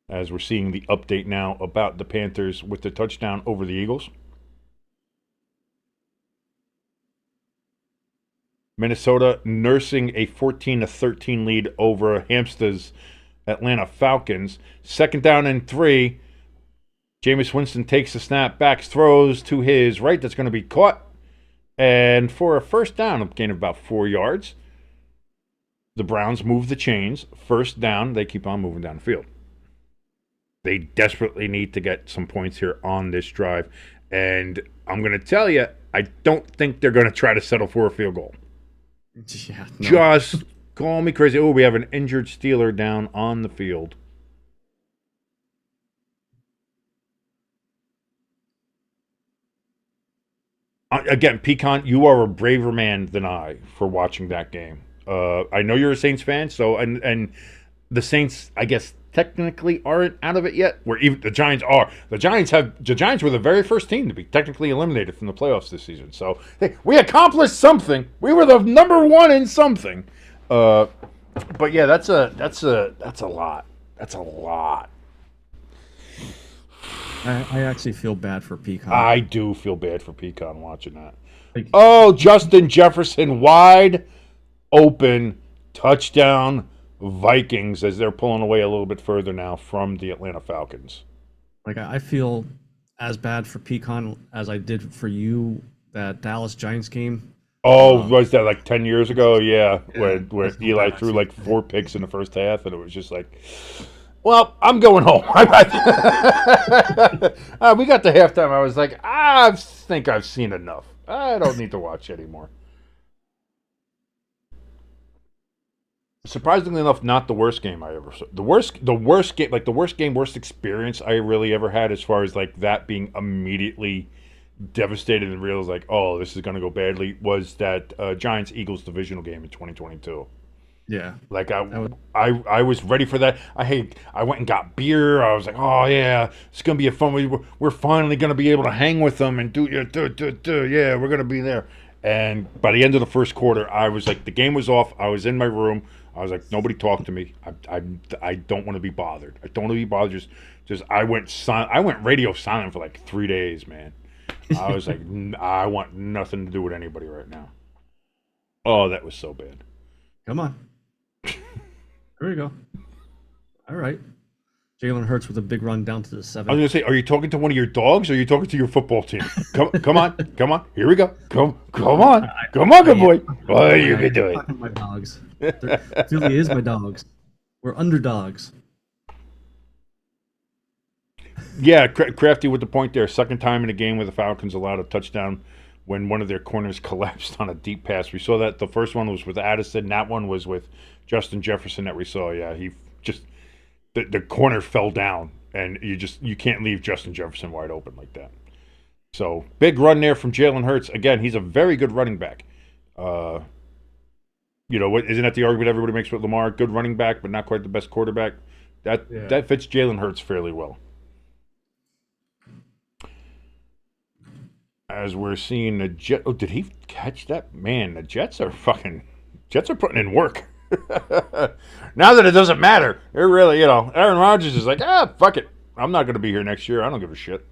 As we're seeing the update now about the Panthers with the touchdown over the Eagles. Minnesota nursing a 14-13 lead over Hampstead's Atlanta Falcons. 2nd down and 3. Jamis Winston takes the snap, backs, throws to his right. That's going to be caught. And for a 1st down, a gain of about 4 yards. The Browns move the chains. 1st down, they keep on moving down the field. They desperately need to get some points here on this drive. And I'm going to tell you, I don't think they're going to try to settle for a field goal. Yeah, no. Just call me crazy. Oh, we have an injured Steeler down on the field. Again, Pecan, you are a braver man than I for watching that game. I know you're a Saints fan, so and the Saints, I guess, technically aren't out of it yet. Where even the Giants are. The Giants were the very first team to be technically eliminated from the playoffs this season. So hey, we accomplished something. We were the number one in something. But yeah, that's a lot. That's a lot. I actually feel bad for Pecan. I do feel bad for Pecan watching that. Oh, Justin Jefferson, wide open touchdown, Vikings, as they're pulling away a little bit further now from the Atlanta Falcons. Like, I feel as bad for Pecan as I did for you that Dallas Giants game. Oh, was that like 10 years ago? Yeah, where Eli threw like 4 picks in the first half, and it was just like, well, I'm going home. We got to halftime. I was like, I think I've seen enough. I don't need to watch anymore. Surprisingly enough, not the worst game I ever saw. The worst game, worst experience I really ever had, as far as like that being immediately devastated and realized like, oh, this is going to go badly, was that Giants-Eagles divisional game in 2022. Yeah. Like I was ready for that. I went and got beer. I was like, oh yeah, it's gonna be a fun. We're finally gonna be able to hang with them and yeah, we're gonna be there. And by the end of the first quarter, I was like, the game was off. I was in my room. I was like, nobody talk to me. I don't want to be bothered. I don't want to be bothered. Just I went radio silent for like 3 days, man. I was like, I want nothing to do with anybody right now. Oh, that was so bad. Come on. There we go. All right. Jalen Hurts with a big run down to the 7. I was going to say, are you talking to one of your dogs, or are you talking to your football team? Come on. Here we go. Come on, good boy. Oh, you can do it. My dogs. Philly is my dogs. We're underdogs. Yeah, Crafty with the point there. Second time in a game where the Falcons allowed a touchdown when one of their corners collapsed on a deep pass. We saw that the first one was with Addison. That one was with Justin Jefferson that we saw. Yeah, he just the corner fell down, and you can't leave Justin Jefferson wide open like that. So big run there from Jalen Hurts. Again, he's a very good running back. Isn't that the argument everybody makes with Lamar? Good running back, but not quite the best quarterback. That fits Jalen Hurts fairly well. As we're seeing the Jet. Oh, did he catch that? Man, the Jets are putting in work. Now that it doesn't matter, they're really, Aaron Rodgers is like, fuck it. I'm not going to be here next year. I don't give a shit.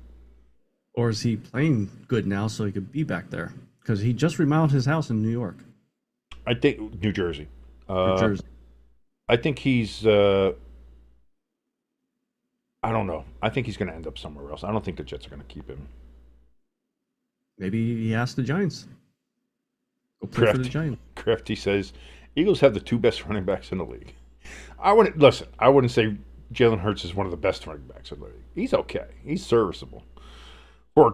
Or is he playing good now so he could be back there? Because he just remodeled his house in New York. I think New Jersey. New Jersey. I think he's. I don't know. I think he's going to end up somewhere else. I don't think the Jets are going to keep him. Maybe he asked the Giants. Go play for the Giants. Crafty says, Eagles have the 2 best running backs in the league. I wouldn't say Jalen Hurts is one of the best running backs in the league. He's okay. He's serviceable. For a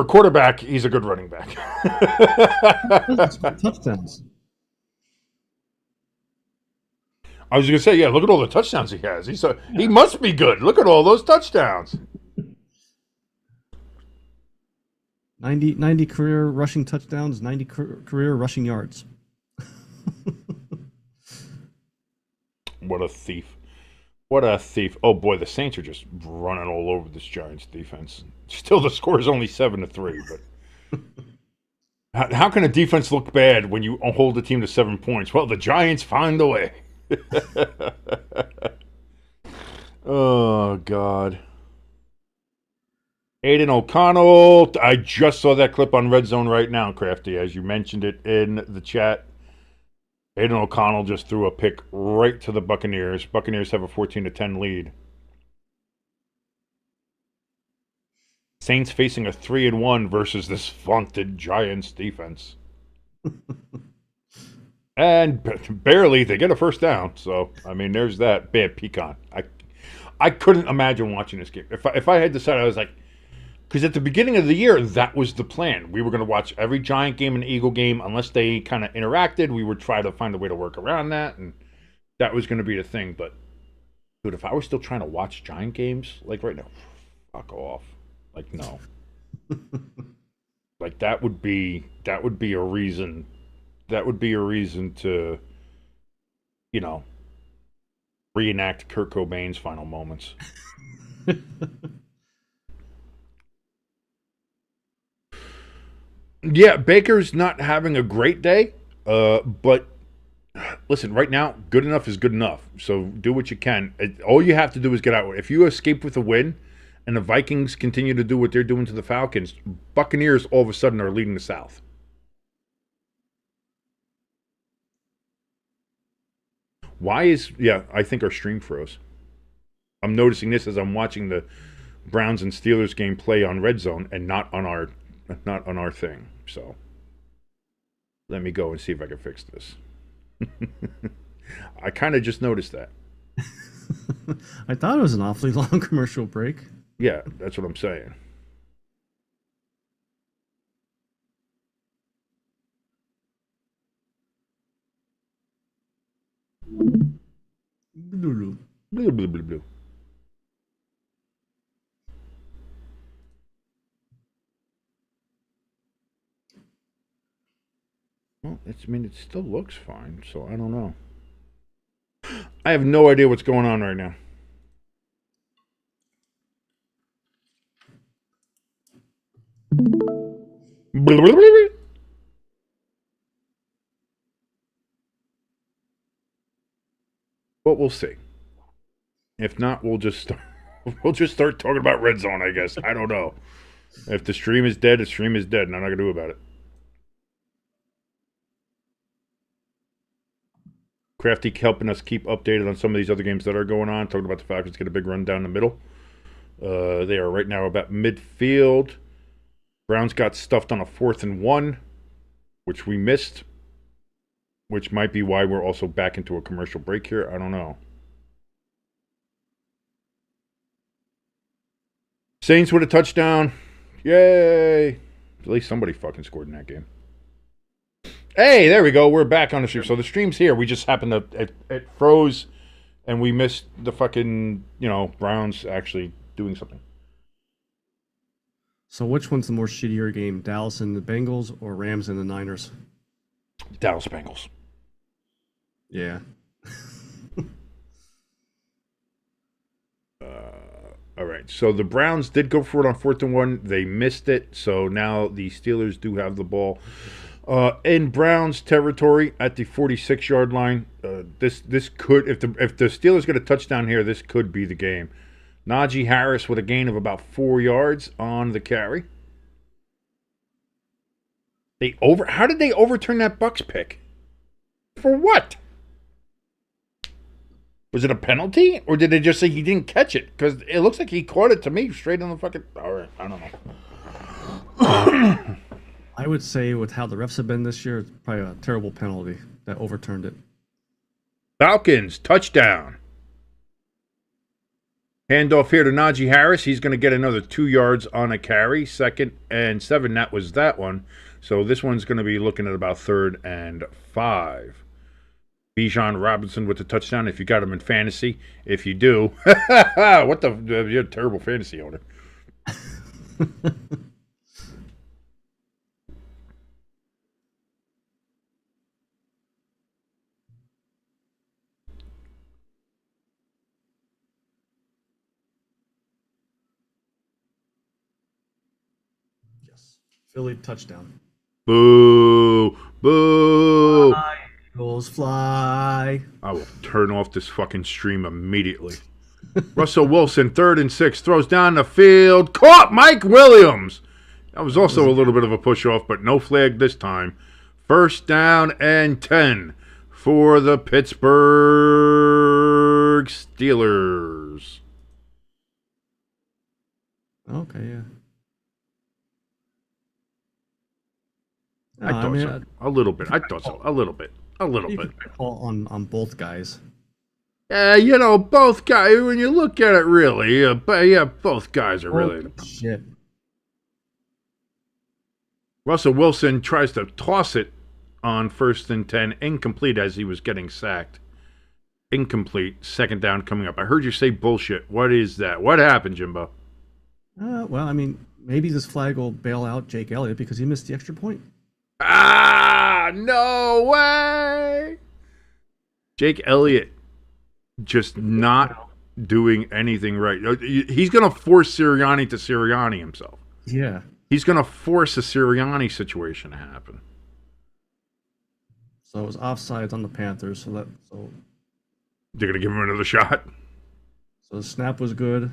quarterback, he's a good running back. Touchdowns. I was going to say, yeah, look at all the touchdowns he has. He must be good. Look at all those touchdowns. 90 career rushing touchdowns, 90 career rushing yards. What a thief. What a thief. Oh, boy, the Saints are just running all over this Giants defense. Still, the score is only 7-3, but how can a defense look bad when you hold the team to 7 points? Well, the Giants find a way. Oh, God. Aiden O'Connell. I just saw that clip on Red Zone right now, Crafty, as you mentioned it in the chat. Aiden O'Connell just threw a pick right to the Buccaneers. Buccaneers have a 14-10 lead. Saints facing a 3-1 versus this vaunted Giants defense. And barely they get a first down. So, I mean, there's that. Bad Pecan. I couldn't imagine watching this game. If I had decided, I was like, because at the beginning of the year, that was the plan. We were going to watch every Giant game and Eagle game. Unless they kind of interacted, we would try to find a way to work around that. And that was going to be the thing. But, dude, if I was still trying to watch Giant games, like right now, fuck off. Like, no. Like, that would be a reason. That would be a reason to, reenact Kurt Cobain's final moments. Yeah, Baker's not having a great day, but listen, right now, good enough is good enough. So do what you can. All you have to do is get out. If you escape with a win and the Vikings continue to do what they're doing to the Falcons, Buccaneers all of a sudden are leading the South. I think our stream froze. I'm noticing this as I'm watching the Browns and Steelers game play on Red Zone and not on our thing. So let me go and see if I can fix this. I kind of just noticed that. I thought it was an awfully long commercial break. Yeah, that's what I'm saying. Blue, blue, blue, blue. Well, it still looks fine, so I don't know. I have no idea what's going on right now. But we'll see. If not, we'll just start talking about Red Zone, I guess. I don't know. If the stream is dead, the stream is dead, and I'm not gonna do about it. Crafty helping us keep updated on some of these other games that are going on. Talking about the Falcons get a big run down the middle. They are right now about midfield. Browns got stuffed on a 4th and 1, which we missed, which might be why we're also back into a commercial break here. I don't know. Saints with a touchdown. Yay. At least somebody fucking scored in that game. Hey, there we go. We're back on the stream. So the stream's here. We just happened to... It froze, and we missed the fucking, Browns actually doing something. So which one's the more shittier game? Dallas and the Bengals or Rams and the Niners? Dallas Bengals. Yeah. All right. So the Browns did go for it on 4th and 1. They missed it. So now the Steelers do have the ball. In Browns territory at the 46-yard line, this could, if the Steelers get a touchdown here, this could be the game. Najee Harris with a gain of about 4 yards on the carry. How did they overturn that Bucs pick? For what? Was it a penalty, or did they just say he didn't catch it? Because it looks like he caught it to me straight on the fucking. All right, I don't know. I would say with how the refs have been this year, it's probably a terrible penalty that overturned it. Falcons, touchdown. Handoff here to Najee Harris. He's going to get another 2 yards on a carry. 2nd and 7, that was that one. So this one's going to be looking at about 3rd and 5. Bijan Robinson with the touchdown if you got him in fantasy. If you do, you're a terrible fantasy owner. Philly touchdown. Boo! Boo! Fly, Eagles fly. I will turn off this fucking stream immediately. Russell Wilson, 3rd and 6, throws down the field. Caught Mike Williams. That was also a little bit of a push-off, but no flag this time. 1st down and 10 for the Pittsburgh Steelers. Okay, yeah. I thought so. A little bit. I thought so. A little bit. On both guys. Both guys, when you look at it really, both guys are really... Shit. Russell Wilson tries to toss it on 1st and 10, incomplete as he was getting sacked. Incomplete, 2nd down coming up. I heard you say bullshit. What is that? What happened, Jimbo? Maybe this flag will bail out Jake Elliott because he missed the extra point. No way! Jake Elliott just not doing anything right. He's going to force Sirianni to Sirianni himself. Yeah. He's going to force a Sirianni situation to happen. So it was offsides on the Panthers. So they're going to give him another shot. So the snap was good.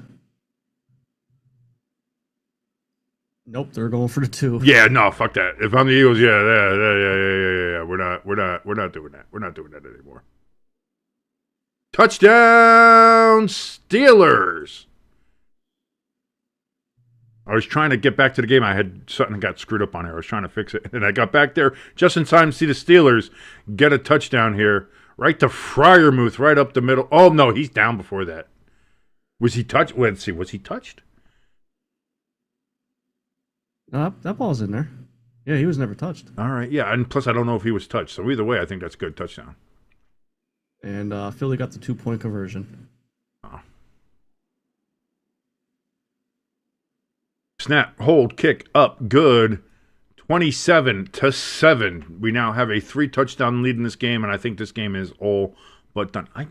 Nope, they're going for the 2. Yeah, no, fuck that. If I'm the Eagles, yeah. We're not doing that. We're not doing that anymore. Touchdown, Steelers. I was trying to get back to the game. I had something got screwed up on here. I was trying to fix it. And I got back there just in time to see the Steelers get a touchdown here. Right to Freiermuth, right up the middle. Oh, no, he's down before that. Was he touched? Let's see. Was he touched? That ball's in there. Yeah, he was never touched. All right. Yeah, and plus I don't know if he was touched. So either way, I think that's a good touchdown. And Philly got the 2-point conversion. Oh. Snap, hold, kick, up, good. 27-7. We now have a 3-touchdown lead in this game, and I think this game is all but done. I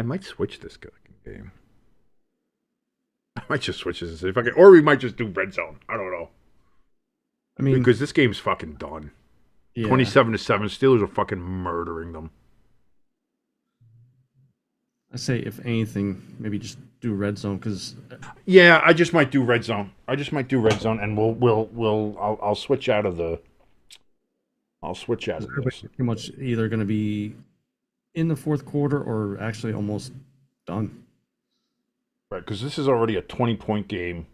might switch this game. I might just switch this if I can, or we might just do red zone. I don't know. I mean, because this game's fucking done. Yeah. 27-7. Steelers are fucking murdering them. I say, if anything, maybe just do red zone because. Yeah, I just might do red zone. And I'll switch out of the. I'll switch out of this. Pretty much either going to be in the fourth quarter or actually almost done. Right, because this is already a 20-point game.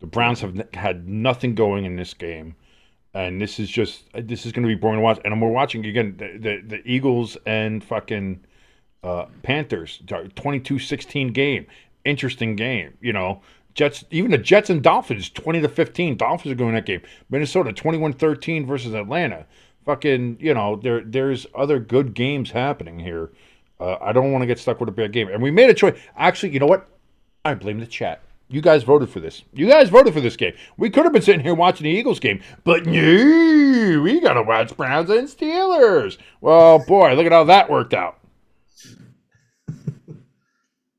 The Browns have had nothing going in this game, and this is going to be boring to watch. And we're watching again the Eagles and fucking Panthers 22-16 game, interesting game. You know, Jets, even the Jets and Dolphins 20-15. Dolphins are going that game. Minnesota 21-13 versus Atlanta. Fucking, you know, there's other good games happening here. I don't want to get stuck with a bad game. And we made a choice. Actually, you know what? I blame the chat. You guys voted for this. You guys voted for this game. We could have been sitting here watching the Eagles game, but no, we got to watch Browns and Steelers. Well, boy, look at how that worked out.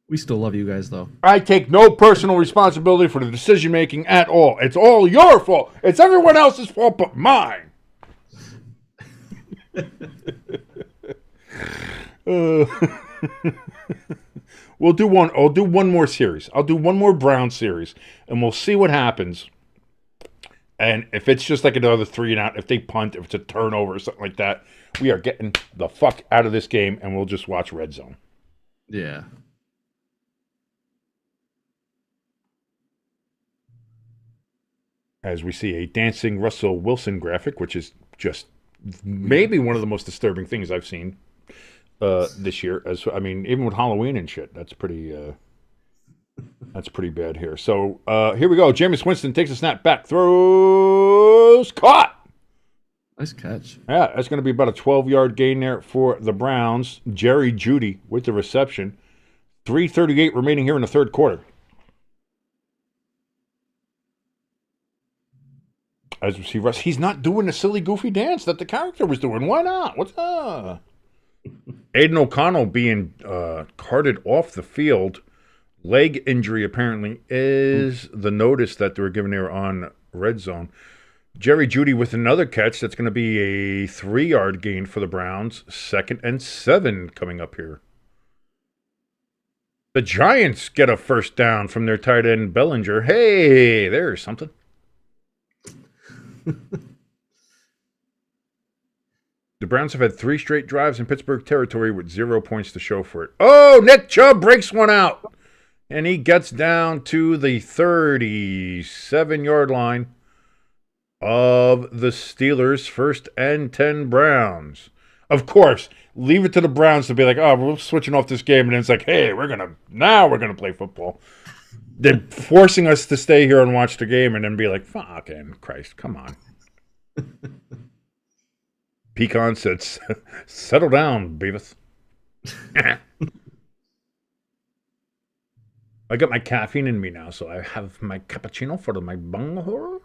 We still love you guys, though. I take no personal responsibility for the decision-making at all. It's all your fault. It's everyone else's fault but mine. I'll do one more series. I'll do one more Brown series, and we'll see what happens. And if it's just like another 3 and out, if they punt, if it's a turnover or something like that, we are getting the fuck out of this game, and we'll just watch Red Zone. Yeah. As we see a dancing Russell Wilson graphic, which is just maybe one of the most disturbing things I've seen this year. Even with Halloween and shit, that's pretty bad here. So here we go. Jamis Winston takes a snap back, throws, caught. Nice catch. Yeah, that's going to be about a 12-yard gain there for the Browns. Jerry Jeudy with the reception. 3:38 remaining here in the third quarter. As we see Russ, he's not doing the silly, goofy dance that the character was doing. Why not? What's up? Aiden O'Connell being carted off the field. Leg injury, apparently, is the notice that they were given there on Red Zone. Jerry Jeudy with another catch. That's going to be a 3-yard gain for the Browns. 2nd and 7 coming up here. The Giants get a first down from their tight end, Bellinger. Hey, there's something. The Browns have had 3 straight drives in Pittsburgh territory with 0 points to show for it. Oh, Nick Chubb breaks one out. And he gets down to the 37-yard line of the Steelers. 1st and 10 Browns. Of course, leave it to the Browns to be like, oh, we're switching off this game. And then it's like, hey, we're going to play football. They're forcing us to stay here and watch the game and then be like, fucking Christ, come on. Pecan said, settle down, Beavis. I got my caffeine in me now, so I have my cappuccino for my bunghole.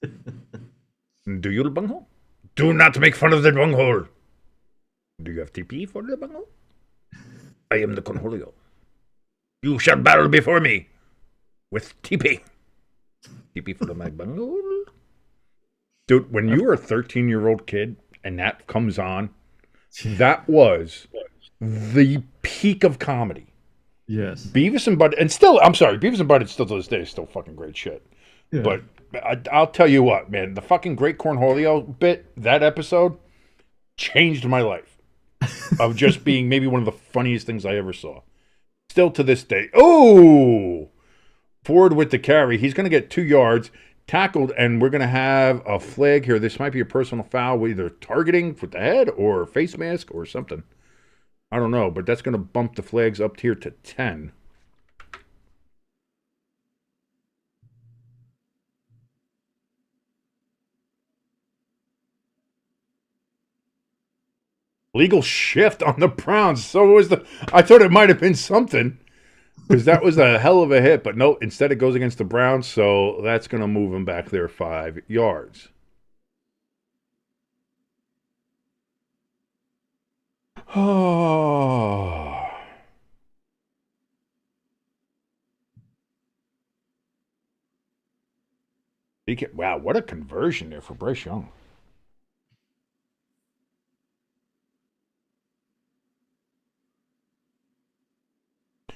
Do you bunghole? Do not make fun of the bunghole. Do you have TP for the bunghole? I am the Cornholio. You shall battle before me with TP. TP for the bunghole. Dude, when you were a 13-year-old kid and that comes on, that was the peak of comedy. Yes. Beavis and Butthead, and still, I'm sorry, Beavis and Butthead still to this day is still fucking great shit. Yeah. But I'll tell you what, man, the fucking Great Cornholio bit, that episode, changed my life. Of just being maybe one of the funniest things I ever saw. Still to this day. Oh! Ford with the carry. He's going to get 2 yards. Tackled, and we're going to have a flag here. This might be a personal foul, either targeting with the head or face mask or something. I don't know, but that's going to bump the flags up here to 10. Legal shift on the Browns. So it was I thought it might have been something. Because that was a hell of a hit, but no, instead it goes against the Browns, so that's going to move them back there 5 yards. Oh. Wow, what a conversion there for Bryce Young.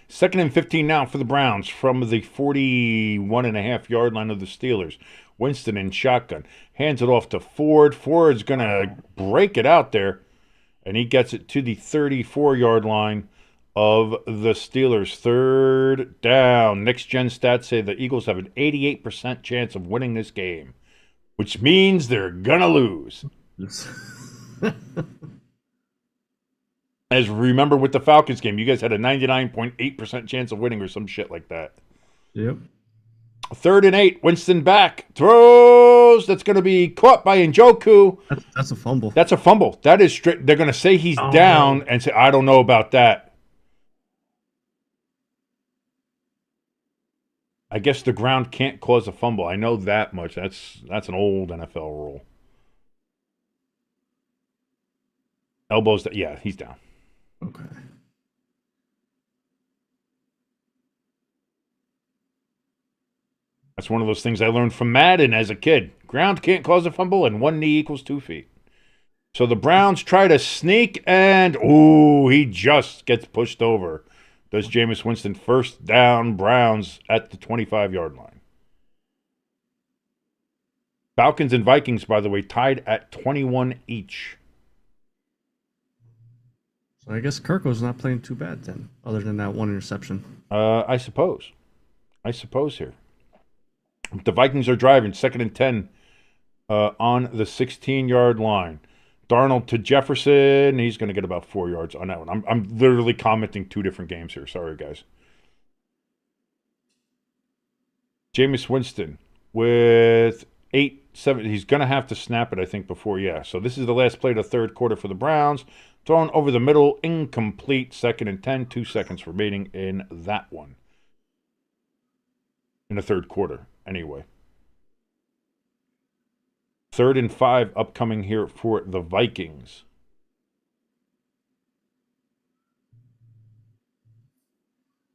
Second and 15 now for the Browns from the 41.5-yard line of the Steelers. Winston in shotgun. Hands it off to Ford. Ford's going to break it out there, and he gets it to the 34-yard line of the Steelers. Third down. Next-gen stats say the Eagles have an 88% chance of winning this game, which means they're going to lose. As remember with the Falcons game, you guys had a 99.8% chance of winning or some shit like that. Yep. 3rd and 8. Winston back. Throws. That's going to be caught by Njoku. That's a fumble. That's a fumble. That is straight. They're going to say he's down and say, I don't know about that. I guess the ground can't cause a fumble. I know that much. That's an old NFL rule. Elbows. Yeah, he's down. Okay. That's one of those things I learned from Madden as a kid. Ground can't cause a fumble, and 1 knee equals 2 feet. So the Browns try to sneak, and he just gets pushed over. Does Jamis Winston. First down, Browns at the 25-yard line. Falcons and Vikings, by the way, tied at 21 each. So I guess Kirko's not playing too bad then, other than that 1 interception. I suppose here. The Vikings are driving 2nd and 10 on the 16-yard line. Darnold to Jefferson. He's going to get about 4 yards on that one. I'm literally commenting 2 different games here. Sorry, guys. Jamis Winston with 8-7. He's going to have to snap it, I think, before. Yeah, so this is the last play of the third quarter for the Browns. Thrown over the middle, incomplete. 2nd and 10, 2 seconds remaining in that one. In the third quarter, anyway. 3rd and 5 upcoming here for the Vikings.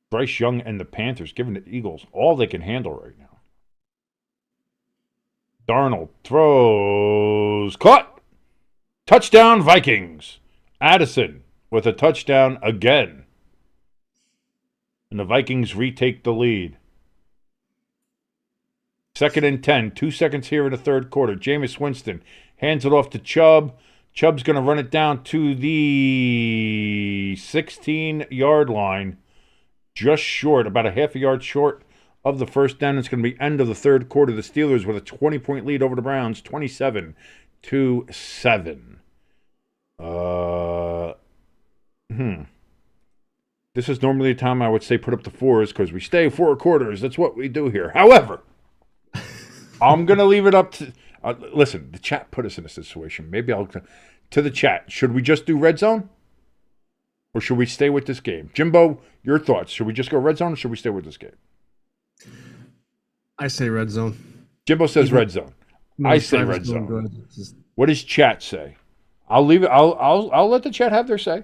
Bryce Young and the Panthers giving the Eagles all they can handle right now. Darnold throws. Caught! Touchdown, Vikings! Addison with a touchdown again. And the Vikings retake the lead. 2nd and 10, 2 seconds here in the third quarter. Jamis Winston hands it off to Chubb. Chubb's going to run it down to the 16-yard line. Just short, about a half a yard short of the first down. It's going to be end of the third quarter. The Steelers with a 20-point lead over the Browns, 27-7. This is normally a time I would say put up the 4s because we stay 4 quarters. That's what we do here. However, I'm going to leave it up to... listen, the chat put us in a situation. Maybe I'll... To the chat, should we just do red zone? Or should we stay with this game? Jimbo, your thoughts. Should we just go red zone or should we stay with this game? I say red zone. Jimbo says red zone. No, I his say drive is red doing zone. good. It's just- What does chat say? I'll leave it. I'll let the chat have their say.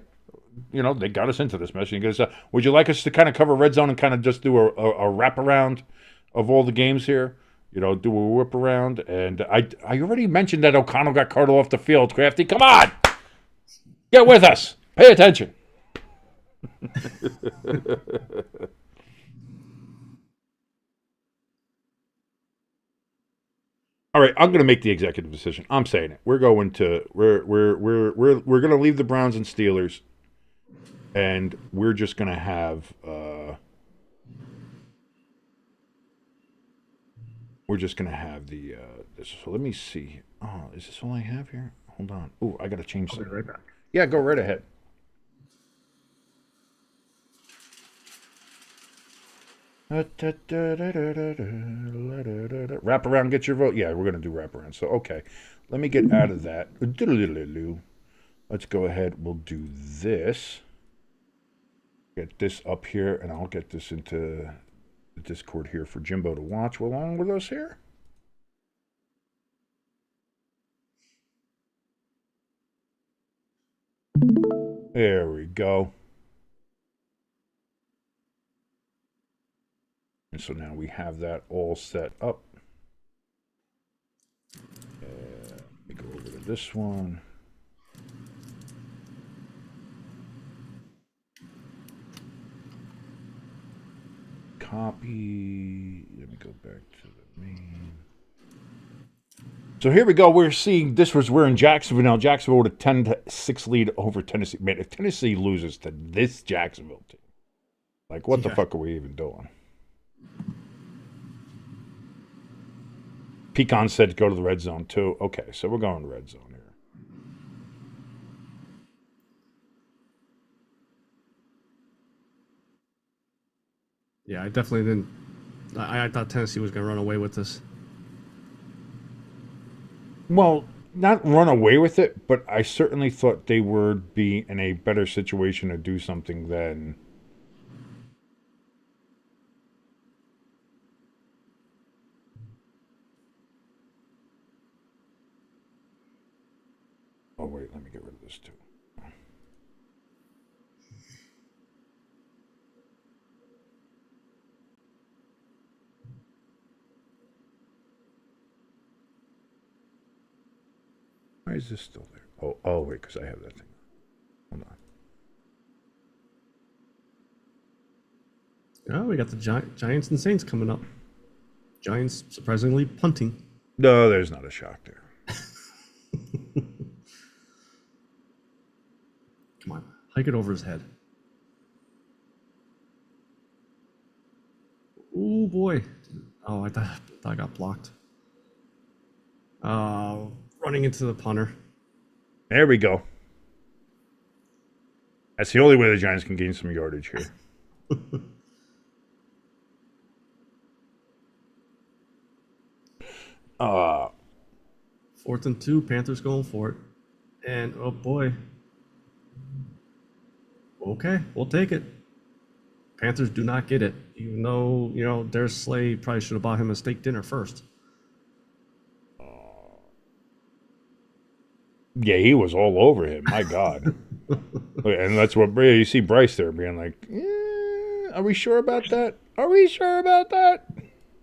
You know, they got us into this mess. You guys, would you like us to kind of cover red zone and kind of just do a wraparound of all the games here? You know, do a whip around. And I already mentioned that O'Connell got carted off the field. Crafty, come on, get with us. Pay attention. All right, I'm going to make the executive decision. I'm saying it. We're going to we're going to leave the Browns and Steelers, and we're just going to have the this. So let me see. Oh, is this all I have here? Hold on. Oh, I got to change I'll be something. right back. Yeah, go right ahead. Wrap around, get your vote. Yeah, we're going to do wrap around. So, okay. Let me get out of that. Let's go ahead. We'll do this. Get this up here, and I'll get this into the Discord here for Jimbo to watch along with us here. There we go. And so now we have that all set up. Let me go over to this one. Copy. Let me go back to the main. So here we go. We're seeing we're in Jacksonville now. Jacksonville with a 10-6 lead over Tennessee. Man, if Tennessee loses to this Jacksonville team, like what the fuck are we even doing? Pecan said go to the red zone too. Okay, so we're going to red zone here. Yeah, I definitely didn't. I thought Tennessee was going to run away with this. Well, not run away with it, but I certainly thought they would be in a better situation to do something than. Oh, wait, let me get rid of this too. Why is this still there? Oh, wait, because I have that thing. Hold on. Oh, we got the Giants and Saints coming up. Giants surprisingly punting. No, there's not a shock there. Come on, hike it over his head. Oh boy. Oh, I thought I got blocked. Running into the punter. There we go. That's the only way the Giants can gain some yardage here. 4th and 2, Panthers going for it. And oh boy. Okay, we'll take it. Panthers do not get it, even though, Darius Slay probably should have bought him a steak dinner first. Yeah, he was all over him. My God. And that's what you see Bryce there being like, are we sure about that? Are we sure about that?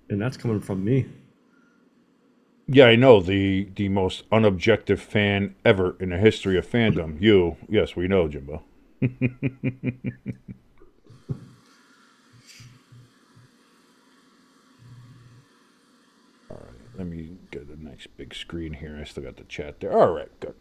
And that's coming from me. Yeah, I know. The most unobjective fan ever in the history of fandom. You. Yes, we know, Jimbo. All right, let me get a nice big screen here. I still got the chat there. All right, good.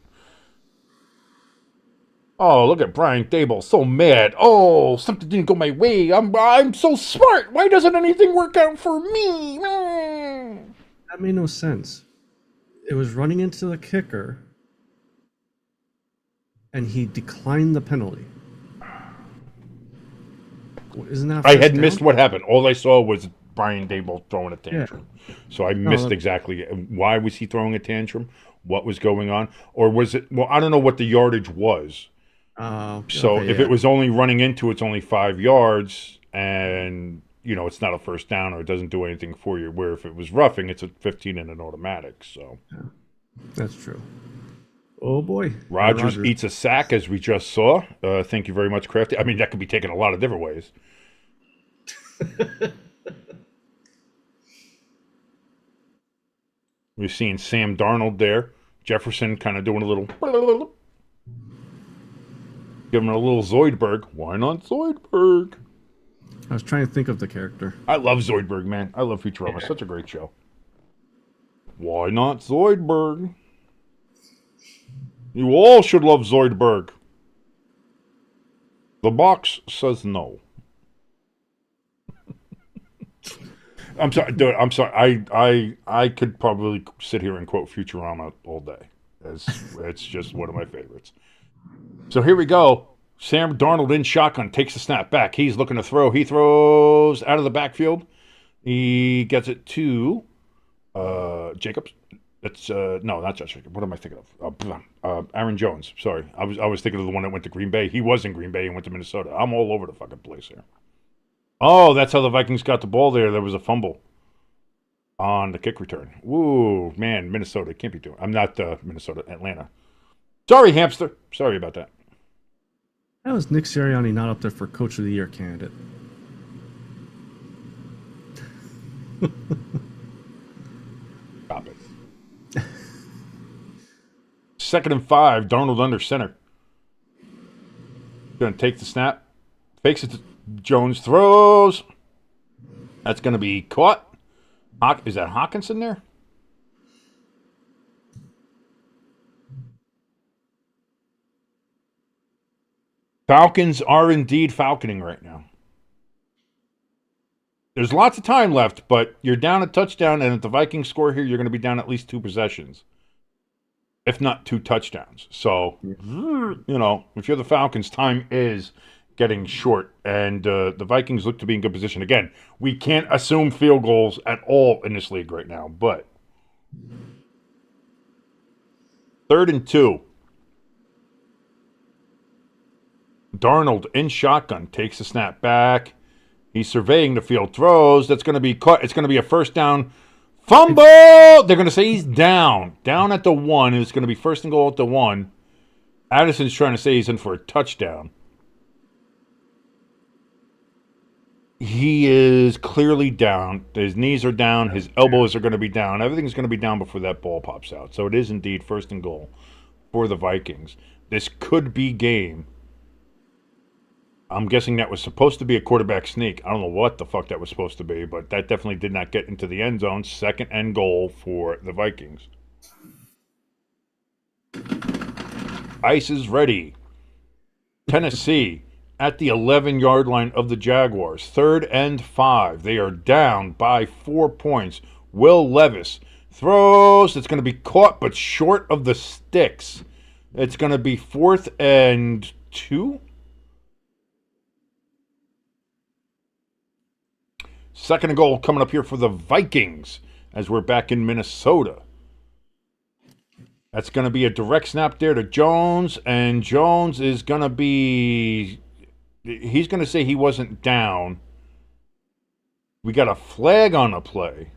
Oh, look at Brian Dable, so mad. Oh, something didn't go my way. I'm so smart. Why doesn't anything work out for me? That made no sense. It was running into the kicker, and he declined the penalty. Isn't that? I had missed what happened. All I saw was Brian Dable throwing a tantrum. Yeah. So I missed exactly why was he throwing a tantrum? What was going on? Or was it? Well, I don't know what the yardage was. So if it was only running into, it's only 5 yards, and it's not a first down or it doesn't do anything for you. Where if it was roughing, it's a 15 and an automatic. So yeah, that's true. Oh boy, Rodgers eats a sack, as we just saw. Thank you very much, Crafty. I mean, that could be taken a lot of different ways. We're seeing Sam Darnold there. Jefferson kind of doing a little, give him a little Zoidberg. Why not Zoidberg? I was trying to think of the character. I love Zoidberg, man. I love Futurama. Such a great show. Why not Zoidberg? You all should love Zoidberg. The box says no. I'm sorry, dude. I'm sorry. I could probably sit here and quote Futurama all day. It's just one of my favorites. So here we go. Sam Darnold in shotgun, takes the snap back. He's looking to throw. He throws out of the backfield. He gets it to Jacobs. It's no, not Josh Jacobs. What am I thinking of? Aaron Jones. Sorry, I was thinking of the one that went to Green Bay. He was in Green Bay and went to Minnesota. I'm all over the fucking place here. Oh, that's how the Vikings got the ball there. There was a fumble on the kick return. Ooh, man, Minnesota can't be doing. I'm not Minnesota, Atlanta. Sorry, hamster. Sorry about that. How is Nick Sirianni not up there for Coach of the Year candidate? Stop it. 2nd and 5, Darnold under center. Going to take the snap. Fakes it to Jones, throws. That's going to be caught. Is that Hawkinson there? Falcons are indeed falconing right now. There's lots of time left, but you're down a touchdown, and if the Vikings score here, you're going to be down at least 2 possessions, if not 2 touchdowns. So, if you're the Falcons, time is getting short, and the Vikings look to be in good position. Again, we can't assume field goals at all in this league right now, but 3rd and 2. Darnold in shotgun, takes a snap back. He's surveying the field, throws. That's going to be caught. It's going to be a first down. Fumble! They're going to say he's down at the 1. It's going to be 1st and goal at the 1. Addison's trying to say he's in for a touchdown. He is clearly down. His knees are down. His elbows are going to be down. Everything's going to be down before that ball pops out. So it is indeed 1st and goal for the Vikings. This could be game. I'm guessing that was supposed to be a quarterback sneak. I don't know what the fuck that was supposed to be, but that definitely did not get into the end zone. 2nd and goal for the Vikings. Ice is ready. Tennessee at the 11-yard line of the Jaguars. 3rd and 5. They are down by 4 points. Will Levis throws. It's going to be caught, but short of the sticks. It's going to be 4th and 2. 2nd and goal coming up here for the Vikings as we're back in Minnesota. That's going to be a direct snap there to Jones, and Jones is going to be... He's going to say he wasn't down. We got a flag on the play.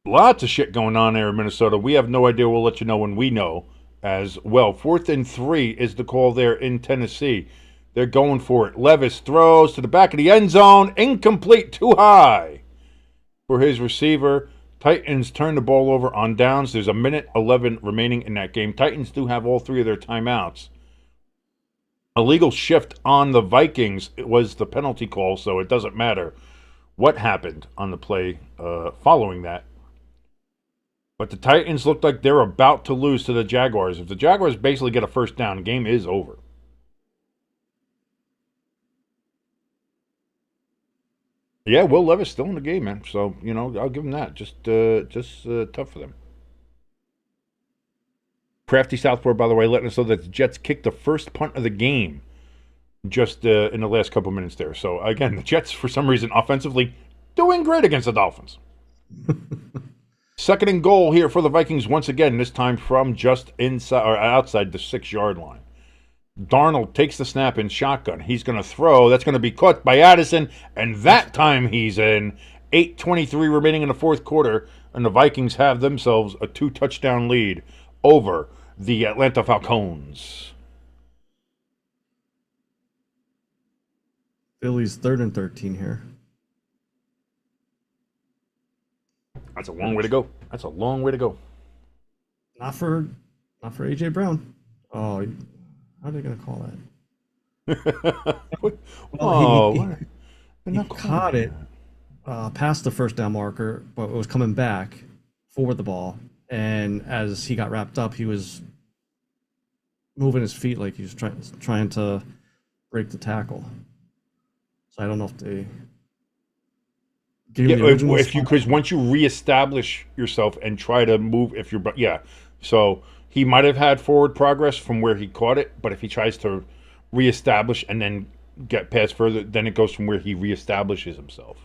Lots of shit going on there in Minnesota. We have no idea. We'll let you know when we know as well. 4th and 3 is the call there in Tennessee. They're going for it. Levis throws to the back of the end zone. Incomplete. Too high for his receiver. Titans turn the ball over on downs. There's 1:11 remaining in that game. Titans do have all 3 of their timeouts. Illegal shift on the Vikings. It was the penalty call, so it doesn't matter what happened on the play following that. But the Titans look like they're about to lose to the Jaguars. If the Jaguars basically get a first down, the game is over. Yeah, Will Levis still in the game, man. So, I'll give him that. Just tough for them. Crafty Southport, by the way, letting us know that the Jets kicked the first punt of the game just in the last couple minutes there. So, again, the Jets, for some reason, offensively, doing great against the Dolphins. 2nd and goal here for the Vikings once again, this time from just inside or outside the 6-yard line. Darnold takes the snap in shotgun. He's going to throw. That's going to be caught by Addison, and that time he's in. 8:23 remaining in the fourth quarter, and the Vikings have themselves a 2-touchdown lead over the Atlanta Falcons. Philly's 3rd and 13 here. That's a long way to go. That's a long way to go. Not for AJ Brown. Oh, how are they going to call that? He caught it past the first down marker, but it was coming back for the ball. And as he got wrapped up, he was moving his feet like he was trying to break the tackle. So I don't know if they because once you reestablish yourself and try to move, so he might have had forward progress from where he caught it, but if he tries to reestablish and then get past further, then it goes from where he reestablishes himself.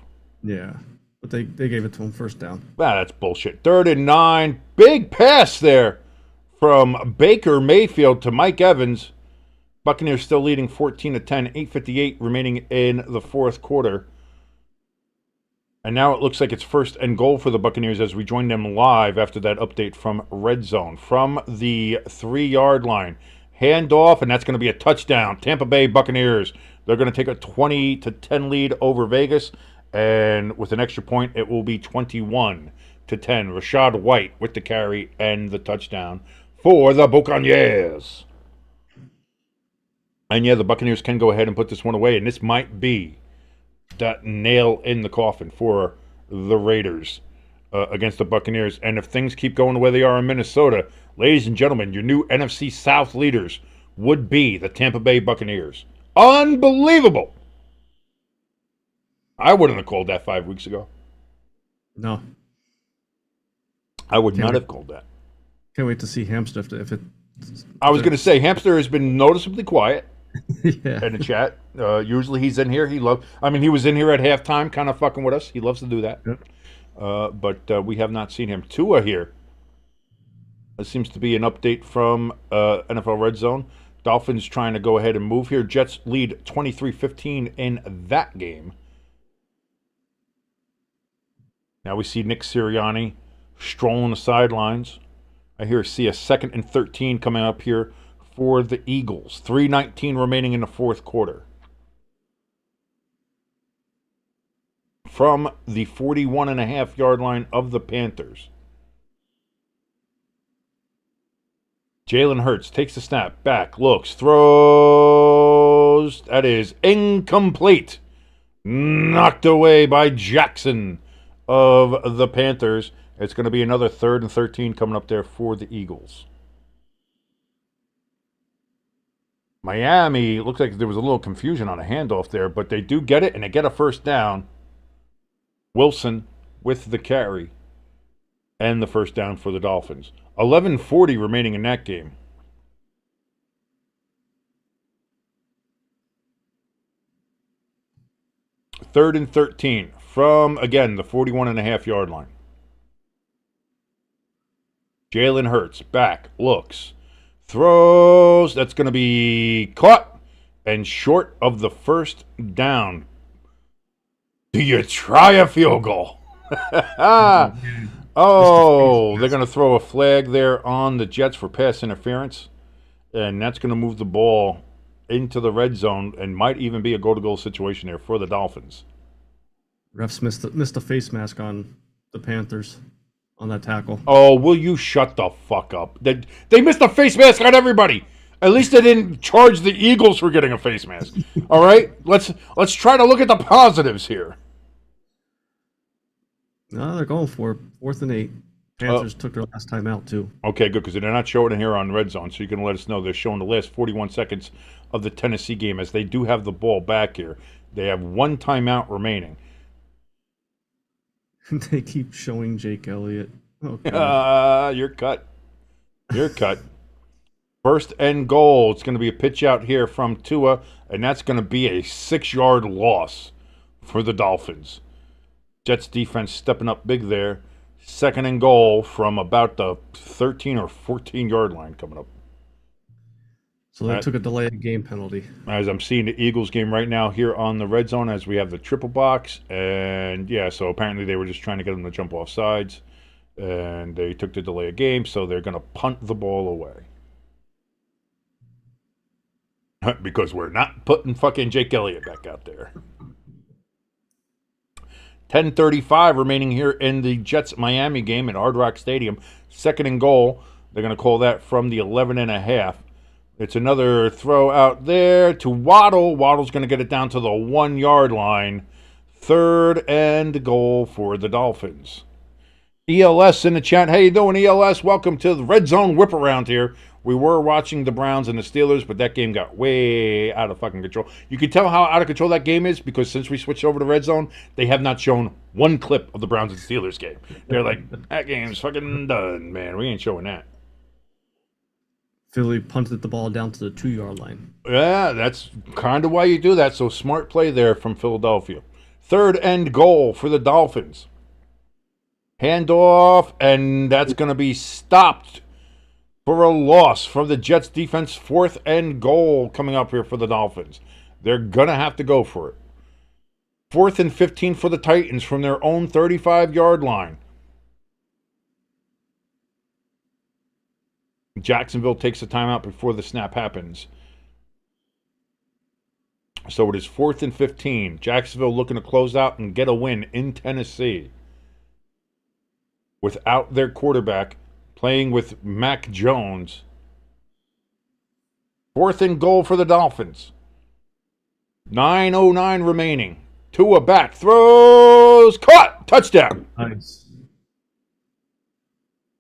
Yeah, but they gave it to him first down. That's bullshit. 3rd and 9, big pass there from Baker Mayfield to Mike Evans. Buccaneers still leading 14-10, 8:58 remaining in the fourth quarter. And now it looks like it's 1st and goal for the Buccaneers as we join them live after that update from Red Zone. From the 3-yard line, handoff, and that's going to be a touchdown. Tampa Bay Buccaneers, they're going to take a 20-10 lead over Vegas. And with an extra point, it will be 21-10. Rashad White with the carry and the touchdown for the Buccaneers. And yeah, the Buccaneers can go ahead and put this one away. And this might be that nail in the coffin for the Raiders against the Buccaneers. And if things keep going the way they are in Minnesota, ladies and gentlemen, your new NFC South leaders would be the Tampa Bay Buccaneers. Unbelievable! I wouldn't have called that 5 weeks ago. No. I would not have called that. Can't wait to see Hamster if it... I was going to say, Hamster has been noticeably quiet yeah. in the chat. Usually he's in here. He was in here at halftime kind of fucking with us. He loves to do that. Yep. But we have not seen him. Tua here. This seems to be an update from NFL Red Zone. Dolphins trying to go ahead and move here. Jets lead 23-15 in that game. Now we see Nick Sirianni strolling the sidelines. I see a 2nd and 13 coming up here for the Eagles. 3:19 remaining in the fourth quarter. From the 41.5-yard line of the Panthers. Jalen Hurts takes the snap, back, looks, throws. That is incomplete. Knocked away by Jackson of the Panthers. It's going to be another 3rd and 13 coming up there for the Eagles. Miami, looks like there was a little confusion on a handoff there, but they do get it, and they get a first down. Wilson with the carry and the first down for the Dolphins. 11:40 remaining in that game. Third and 13 from, again, the 41.5-yard line. Jalen Hurts, back, looks, throws. That's going to be caught and short of the first down. Do you try a field goal? Oh, they're going to throw a flag there on the Jets for pass interference, and that's going to move the ball into the red zone and might even be a go-to-goal situation there for the Dolphins. Refs missed the face mask on the Panthers on that tackle. Oh, will you shut the fuck up? They missed a face mask on everybody. At least they didn't charge the Eagles for getting a face mask. All right? Let's try to look at the positives here. No, they're going for it. 4th and 8. Panthers took their last time out, too. Okay, good, because they're not showing it here on Red Zone, so you can let us know they're showing the last 41 seconds of the Tennessee game as they do have the ball back here. They have one timeout remaining. They keep showing Jake Elliott. Okay. You're cut. You're cut. 1st and goal. It's going to be a pitch out here from Tua, and that's going to be a 6-yard loss for the Dolphins. Jets defense stepping up big there. 2nd and goal from about the 13 or 14-yard line coming up. So they took a delay of game penalty. As I'm seeing the Eagles game right now here on the red zone as we have the triple box. And, yeah, so apparently they were just trying to get them to jump off sides. And they took the delay of game, so they're going to punt the ball away. Because we're not putting fucking Jake Elliott back out there. 10:35 remaining here in the Jets-Miami game at Hard Rock Stadium. 2nd and goal. They're going to call that from the 11.5. It's another throw out there to Waddle. Waddle's going to get it down to the 1-yard line. 3rd and goal for the Dolphins. ELS in the chat. How you doing, ELS? Welcome to the Red Zone Whip Around here. We were watching the Browns and the Steelers, but that game got way out of fucking control. You can tell how out of control that game is because since we switched over to Red Zone, they have not shown one clip of the Browns and Steelers game. They're like, that game's fucking done, man. We ain't showing that. Philly punted the ball down to the 2-yard line. Yeah, that's kind of why you do that. So smart play there from Philadelphia. 3rd and goal for the Dolphins. Handoff, and that's going to be stopped for a loss from the Jets defense. 4th and goal coming up here for the Dolphins. They're going to have to go for it. 4th and 15 for the Titans from their own 35-yard line. Jacksonville takes a timeout before the snap happens. So it is 4th and 15. Jacksonville looking to close out and get a win in Tennessee. Without their quarterback, playing with Mac Jones. 4th and goal for the Dolphins. 9:09 remaining. Tua back, throws, caught, touchdown. Nice.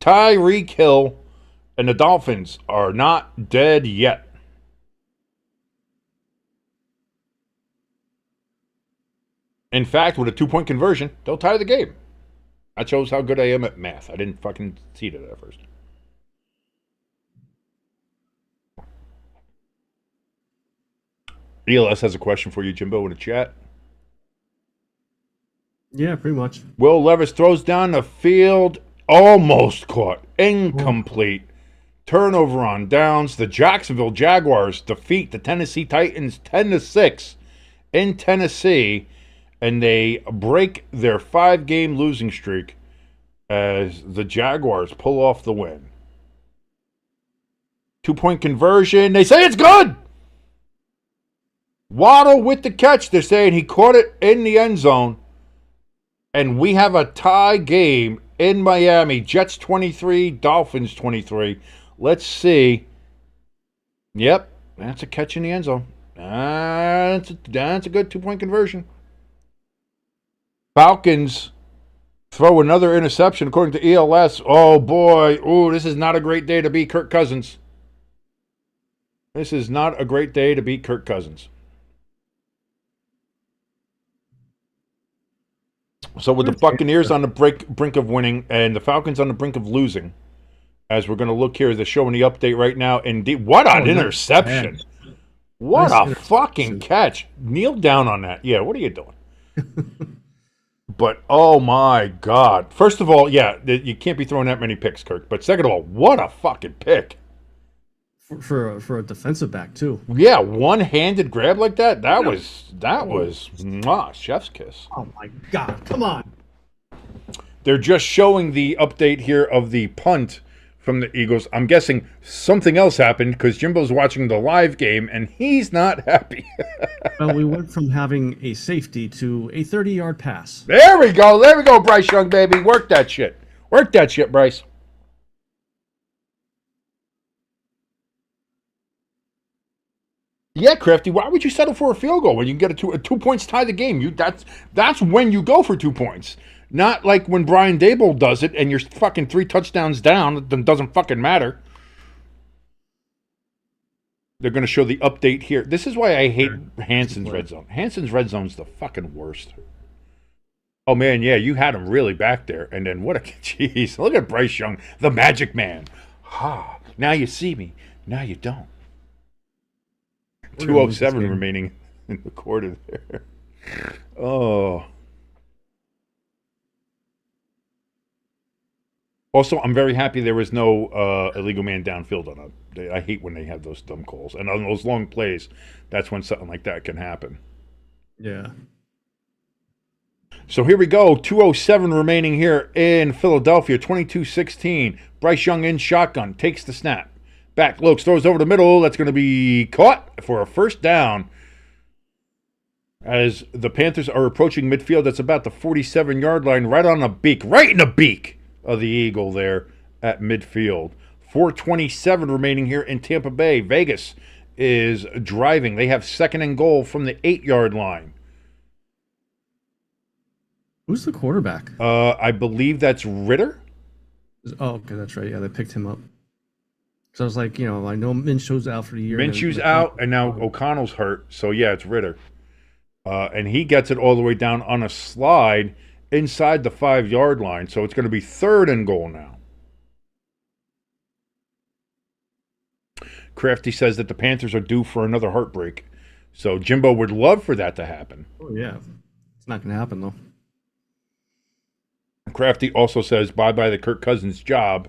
Tyreek Hill and the Dolphins are not dead yet. In fact, with a 2-point conversion, they'll tie the game. That shows how good I am at math. I didn't fucking see that at first. ELS has a question for you, Jimbo, in the chat. Yeah, pretty much. Will Levis throws down the field. Almost caught. Incomplete. Turnover on downs. The Jacksonville Jaguars defeat the Tennessee Titans 10-6 in Tennessee. And they break their 5-game losing streak as the Jaguars pull off the win. 2-point conversion. They say it's good. Waddle with the catch. They're saying he caught it in the end zone. And we have a tie game in Miami. Jets 23, Dolphins 23. Let's see. Yep, that's a catch in the end zone. That's a good 2-point conversion. Falcons throw another interception according to ELS. Oh, boy. Ooh, this is not a great day to beat Kirk Cousins. This is not a great day to beat Kirk Cousins. So with the Buccaneers on the brink of winning and the Falcons on the brink of losing, as we're going to look here, they're showing the update right now. Indeed, what an interception. What a fucking catch. Kneel down on that. Yeah, what are you doing? But, oh, my God. First of all, yeah, you can't be throwing that many picks, Kirk. But second of all, what a fucking pick. For a defensive back, too. Yeah, one-handed grab like that, that was chef's kiss. Oh, my God. Come on. They're just showing the update here of the punt from the Eagles. I'm guessing something else happened because Jimbo's watching the live game, and he's not happy. Well, we went from having a safety to a 30-yard pass. There we go, Bryce Young, baby. Work that shit. Work that shit, Bryce. Yeah, Crafty, why would you settle for a field goal when you can get a 2 points tie the game? That's when you go for 2 points. Not like when Brian Daboll does it and you're fucking 3 touchdowns down. It doesn't fucking matter. They're going to show the update here. This is why I hate Hanson's red zone. Hanson's red zone's the fucking worst. Oh, man, yeah, you had him really back there. And then what a... Jeez, look at Bryce Young, the magic man. Ha, now you see me. Now you don't. 2:07 remaining in the quarter there. Oh. Also, I'm very happy there was no illegal man downfield on it. I hate when they have those dumb calls. And on those long plays, that's when something like that can happen. Yeah. So here we go. 2:07 remaining here in Philadelphia. 22-16. Bryce Young in shotgun. Takes the snap. Back looks. Throws over the middle. That's going to be caught for a first down. As the Panthers are approaching midfield, that's about the 47-yard line. Right on the beak. Right in the beak of the Eagle there at midfield. 4:27 remaining here in Tampa Bay. Vegas is driving. They have 2nd and goal from the 8-yard line. Who's the quarterback? I believe that's Ritter. Oh, okay, that's right. Yeah, they picked him up. So I was like, I know Minshew's out for the year. Minshew's out, and now O'Connell's hurt. So, yeah, it's Ritter. And he gets it all the way down on a slide inside the 5-yard line. So it's going to be 3rd and goal now. Crafty says that the Panthers are due for another heartbreak. So Jimbo would love for that to happen. Oh, yeah. It's not going to happen, though. Crafty also says, bye-bye the Kirk Cousins job.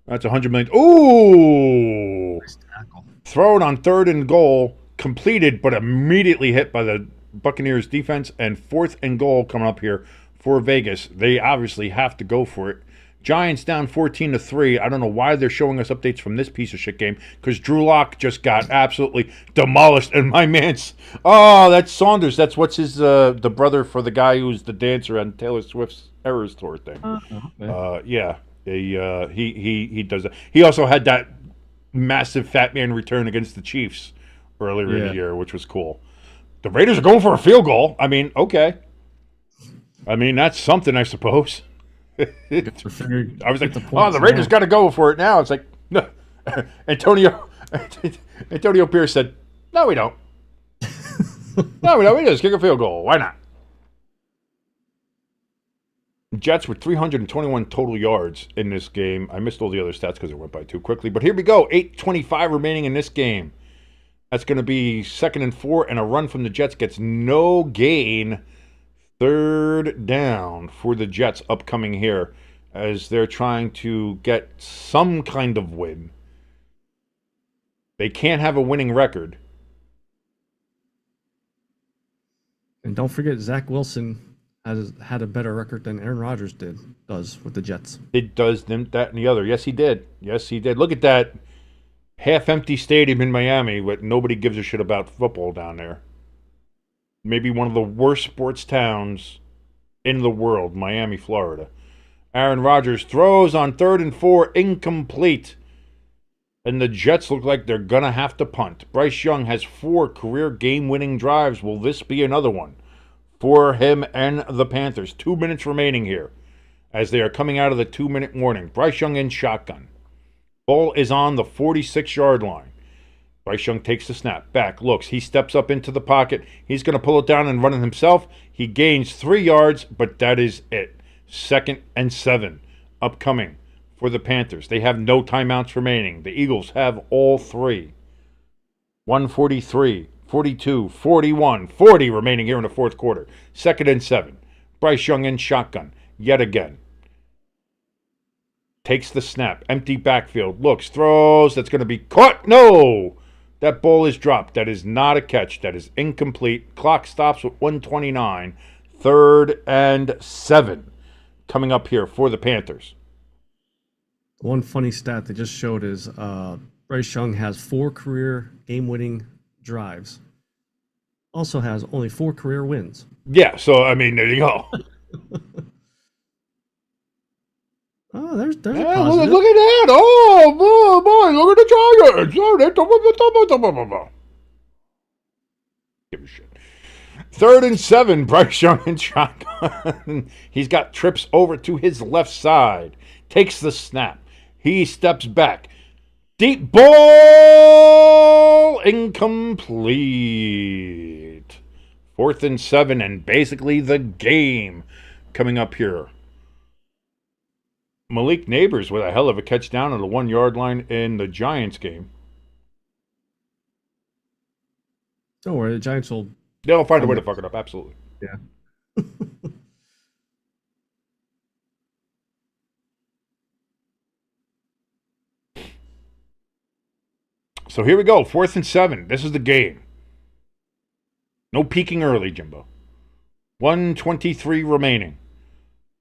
That's $100 million. Ooh! Nice tackle. Thrown on 3rd and goal. Completed, but immediately hit by the Buccaneers defense. And 4th and goal coming up here for Vegas. They obviously have to go for it. Giants down 14-3. I don't know why they're showing us updates from this piece of shit game, because Drew Lock just got absolutely demolished. And my man's, that's Saunders. That's what's his the brother for the guy who's the dancer on Taylor Swift's Eras Tour thing. Yeah, he does that. He also had that massive fat man return against the Chiefs earlier in the year, which was cool. The Raiders are going for a field goal. I mean, okay. I mean, that's something, I suppose. I was like, the Raiders got to go for it now. It's like, no. Antonio Pierce said, no, we don't. No, we don't. We just kick a field goal. Why not? Jets with 321 total yards in this game. I missed all the other stats because it went by too quickly. But here we go. 8:25 remaining in this game. That's going to be 2nd and 4, and a run from the Jets gets no gain. 3rd down for the Jets upcoming here as they're trying to get some kind of win. They can't have a winning record. And don't forget, Zach Wilson has had a better record than Aaron Rodgers does with the Jets. It does them, that, and the other. Yes, he did. Yes, he did. Look at that half-empty stadium in Miami, but nobody gives a shit about football down there. Maybe one of the worst sports towns in the world, Miami, Florida. Aaron Rodgers throws on 3rd and 4, incomplete. And the Jets look like they're going to have to punt. Bryce Young has 4 career game-winning drives. Will this be another one for him and the Panthers? 2 minutes remaining here as they are coming out of the 2-minute warning. Bryce Young in shotgun. Ball is on the 46-yard line. Bryce Young takes the snap, back, looks. He steps up into the pocket. He's going to pull it down and run it himself. He gains 3 yards, but that is it. 2nd and 7 upcoming for the Panthers. They have no timeouts remaining. The Eagles have all 3. 1:43, 42, 41, 40 remaining here in the 4th quarter. 2nd and 7. Bryce Young in shotgun yet again. Takes the snap, empty backfield, looks, throws. That's going to be caught. No! That ball is dropped. That is not a catch. That is incomplete. Clock stops with 1:29. 3rd and 7 coming up here for the Panthers. One funny stat they just showed is Bryce Young has 4 career game-winning drives. Also has only 4 career wins. Yeah, so, I mean, there you go. Oh, there's a Yeah, positive. look at that. Oh, boy, look at the Giants. Give a shit. 3rd and 7, Bryce Young in shotgun. He's got trips over to his left side. Takes the snap. He steps back. Deep ball. Incomplete. 4th and 7, and basically the game coming up here. Malik Neighbors with a hell of a catch down on the 1-yard line in the Giants game. Don't worry, the Giants will... They'll find a way to fuck it up, absolutely. Yeah. So here we go. 4th and 7. This is the game. No peeking early, Jimbo. 1:23 remaining.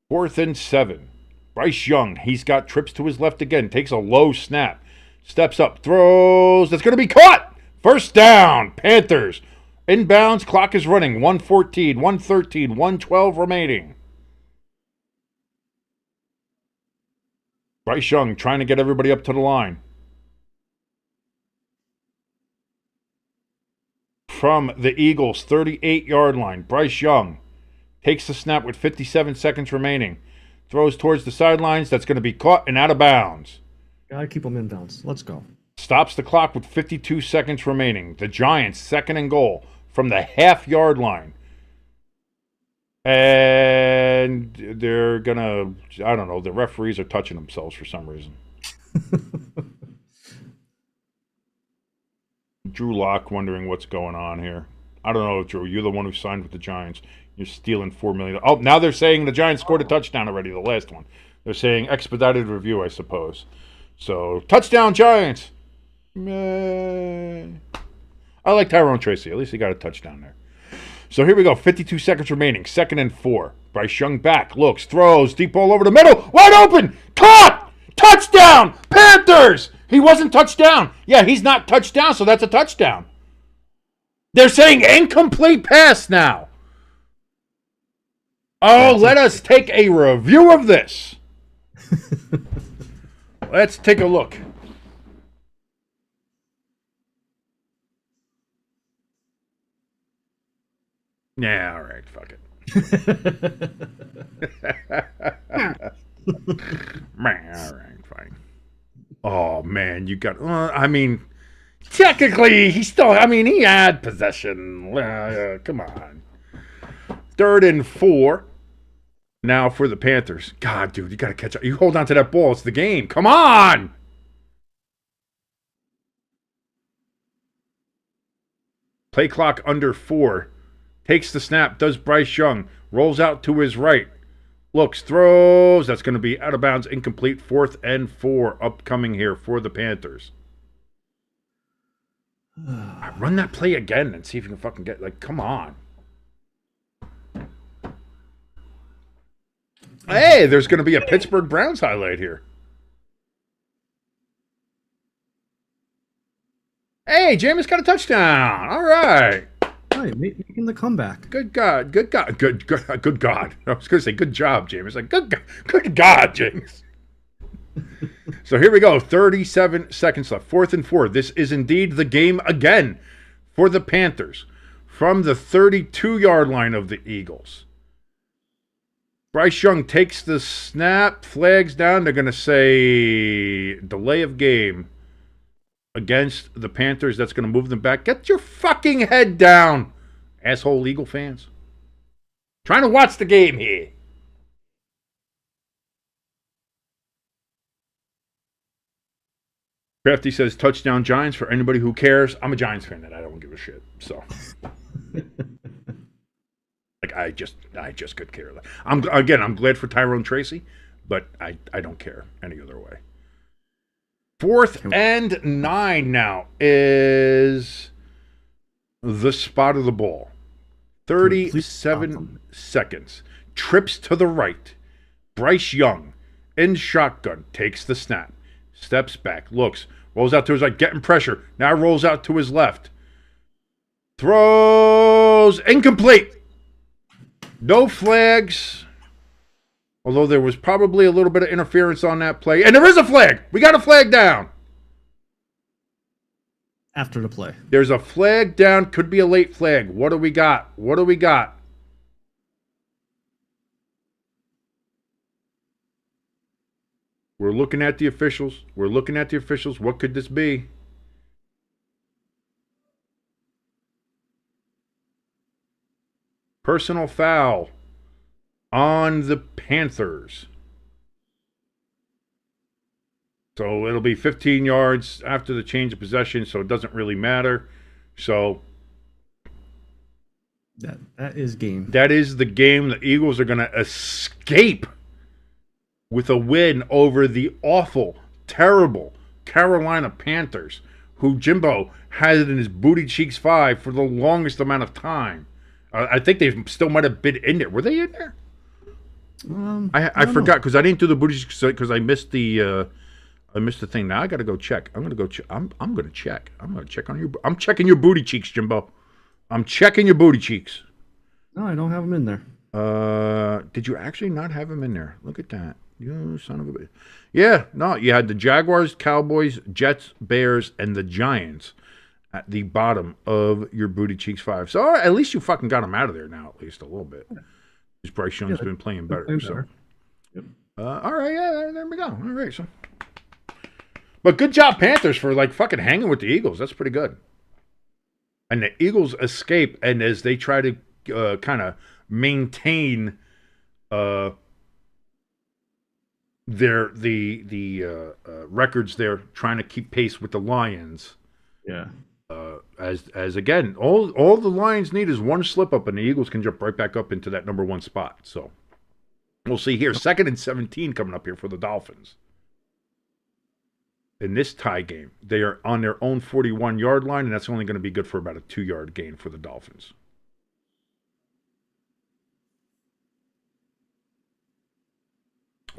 4th and 7. Bryce Young, he's got trips to his left again. Takes a low snap. Steps up. Throws. That's going to be caught. First down. Panthers. Inbounds. Clock is running. 1:14, 1:13, 1:12 remaining. Bryce Young trying to get everybody up to the line. From the Eagles' 38-yard line, Bryce Young takes the snap with 57 seconds remaining. Throws towards the sidelines. That's going to be caught and out of bounds. Gotta keep them in bounds. Let's go. Stops the clock with 52 seconds remaining. The Giants, 2nd and goal from the half-yard line. And they're going to, I don't know, the referees are touching themselves for some reason. Drew Lock wondering what's going on here. I don't know, Drew. You're the one who signed with the Giants. You're stealing $4 million. Oh, now they're saying the Giants scored a touchdown already, the last one. They're saying expedited review, I suppose. So, touchdown, Giants. Meh. I like Tyrone Tracy. At least he got a touchdown there. So here we go. 52 seconds remaining. 2nd and 4. Bryce Young back. Looks. Throws. Deep ball over the middle. Wide open. Caught. Touchdown. Panthers. He wasn't touchdown. Yeah, he's not touchdown, so that's a touchdown. They're saying incomplete pass now. Oh, let us take a review of this. Let's take a look. Yeah, all right, fuck it. All right, fine. Oh, man, you got... I mean, technically, he had possession. Come on. 3rd and 4. Now for the Panthers. God, dude, you got to catch up. You hold on to that ball. It's the game. Come on! Play clock under 4. Takes the snap. Does Bryce Young. Rolls out to his right. Looks, throws. That's going to be out of bounds, incomplete. 4th and 4 upcoming here for the Panthers. Run that play again and see if you can fucking get, come on. Hey, there's going to be a Pittsburgh Browns highlight here. Hey, Jamis got a touchdown. All right. Right, making the comeback. Good God. Good God. Good God. I was going to say good job, James. Like, good God, James. So here we go. 37 seconds left. 4th and 4. This is indeed the game again for the Panthers. From the 32-yard line of the Eagles. Bryce Young takes the snap. Flags down. They're going to say delay of game against the Panthers. That's going to move them back. Get your fucking head down, asshole Eagle fans. Trying to watch the game here. Crafty says touchdown Giants for anybody who cares. I'm a Giants fan and I don't give a shit. So, I just could care. I'm glad for Tyrone Tracy, but I don't care any other way. 4th and 9 now is the spot of the ball. 37 seconds. Trips to the right. Bryce Young in shotgun takes the snap. Steps back. Looks. Rolls out to his right. Getting pressure. Now rolls out to his left. Throws. Incomplete. No flags. Although there was probably a little bit of interference on that play. And there is a flag. We got a flag down. After the play. There's a flag down. Could be a late flag. What do we got? What do we got? We're looking at the officials. What could this be? Personal foul on the Panthers. So it'll be 15 yards after the change of possession, so it doesn't really matter. So that is game. That is the game. The Eagles are going to escape with a win over the awful, terrible Carolina Panthers who Jimbo had it in his booty cheeks 5 for the longest amount of time. I think they still might have been in there. Were they in there? I forgot because I didn't do the booty cheeks because I missed the thing. Now I got to go check. I'm gonna go check. I'm gonna check. I'm gonna check on you. I'm checking your booty cheeks, Jimbo. I'm checking your booty cheeks. No, I don't have them in there. Did you actually not have them in there? Look at that. You son of a bitch. Yeah, no, you had the Jaguars, Cowboys, Jets, Bears, and the Giants at the bottom of your booty cheeks 5. So at least you fucking got them out of there now, at least a little bit. Because Bryce Young's been playing better. So. Yep. All right, yeah, there we go. All right, so. But good job, Panthers, for like fucking hanging with the Eagles. That's pretty good. And the Eagles escape, and as they try to kind of maintain their records, they're trying to keep pace with the Lions. Yeah. As again, all the Lions need is one slip up, and the Eagles can jump right back up into that number 1 spot. So we'll see here. 2nd and 17 coming up here for the Dolphins. In this tie game, they are on their own 41-yard line, and that's only going to be good for about a 2-yard gain for the Dolphins.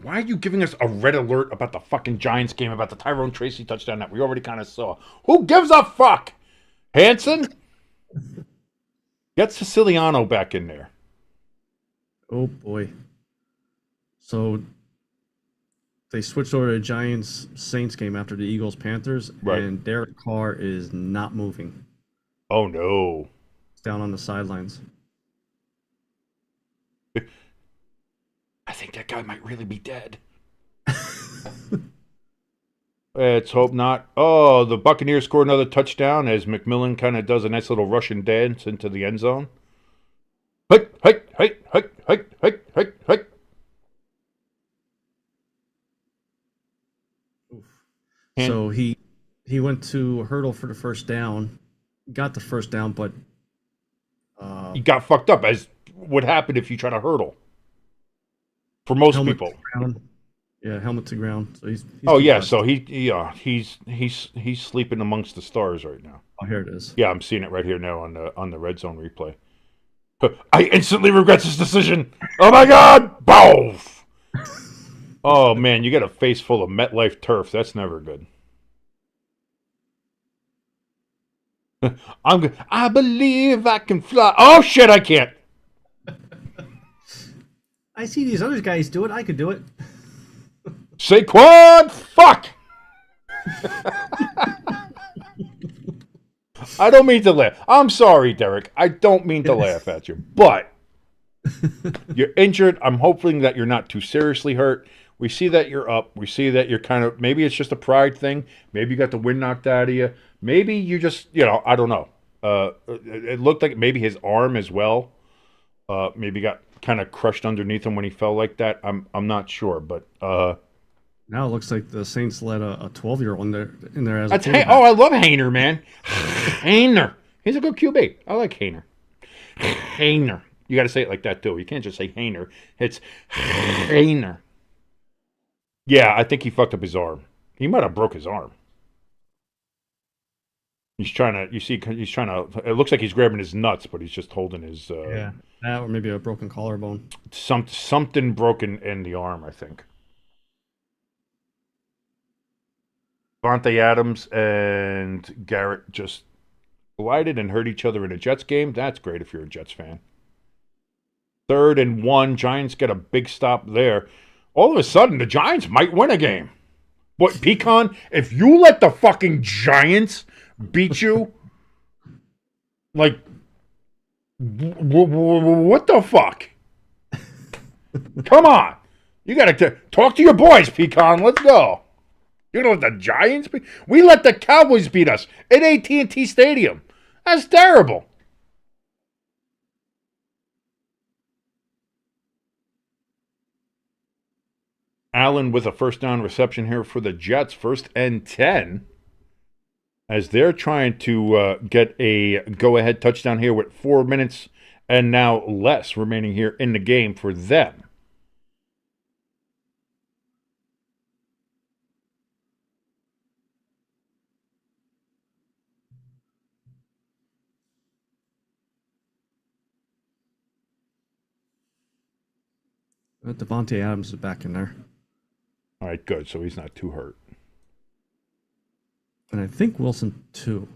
Why are you giving us a red alert about the fucking Giants game, about the Tyrone Tracy touchdown that we already kind of saw? Who gives a fuck? Hanson? Get Siciliano back in there. Oh, boy. So they switched over to Giants-Saints game after the Eagles-Panthers, right. And Derek Carr is not moving. Oh, no. It's down on the sidelines. I think that guy might really be dead. Let's hope not. Oh, the Buccaneers scored another touchdown as McMillan kind of does a nice little Russian dance into the end zone. Hike, hike, hike, hike, hike, hike, hike, hike. So he went to hurdle for the first down, got the first down, but he got fucked up, as would happen if you try to hurdle. For most people. Yeah, helmet to ground. So he's oh yeah, so he's sleeping amongst the stars right now. Oh, here it is. Yeah, I'm seeing it right here now on the red zone replay. I instantly regret this decision. Oh my god! Bow! Oh man, you got a face full of MetLife turf. That's never good. I believe I can fly. Oh shit, I can't. I see these other guys do it. I could do it. Saquon, fuck! I don't mean to laugh. I'm sorry, Derek. I don't mean to laugh at you, but you're injured. I'm hoping that you're not too seriously hurt. We see that you're up. We see that you're kind of, maybe it's just a pride thing. Maybe you got the wind knocked out of you. Maybe you just, I don't know. It looked like maybe his arm as well. Maybe got kind of crushed underneath him when he fell like that. I'm not sure, but now it looks like the Saints let a 12-year-old in there as a I love Hainer, man. Hainer. He's a good QB. I like Hainer. Hainer. You got to say it like that too. You can't just say Hainer. It's Hainer. Yeah, I think he fucked up his arm. He might have broke his arm. He's trying to, it looks like he's grabbing his nuts, but he's just holding his... yeah, that or maybe a broken collarbone. Something broken in the arm, I think. Vontae Adams and Garrett just collided and hurt each other in a Jets game. That's great if you're a Jets fan. 3rd and 1. Giants get a big stop there. All of a sudden, the Giants might win a game. But, Pecan, if you let the fucking Giants beat you, like, what the fuck? Come on. You got to talk to your boys, Pecan. Let's go. You know what the Giants beat? We let the Cowboys beat us at AT&T Stadium. That's terrible. Allen with a first down reception here for the Jets. 1st and 10. As they're trying to get a go-ahead touchdown here with 4 minutes and now less remaining here in the game for them. Devontae Adams is back in there. All right, good. So he's not too hurt. And I think Wilson 2.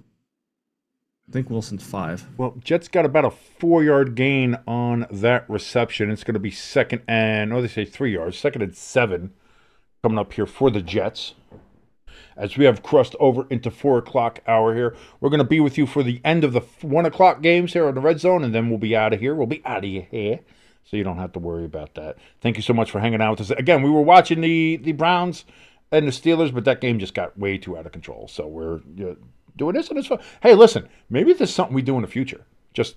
I think Wilson's 5. Well, Jets got about a 4-yard gain on that reception. It's going to be second and, they say 3 yards. Second and 7 coming up here for the Jets. As we have crossed over into 4 o'clock hour here. We're going to be with you for the end of the 1 o'clock games here on the Red Zone, and then we'll be out of here. We'll be out of here, so you don't have to worry about that. Thank you so much for hanging out with us. Again, we were watching the Browns and the Steelers, but that game just got way too out of control. So we're doing this, and it's fun. Hey, listen, maybe this is something we do in the future.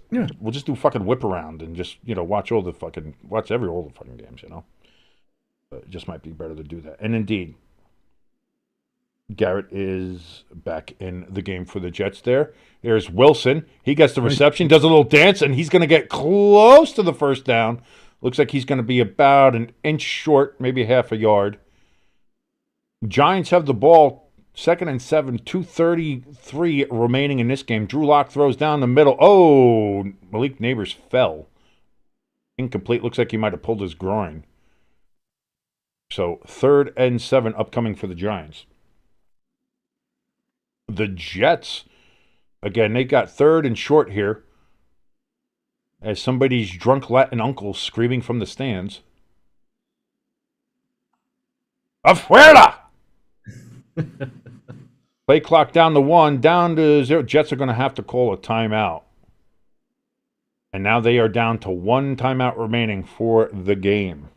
We'll just do fucking whip around and just watch all the fucking games. It just might be better to do that. And indeed, Garrett is back in the game for the Jets there. There's Wilson. He gets the reception, does a little dance, and he's going to get close to the first down. Looks like he's going to be about an inch short, maybe half a yard. Giants have the ball, 2nd and 7, 2:33 remaining in this game. Drew Lock throws down the middle. Oh, Malik Neighbors fell. Incomplete. Looks like he might have pulled his groin. So 3rd and 7 upcoming for the Giants. The Jets, again, they got 3rd and short here as somebody's drunk Latin uncle screaming from the stands. Afuera! Play clock down to 1, down to 0. Jets are going to have to call a timeout. And now they are down to 1 timeout remaining for the game.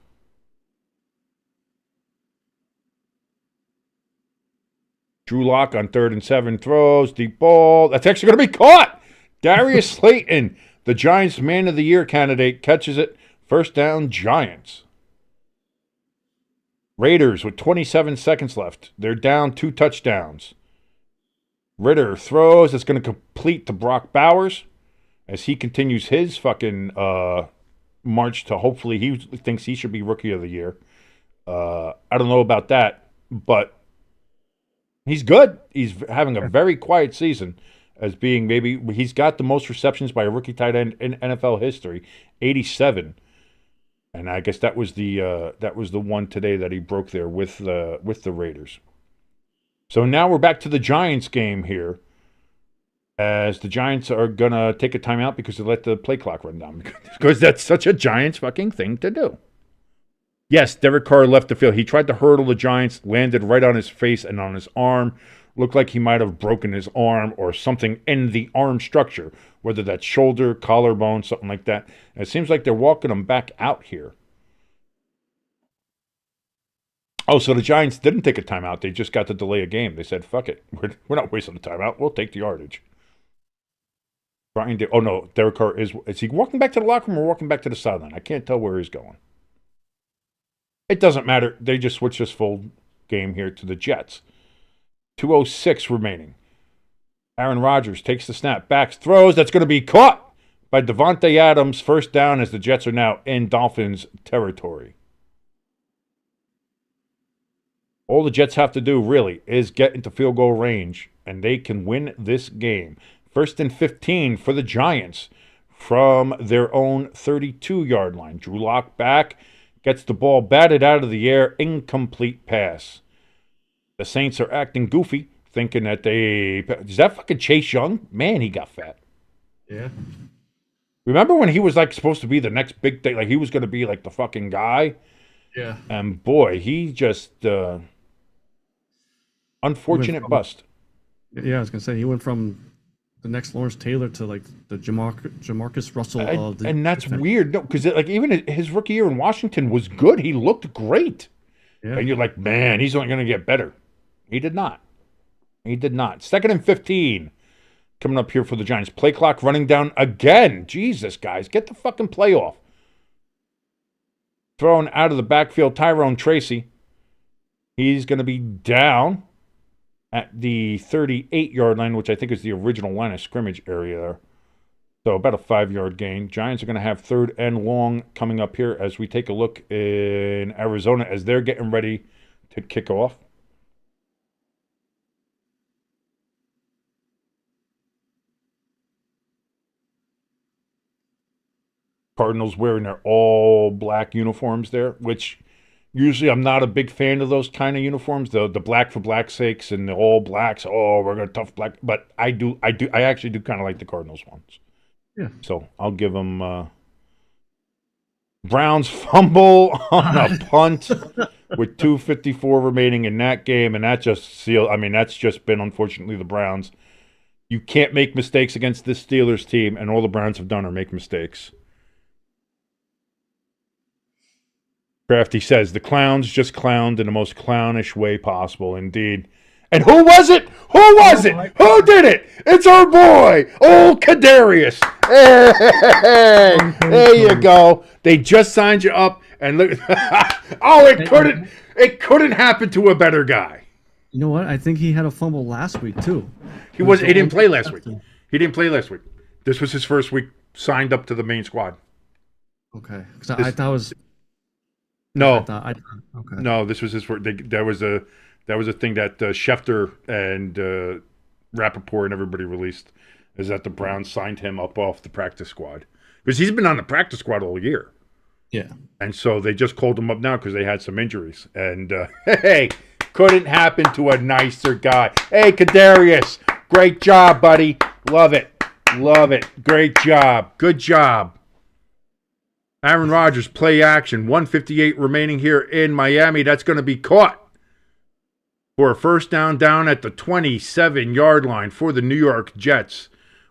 Drew Lock on 3rd and 7 throws. Deep ball. That's actually going to be caught. Darius Slayton, the Giants' Man of the Year candidate, catches it. First down, Giants. Raiders with 27 seconds left. They're down 2 touchdowns. Ritter throws. It's going to complete to Brock Bowers as he continues his fucking march to hopefully he thinks he should be Rookie of the Year. I don't know about that, but he's good. He's having a very quiet season as being maybe he's got the most receptions by a rookie tight end in NFL history, 87. And I guess that was the one today that he broke there with the Raiders. So now we're back to the Giants game here, as the Giants are gonna take a timeout because they let the play clock run down because that's such a Giants fucking thing to do. Yes, Derek Carr left the field. He tried to hurdle the Giants, landed right on his face and on his arm. Looked like he might have broken his arm or something in the arm structure, whether that's shoulder, collarbone, something like that. And it seems like they're walking him back out here. Oh, so the Giants didn't take a timeout. They just got to delay a game. They said, fuck it. We're not wasting the timeout. We'll take the yardage. Oh, no. Derek Carr is he walking back to the locker room or walking back to the sideline? I can't tell where he's going. It doesn't matter. They just switched this full game here to the Jets. 2:06 remaining. Aaron Rodgers takes the snap, backs, throws. That's going to be caught by Devontae Adams. First down as the Jets are now in Dolphins territory. All the Jets have to do, really, is get into field goal range, and they can win this game. 1st and 15 for the Giants from their own 32-yard line. Drew Lock back, gets the ball batted out of the air, incomplete pass. The Saints are acting goofy, thinking that is that fucking Chase Young? Man, he got fat. Yeah. Remember when he was like supposed to be the next big thing? Like he was going to be like the fucking guy? Yeah. And boy, he just... unfortunate bust. Yeah, I was gonna say he went from the next Lawrence Taylor to like the Jamarcus Russell. And that's weird, no, because like even his rookie year in Washington was good. He looked great, and you're like, man, he's only gonna get better. He did not. 2nd and 15 coming up here for the Giants. Play clock running down again. Jesus, guys, get the fucking play off. Thrown out of the backfield, Tyrone Tracy. He's gonna be down at the 38-yard line, which I think is the original line of scrimmage area there. So about a 5-yard gain. Giants are going to have 3rd and long coming up here as we take a look in Arizona as they're getting ready to kick off. Cardinals wearing their all black uniforms there, which usually I'm not a big fan of those kind of uniforms, the black for black's sakes and the all blacks. Oh, we're gonna tough black, but I actually do kind of like the Cardinals ones. Yeah. So I'll give them Browns fumble on a punt with 2:54 remaining in that game, and that just sealed. I mean, that's just been unfortunately the Browns. You can't make mistakes against this Steelers team, and all the Browns have done are make mistakes. Crafty says, the clowns just clowned in the most clownish way possible, indeed. And who was it? Who was it? Who did it? It's our boy, old Kadarius. Hey, there you go. They just signed you up, and look. Oh, it couldn't happen to a better guy. You know what? I think he had a fumble last week too. He didn't play last week. He didn't play last week. This was his first week signed up to the main squad. Okay, because I thought it was. No, okay. No, this was his first. That was a thing that Schefter and Rappaport and everybody released, is that the Browns signed him up off the practice squad because he's been on the practice squad all year. Yeah, and so they just called him up now because they had some injuries. And hey, couldn't happen to a nicer guy. Hey, Kadarius, great job, buddy. Love it, great job, good job. Aaron Rodgers, play action. 1:58 remaining here in Miami. That's going to be caught for a first down at the 27-yard line for the New York Jets.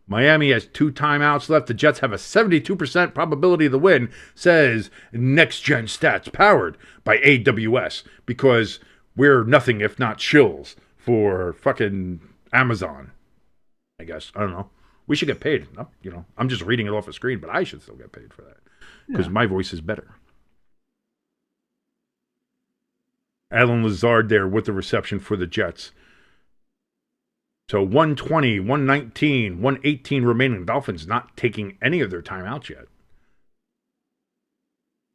Miami has 2 timeouts left. The Jets have a 72% probability to win, says Next Gen Stats, powered by AWS, because we're nothing if not shills for fucking Amazon, I guess. I don't know. We should get paid. I'm just reading it off a screen, but I should still get paid for that. Because my voice is better. Alan Lazard there with the reception for the Jets. So 120, 119, 118 remaining. Dolphins not taking any of their timeouts yet.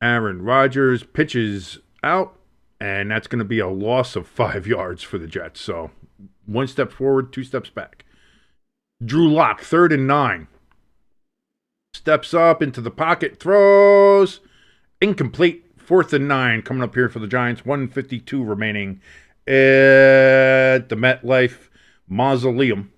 Aaron Rodgers pitches out, and that's going to be a loss of 5 yards for the Jets. So 1 step forward, 2 steps back. Drew Lock, 3rd and 9. Steps up into the pocket, throws, incomplete. 4th and 9 coming up here for the Giants. 1:52 remaining at the MetLife Mausoleum.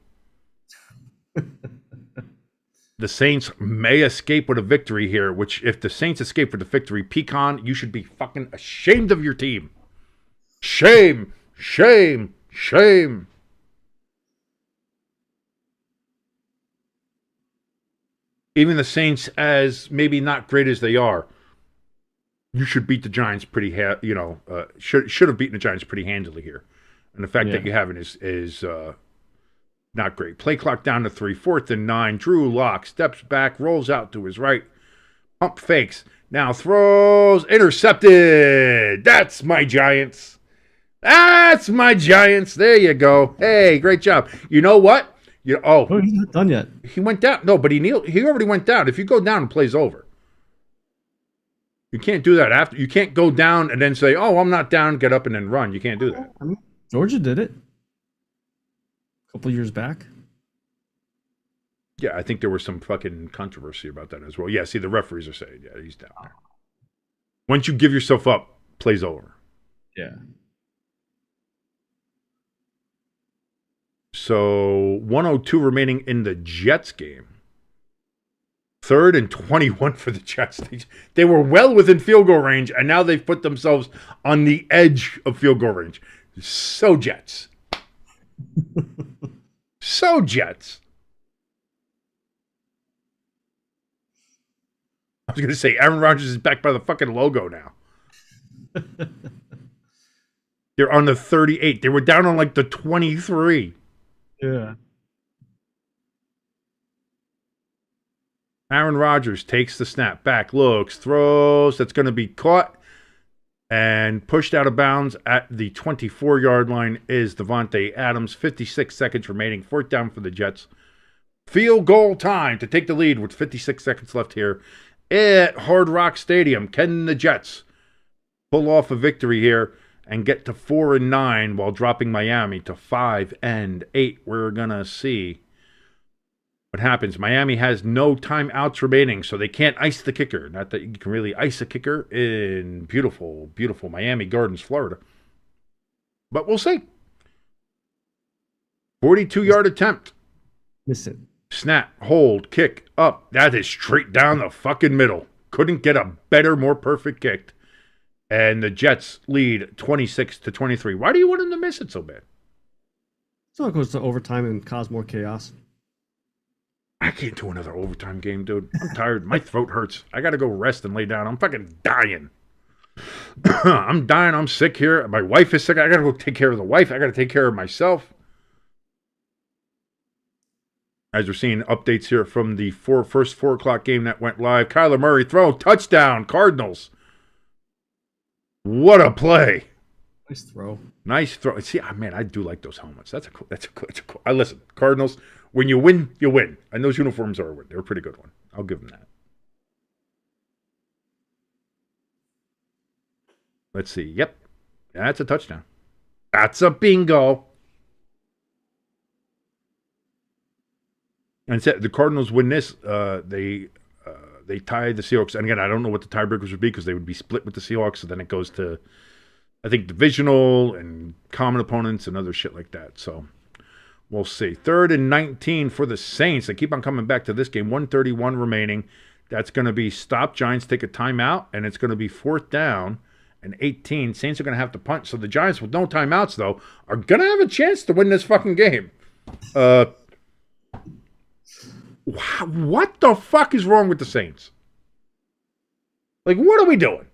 The Saints may escape with a victory here, which if the Saints escape with a victory, Pecan, you should be fucking ashamed of your team. Shame, shame, shame. Even the Saints, as maybe not great as they are, you should beat the Giants pretty, should have beaten the Giants pretty handily here. And the fact that you haven't is not great. Play clock down to 3, 4th and 9. Drew Lock steps back, rolls out to his right, pump fakes, now throws, intercepted. That's my Giants. That's my Giants. There you go. Hey, great job. You know what? He's not done yet. He went down. No, but he already went down. If you go down, the play's over. You can't do that after. You can't go down and then say, "Oh, I'm not down." Get up and then run. You can't do that. I mean, Georgia did it a couple years back. Yeah, I think there was some fucking controversy about that as well. Yeah, see, the referees are saying, "Yeah, he's down there." Once you give yourself up, play's over. Yeah. So 102 remaining in the Jets game. 3rd and 21 for the Jets. They were well within field goal range, and now they've put themselves on the edge of field goal range. So Jets. So Jets. I was going to say, Aaron Rodgers is back by the fucking logo now. They're on the 38. They were down on like the 23. Yeah. Aaron Rodgers takes the snap, back, looks, throws. That's going to be caught and pushed out of bounds at the 24-yard line is Devontae Adams. 56 seconds remaining. 4th down for the Jets. Field goal time to take the lead with 56 seconds left here at Hard Rock Stadium. Can the Jets pull off a victory here and get to 4 and 9 while dropping Miami to 5 and 8? We're going to see. What happens? Miami has no timeouts remaining, so they can't ice the kicker. Not that you can really ice a kicker in beautiful, beautiful Miami Gardens, Florida. But we'll see. 42-yard attempt. Miss it. Snap, hold, kick, up. That is straight down the fucking middle. Couldn't get a better, more perfect kick. And the Jets lead 26-23. Why do you want them to miss it so bad? So it goes to overtime and cause more chaos. I can't do another overtime game, dude. I'm tired. My throat hurts. I got to go rest and lay down. I'm fucking dying. I'm dying. I'm sick here. My wife is sick. I got to go take care of the wife. I got to take care of myself. As we're seeing updates here from the first 4 o'clock game that went live. Kyler Murray throw. Touchdown. Cardinals. What a play. Nice throw. Nice throw. See, man, I do like those helmets. That's a cool. Listen, Cardinals, when you win, you win. And those uniforms are a win. They're a pretty good one. I'll give them that. Let's see. Yep. That's a touchdown. That's a bingo. And the Cardinals win this. They tie the Seahawks. And again, I don't know what the tiebreakers would be because they would be split with the Seahawks. So then it goes to, I think, divisional and common opponents and other shit like that. So we'll see. 3rd and 19 for the Saints. They keep on coming back to this game. 1:31 remaining. That's going to be stop. Giants take a timeout. And it's going to be 4th down and 18. Saints are going to have to punt. So the Giants, with no timeouts, though, are going to have a chance to win this fucking game. What the fuck is wrong with the Saints? Like, what are we doing?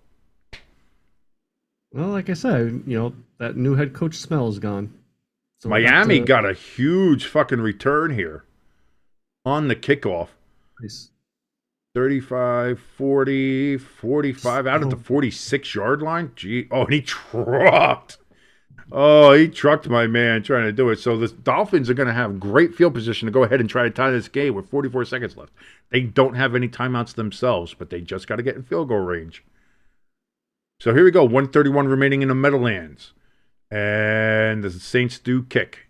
Well, like I said, that new head coach smell is gone. So Miami got a huge fucking return here on the kickoff. Nice. 35, 40, 45, out at the 46-yard line. Gee, and he trucked. Oh, he trucked my man trying to do it. So the Dolphins are going to have great field position to go ahead and try to tie this game with 44 seconds left. They don't have any timeouts themselves, but they just got to get in field goal range. So here we go. 1:31 remaining in the Meadowlands. And the Saints do kick.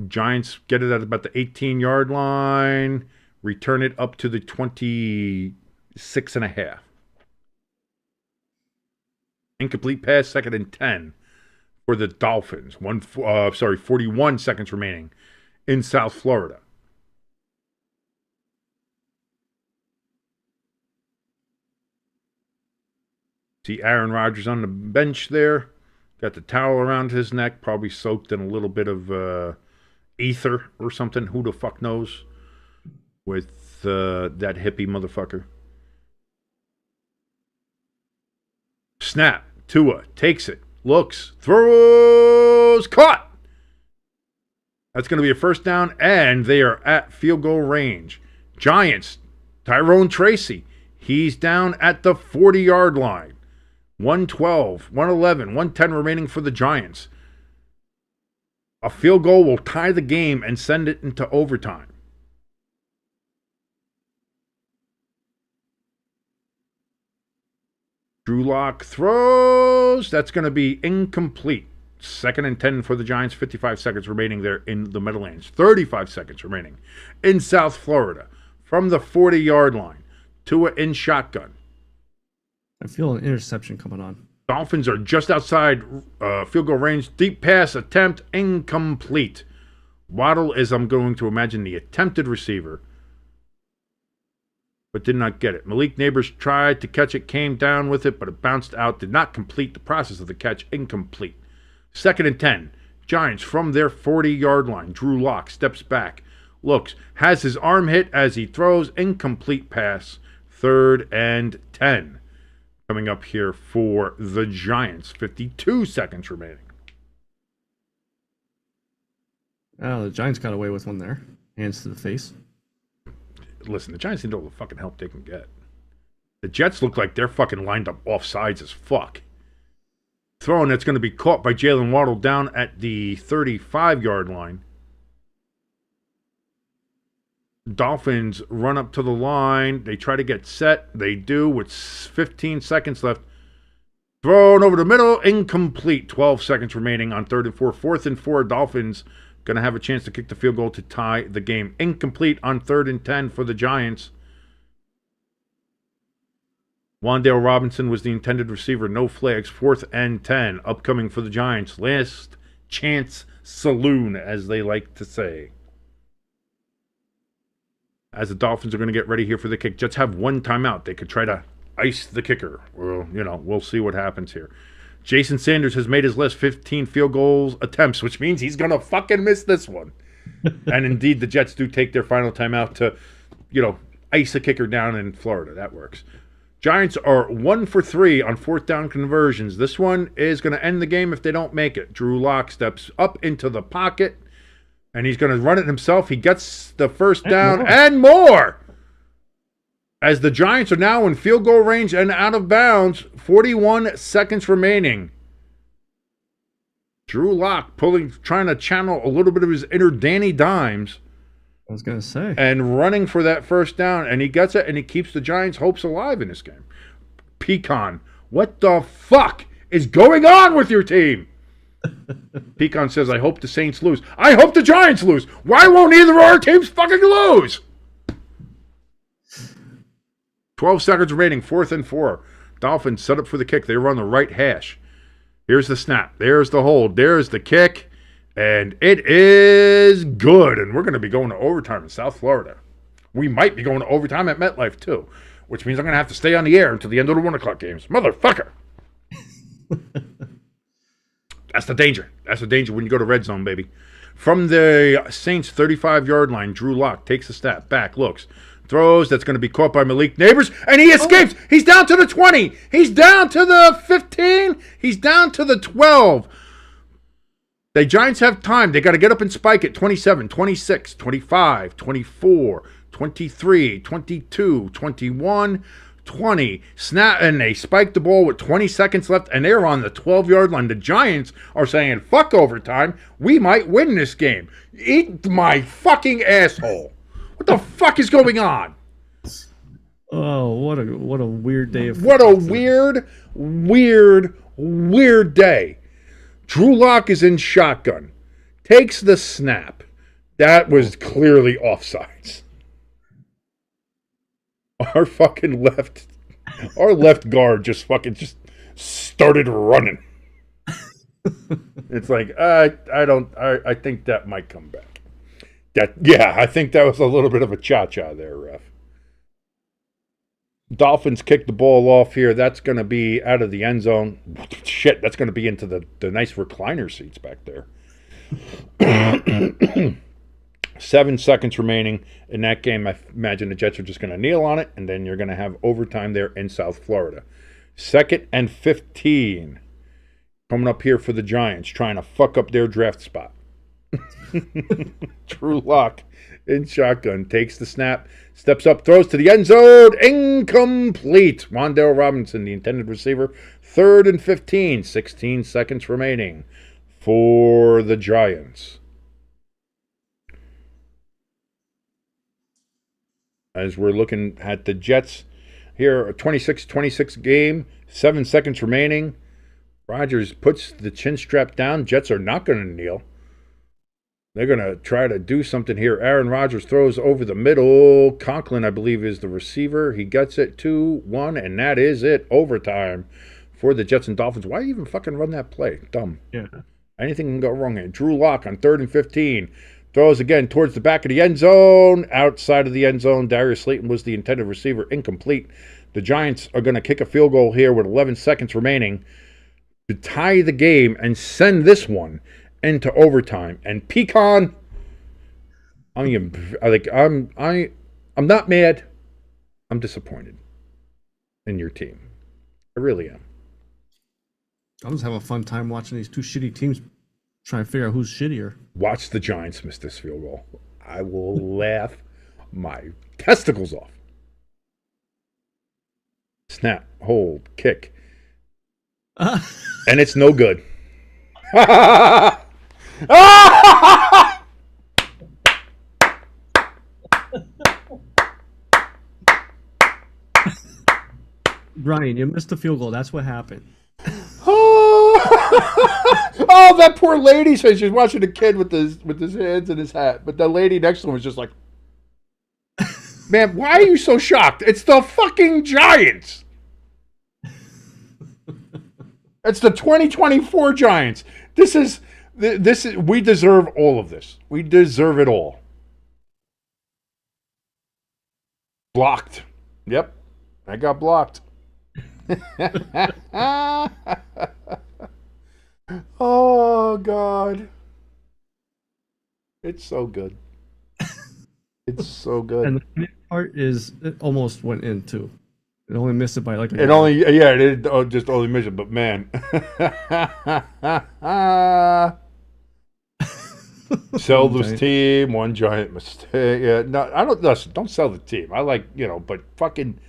Giants get it at about the 18-yard line. Return it up to the 26.5. Incomplete pass, 2nd and 10 for the Dolphins. 41 seconds remaining in South Florida. See Aaron Rodgers on the bench there. Got the towel around his neck, probably soaked in a little bit of ether or something. Who the fuck knows? With that hippie motherfucker. Snap. Tua takes it. Looks. Throws. Caught. That's going to be a 1st down, and they are at field goal range. Giants. Tyrone Tracy. He's down at the 40-yard line. 112, 111, 110 remaining for the Giants. A field goal will tie the game and send it into overtime. Drew Lock throws. That's going to be incomplete. 2nd and 10 for the Giants. 55 seconds remaining there in the Meadowlands. 35 seconds remaining in South Florida. From the 40-yard line. Tua in shotgun. I feel an interception coming on. Dolphins are just outside field goal range. Deep pass attempt incomplete. Waddle is, I'm going to imagine, the attempted receiver, but did not get it. Malik Neighbors tried to catch it, came down with it, but it bounced out, did not complete the process of the catch, incomplete. 2nd and 10. Giants from their 40-yard line. Drew Lock steps back, looks, has his arm hit as he throws, incomplete pass. 3rd and 10. Coming up here for the Giants. 52 seconds remaining. Oh, the Giants got away with one there. Hands to the face. Listen, the Giants need all the fucking help they can get. The Jets look like they're fucking lined up off sides as fuck. Throwing that's going to be caught by Jalen Waddle down at the 35-yard line. Dolphins run up to the line. They try to get set. They do with 15 seconds left. Thrown over the middle. Incomplete. 12 seconds remaining on 3rd and 4. 4th and 4. Dolphins going to have a chance to kick the field goal to tie the game. Incomplete on 3rd and 10 for the Giants. Wan'Dale Robinson was the intended receiver. No flags. 4th and 10. Upcoming for the Giants. Last chance saloon, as they like to say. As the Dolphins are going to get ready here for the kick. Jets have one timeout. They could try to ice the kicker. Well, we'll see what happens here. Jason Sanders has made his last 15 field goals attempts, which means he's going to fucking miss this one. And indeed, the Jets do take their final timeout to, ice a kicker down in Florida. That works. Giants are 1 for 3 on 4th down conversions. This one is going to end the game if they don't make it. Drew Lock steps up into the pocket, and he's going to run it himself. He gets the first down and more. As the Giants are now in field goal range and out of bounds, 41 seconds remaining. Drew Lock trying to channel a little bit of his inner Danny Dimes. I was going to say. And running for that first down, and he gets it, and he keeps the Giants' hopes alive in this game. Pecan, what the fuck is going on with your team? Pecan says, I hope the Saints lose. I hope the Giants lose. Why won't either of our teams fucking lose? 12 seconds remaining, 4th and 4. Dolphins set up for the kick. They run the right hash. Here's the snap. There's the hold. There's the kick. And it is good. And we're going to be going to overtime in South Florida. We might be going to overtime at MetLife, too. Which means I'm going to have to stay on the air until the end of the 1 o'clock games. Motherfucker. That's the danger. That's the danger when you go to red zone, baby. From the Saints' 35-yard line, Drew Lock takes a step back, looks, throws. That's going to be caught by Malik Neighbors, and he escapes. Oh. He's down to the 20. He's down to the 15. He's down to the 12. The Giants have time. They got to get up and spike it. 27, 26, 25, 24, 23, 22, 21, 20. Snap, and they spike the ball with 20 seconds left, and they're on the 12-yard line. The Giants are saying, fuck overtime. We might win this game. Eat my fucking asshole. What the fuck is going on? Oh, what a weird day of football. What a weird day. Drew Lock is in shotgun. Takes the snap. That was clearly offsides. Our left guard just started running. It's like, I think that might come back. I think that was a little bit of a cha-cha there, ref. Dolphins kick the ball off here. That's going to be out of the end zone. Shit, that's going to be into the nice recliner seats back there. 7 seconds remaining in that game. I imagine the Jets are just going to kneel on it, and then you're going to have overtime there in South Florida. 2nd and 15. Coming up here for the Giants, trying to fuck up their draft spot. Drew Lock in shotgun, takes the snap, steps up, throws to the end zone, incomplete. Wan'Dale Robinson, the intended receiver. 3rd and 15, 16 seconds remaining for the Giants. As we're looking at the Jets here, a 26-26 game, 7 seconds remaining. Rodgers puts the chin strap down. Jets are not going to kneel. They're going to try to do something here. Aaron Rodgers throws over the middle. Conklin, I believe, is the receiver. He gets it 2-1, and that is it. Overtime for the Jets and Dolphins. Why even fucking run that play? Dumb. Yeah. Anything can go wrong here. Drew Lock on 3rd and 15. Throws again towards the back of the end zone. Outside of the end zone, Darius Slayton was the intended receiver. Incomplete. The Giants are going to kick a field goal here with 11 seconds remaining to tie the game and send this one into overtime. And Pecan, I'm not mad. I'm disappointed in your team. I really am. I'll just have a fun time watching these two shitty teams trying to figure out who's shittier. Watch the Giants miss this field goal. I will laugh my testicles off. Snap, hold, kick. And it's no good. Brian, you missed the field goal. That's what happened. Oh, Oh, that poor lady's face. She's watching the kid with his hands in his hat. But the lady next to him was just like, man, why are you so shocked? It's the fucking Giants. It's the 2024 Giants. This is we deserve all of this. We deserve it all. Blocked. Yep. I got blocked. Oh, God. It's so good. It's so good. And the funny part is, it almost went in too. It only missed it by like a It only, yeah, it just only missed it, but man. Sell this team, one giant mistake. Yeah, no, I don't sell the team. I like, but fucking,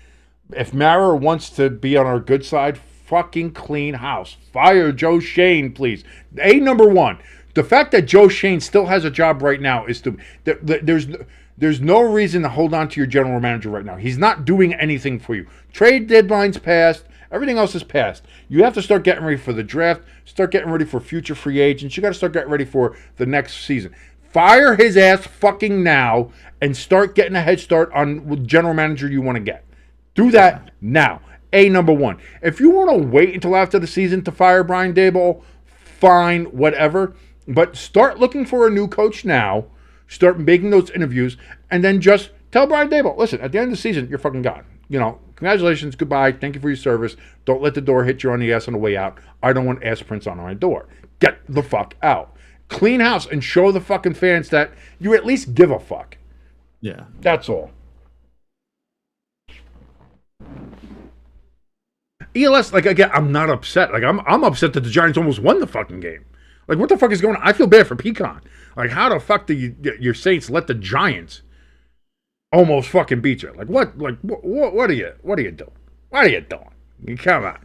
if Mara wants to be on our good side, fucking clean house. Fire Joe Shane, please. Number one. The fact that Joe Shane still has a job right now is there's no reason to hold on to your general manager right now. He's not doing anything for you. Trade deadline's passed. Everything else is passed. You have to start getting ready for the draft. Start getting ready for future free agents. You got to start getting ready for the next season. Fire his ass fucking now and start getting a head start on what general manager you want to get. Do that now. Number one. If you want to wait until after the season to fire Brian Daboll, fine, whatever. But start looking for a new coach now. Start making those interviews, and then just tell Brian Daboll, listen, at the end of the season, you're fucking gone. Congratulations, goodbye, thank you for your service. Don't let the door hit you on the ass on the way out. I don't want ass prints on my door. Get the fuck out. Clean house and show the fucking fans that you at least give a fuck. Yeah. That's all. ELS, again, I'm not upset. I'm upset that the Giants almost won the fucking game. What the fuck is going on? I feel bad for Pecan. How the fuck do your Saints let the Giants almost fucking beat you? What are you doing? What are you doing? Come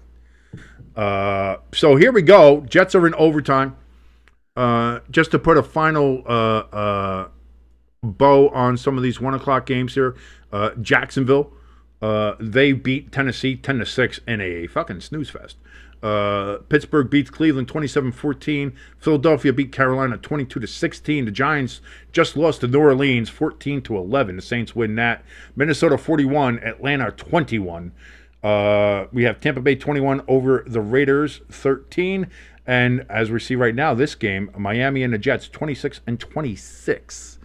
on. So here we go. Jets are in overtime. Just to put a final bow on some of these 1:00 games here. Jacksonville, they beat Tennessee 10-6 in a fucking snooze fest. Pittsburgh beats Cleveland 27-14. Philadelphia beat Carolina 22-16. The Giants just lost to New Orleans 14-11. The Saints win that. Minnesota 41, Atlanta 21. We have Tampa Bay 21 over the Raiders 13. And as we see right now, this game, Miami and the Jets 26-26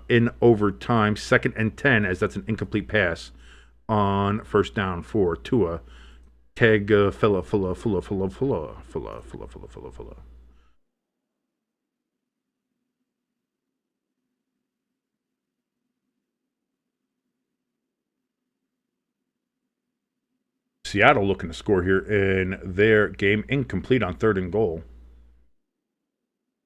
in overtime. 2nd and 10, as that's an incomplete pass on first down for Tua. Tag fella. Seattle looking to score here in their game. Incomplete on 3rd and goal.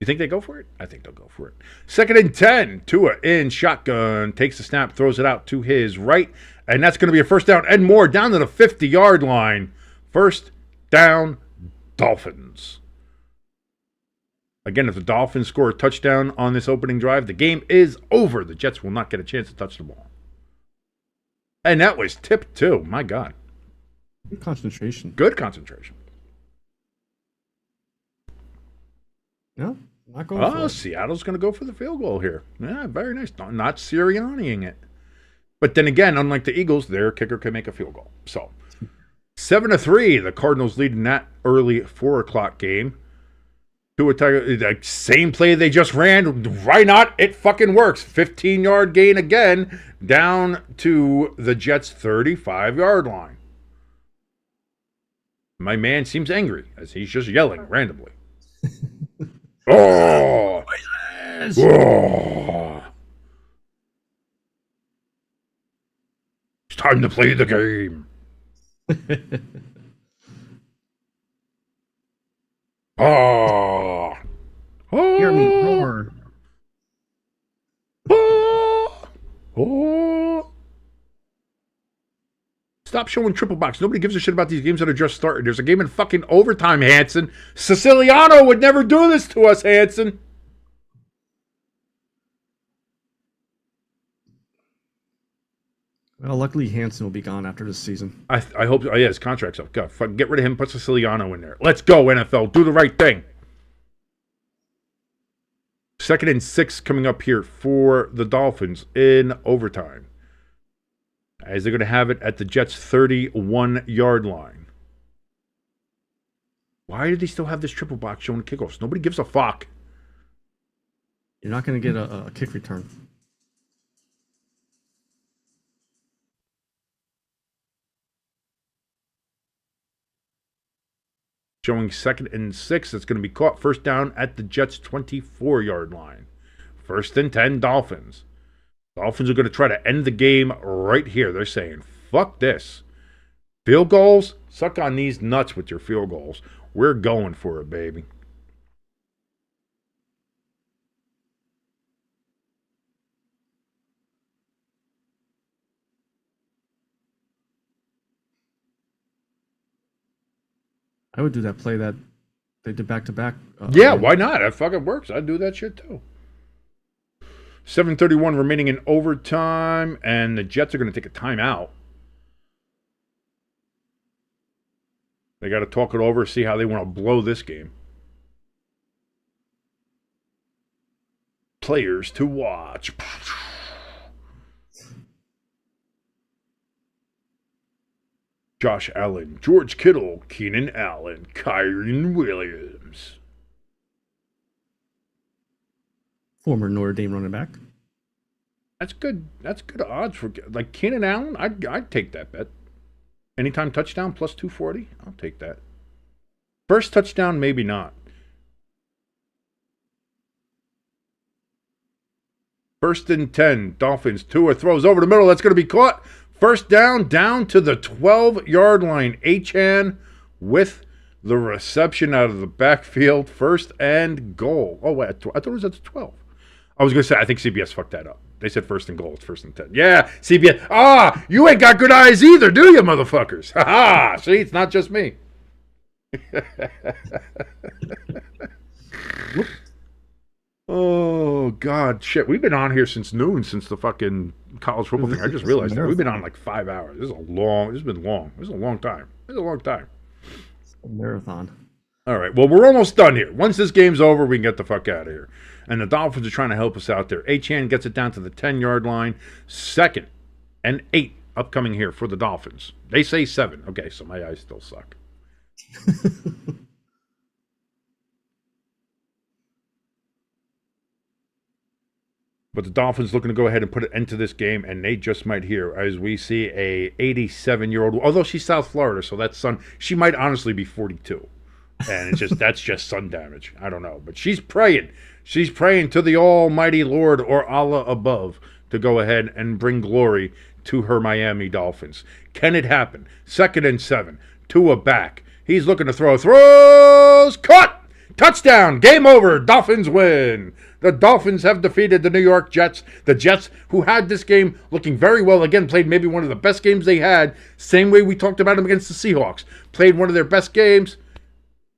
You think they go for it? I think they'll go for it. 2nd and 10. Tua in shotgun. Takes the snap, throws it out to his right. And that's going to be a first down and more down to the 50-yard line. First down, Dolphins. Again, if the Dolphins score a touchdown on this opening drive, the game is over. The Jets will not get a chance to touch the ball. And that was tip 2. My God. Good concentration. Good concentration. No, not going for it. Seattle's going to go for the field goal here. Yeah, very nice. Not Sirianniing it. But then again, unlike the Eagles, their kicker can make a field goal. So 7-3, the Cardinals lead in that early 4:00 game. The same play they just ran. Why not? It fucking works. 15-yard gain again down to the Jets' 35-yard line. My man seems angry as he's just yelling randomly. Oh! Oh! It's time to play the game. Oh! Hear me roar. Oh! Oh! Stop showing triple box. Nobody gives a shit about these games that are just started. There's a game in fucking overtime, Hanson. Siciliano would never do this to us, Hanson. Well, luckily Hansen will be gone after this season. I hope. Oh yeah, his contract's up. God, fucking get rid of him. Put Siciliano in there. Let's go, NFL. Do the right thing. 2nd and 6 coming up here for the Dolphins in overtime, as they're going to have it at the Jets' 31-yard line. Why do they still have this triple box showing kickoffs? Nobody gives a fuck. You're not going to get a kick return. Showing 2nd and 6. That's going to be caught. First down at the Jets' 24-yard line. 1st and 10, Dolphins. Dolphins are going to try to end the game right here. They're saying, fuck this. Field goals? Suck on these nuts with your field goals. We're going for it, baby. I would do that play that they did back-to-back. Yeah, why not? That fucking works. I'd do that shit too. 7:31 remaining in overtime, and the Jets are going to take a timeout. They got to talk it over, see how they want to blow this game. Players to watch. Josh Allen, George Kittle, Keenan Allen, Kyren Williams. Former Notre Dame running back. That's good. That's good odds for like Keenan Allen. I'd take that bet. Anytime touchdown plus 240. I'll take that. First touchdown, maybe not. First and 10. Dolphins. Tua throws over the middle. That's going to be caught. First down to the 12-yard line. Achane with the reception out of the backfield. First and goal. Oh, wait. I thought it was at the 12. I was going to say, I think CBS fucked that up. They said first and goal. It's 1st and 10. Yeah, CBS. Ah, you ain't got good eyes either, do you, motherfuckers? Ha ha. See, it's not just me. Oh, God. Shit. We've been on here since noon, since the fucking college football thing. I just realized that. We've been on like 5 hours. This has been long. This is a long time. It's a Marathon. All right. Well, we're almost done here. Once this game's over, we can get the fuck out of here. And the Dolphins are trying to help us out there. Achane gets it down to the 10-yard line. 2nd and 8 upcoming here for the Dolphins. They say 7. Okay, so my eyes still suck. But the Dolphins looking to go ahead and put an end to this game, and they just might hear, as we see a 87-year-old, although she's South Florida, so that's she might honestly be 42. And it's just that's just sun damage. I don't know. But she's praying. She's praying to the almighty Lord or Allah above to go ahead and bring glory to her Miami Dolphins. Can it happen? 2nd and 7. Tua back. He's looking to throw. Throws. Caught. Touchdown. Game over. Dolphins win. The Dolphins have defeated the New York Jets. The Jets, who had this game looking very well, again, played maybe one of the best games they had. Same way we talked about them against the Seahawks. Played one of their best games.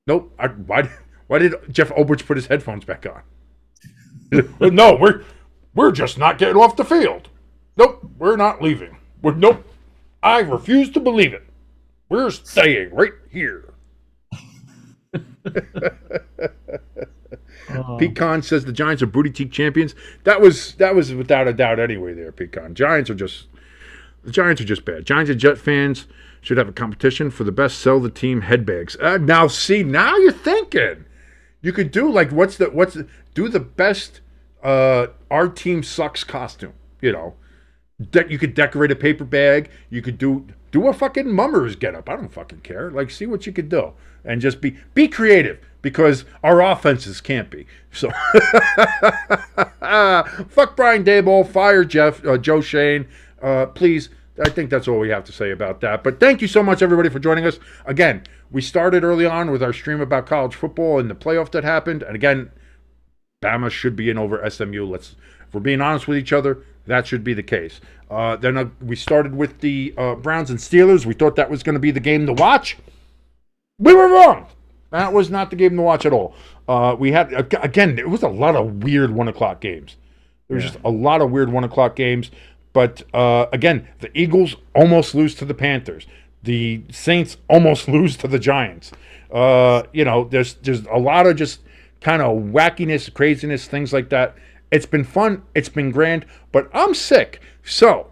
Nope. Why did Jeff Obridge put his headphones back on? No, we're just not getting off the field. Nope, we're not leaving. Nope. I refuse to believe it. We're staying right here. Pecan says the Giants are booty cheek champions. That was without a doubt anyway there, Pecan. The Giants are just bad. Giants and Jet fans should have a competition for the best sell the team headbags. Now you're thinking. You could do like do the best our team sucks costume, you know. You could decorate a paper bag. You could do a fucking mummers get up. I don't fucking care. Like, see what you could do. And just be creative, because our offenses can't be. So, fuck Brian Daboll, fire Joe Shane. Please, I think that's all we have to say about that. But thank you so much, everybody, for joining us. Again, we started early on with our stream about college football and the playoff that happened. And again, Bama should be in over SMU. If we're being honest with each other, that should be the case. Then we started with the Browns and Steelers. We thought that was going to be the game to watch. We were wrong. That was not the game to watch at all. We had, again, it was a lot of weird 1 o'clock games. There was just a lot of weird 1 o'clock games. But, again, the Eagles almost lose to the Panthers. The Saints almost lose to the Giants. There's a lot of just kind of wackiness, craziness, things like that. It's been fun. It's been grand. But I'm sick. So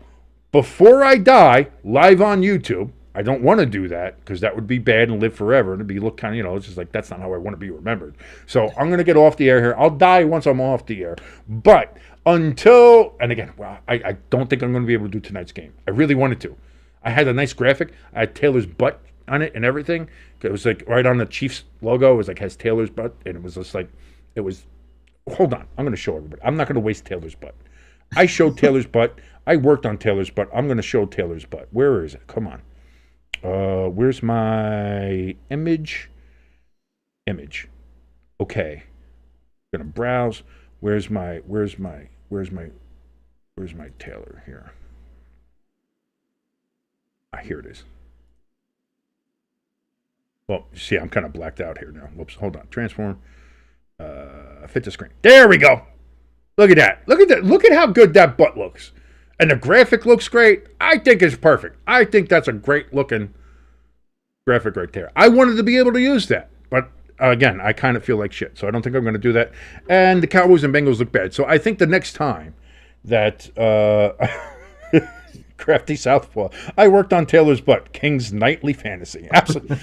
before I die live on YouTube, I don't want to do that because that would be bad and live forever. And it'd be look kind of, it's just like, that's not how I want to be remembered. So I'm going to get off the air here. I'll die once I'm off the air. But until, and again, well, I don't think I'm going to be able to do tonight's game. I really wanted to. I had a nice graphic. I had Taylor's butt on it and everything. It was like right on the Chiefs logo. It was like, has Taylor's butt. And it was just like, it was, hold on. I'm going to show everybody. I'm not going to waste Taylor's butt. I showed Taylor's butt. I worked on Taylor's butt. I'm going to show Taylor's butt. Where is it? Come on. Where's my image? Okay. I'm going to browse. Where's my Taylor here? Here it is. Well, you see, I'm kind of blacked out here now. Whoops, hold on. Transform. Fit the screen. There we go. Look at that. Look at that. Look at how good that butt looks. And the graphic looks great. I think it's perfect. I think that's a great looking graphic right there. I wanted to be able to use that. But again, I kind of feel like shit. So I don't think I'm going to do that. And the Cowboys and Bengals look bad. So I think the next time that Crafty Southpaw, I worked on Taylor's butt. King's Nightly Fantasy. Absolutely.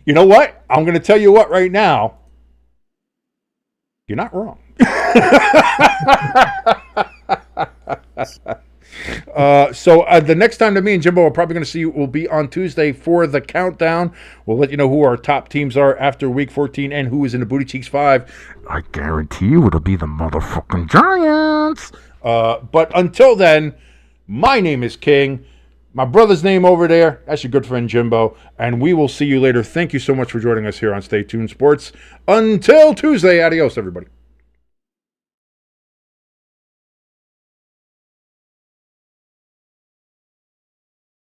You know what? I'm going to tell you what right now. You're not wrong. So the next time that me and Jimbo are probably going to see you will be on Tuesday for the countdown. We'll let you know who our top teams are after Week 14 and who is in the Booty Cheeks 5. I guarantee you it'll be the motherfucking Giants. But until then, my name is King. My brother's name over there, that's your good friend Jimbo. And we will see you later. Thank you so much for joining us here on Stay Tuned Sports. Until Tuesday, adios, everybody.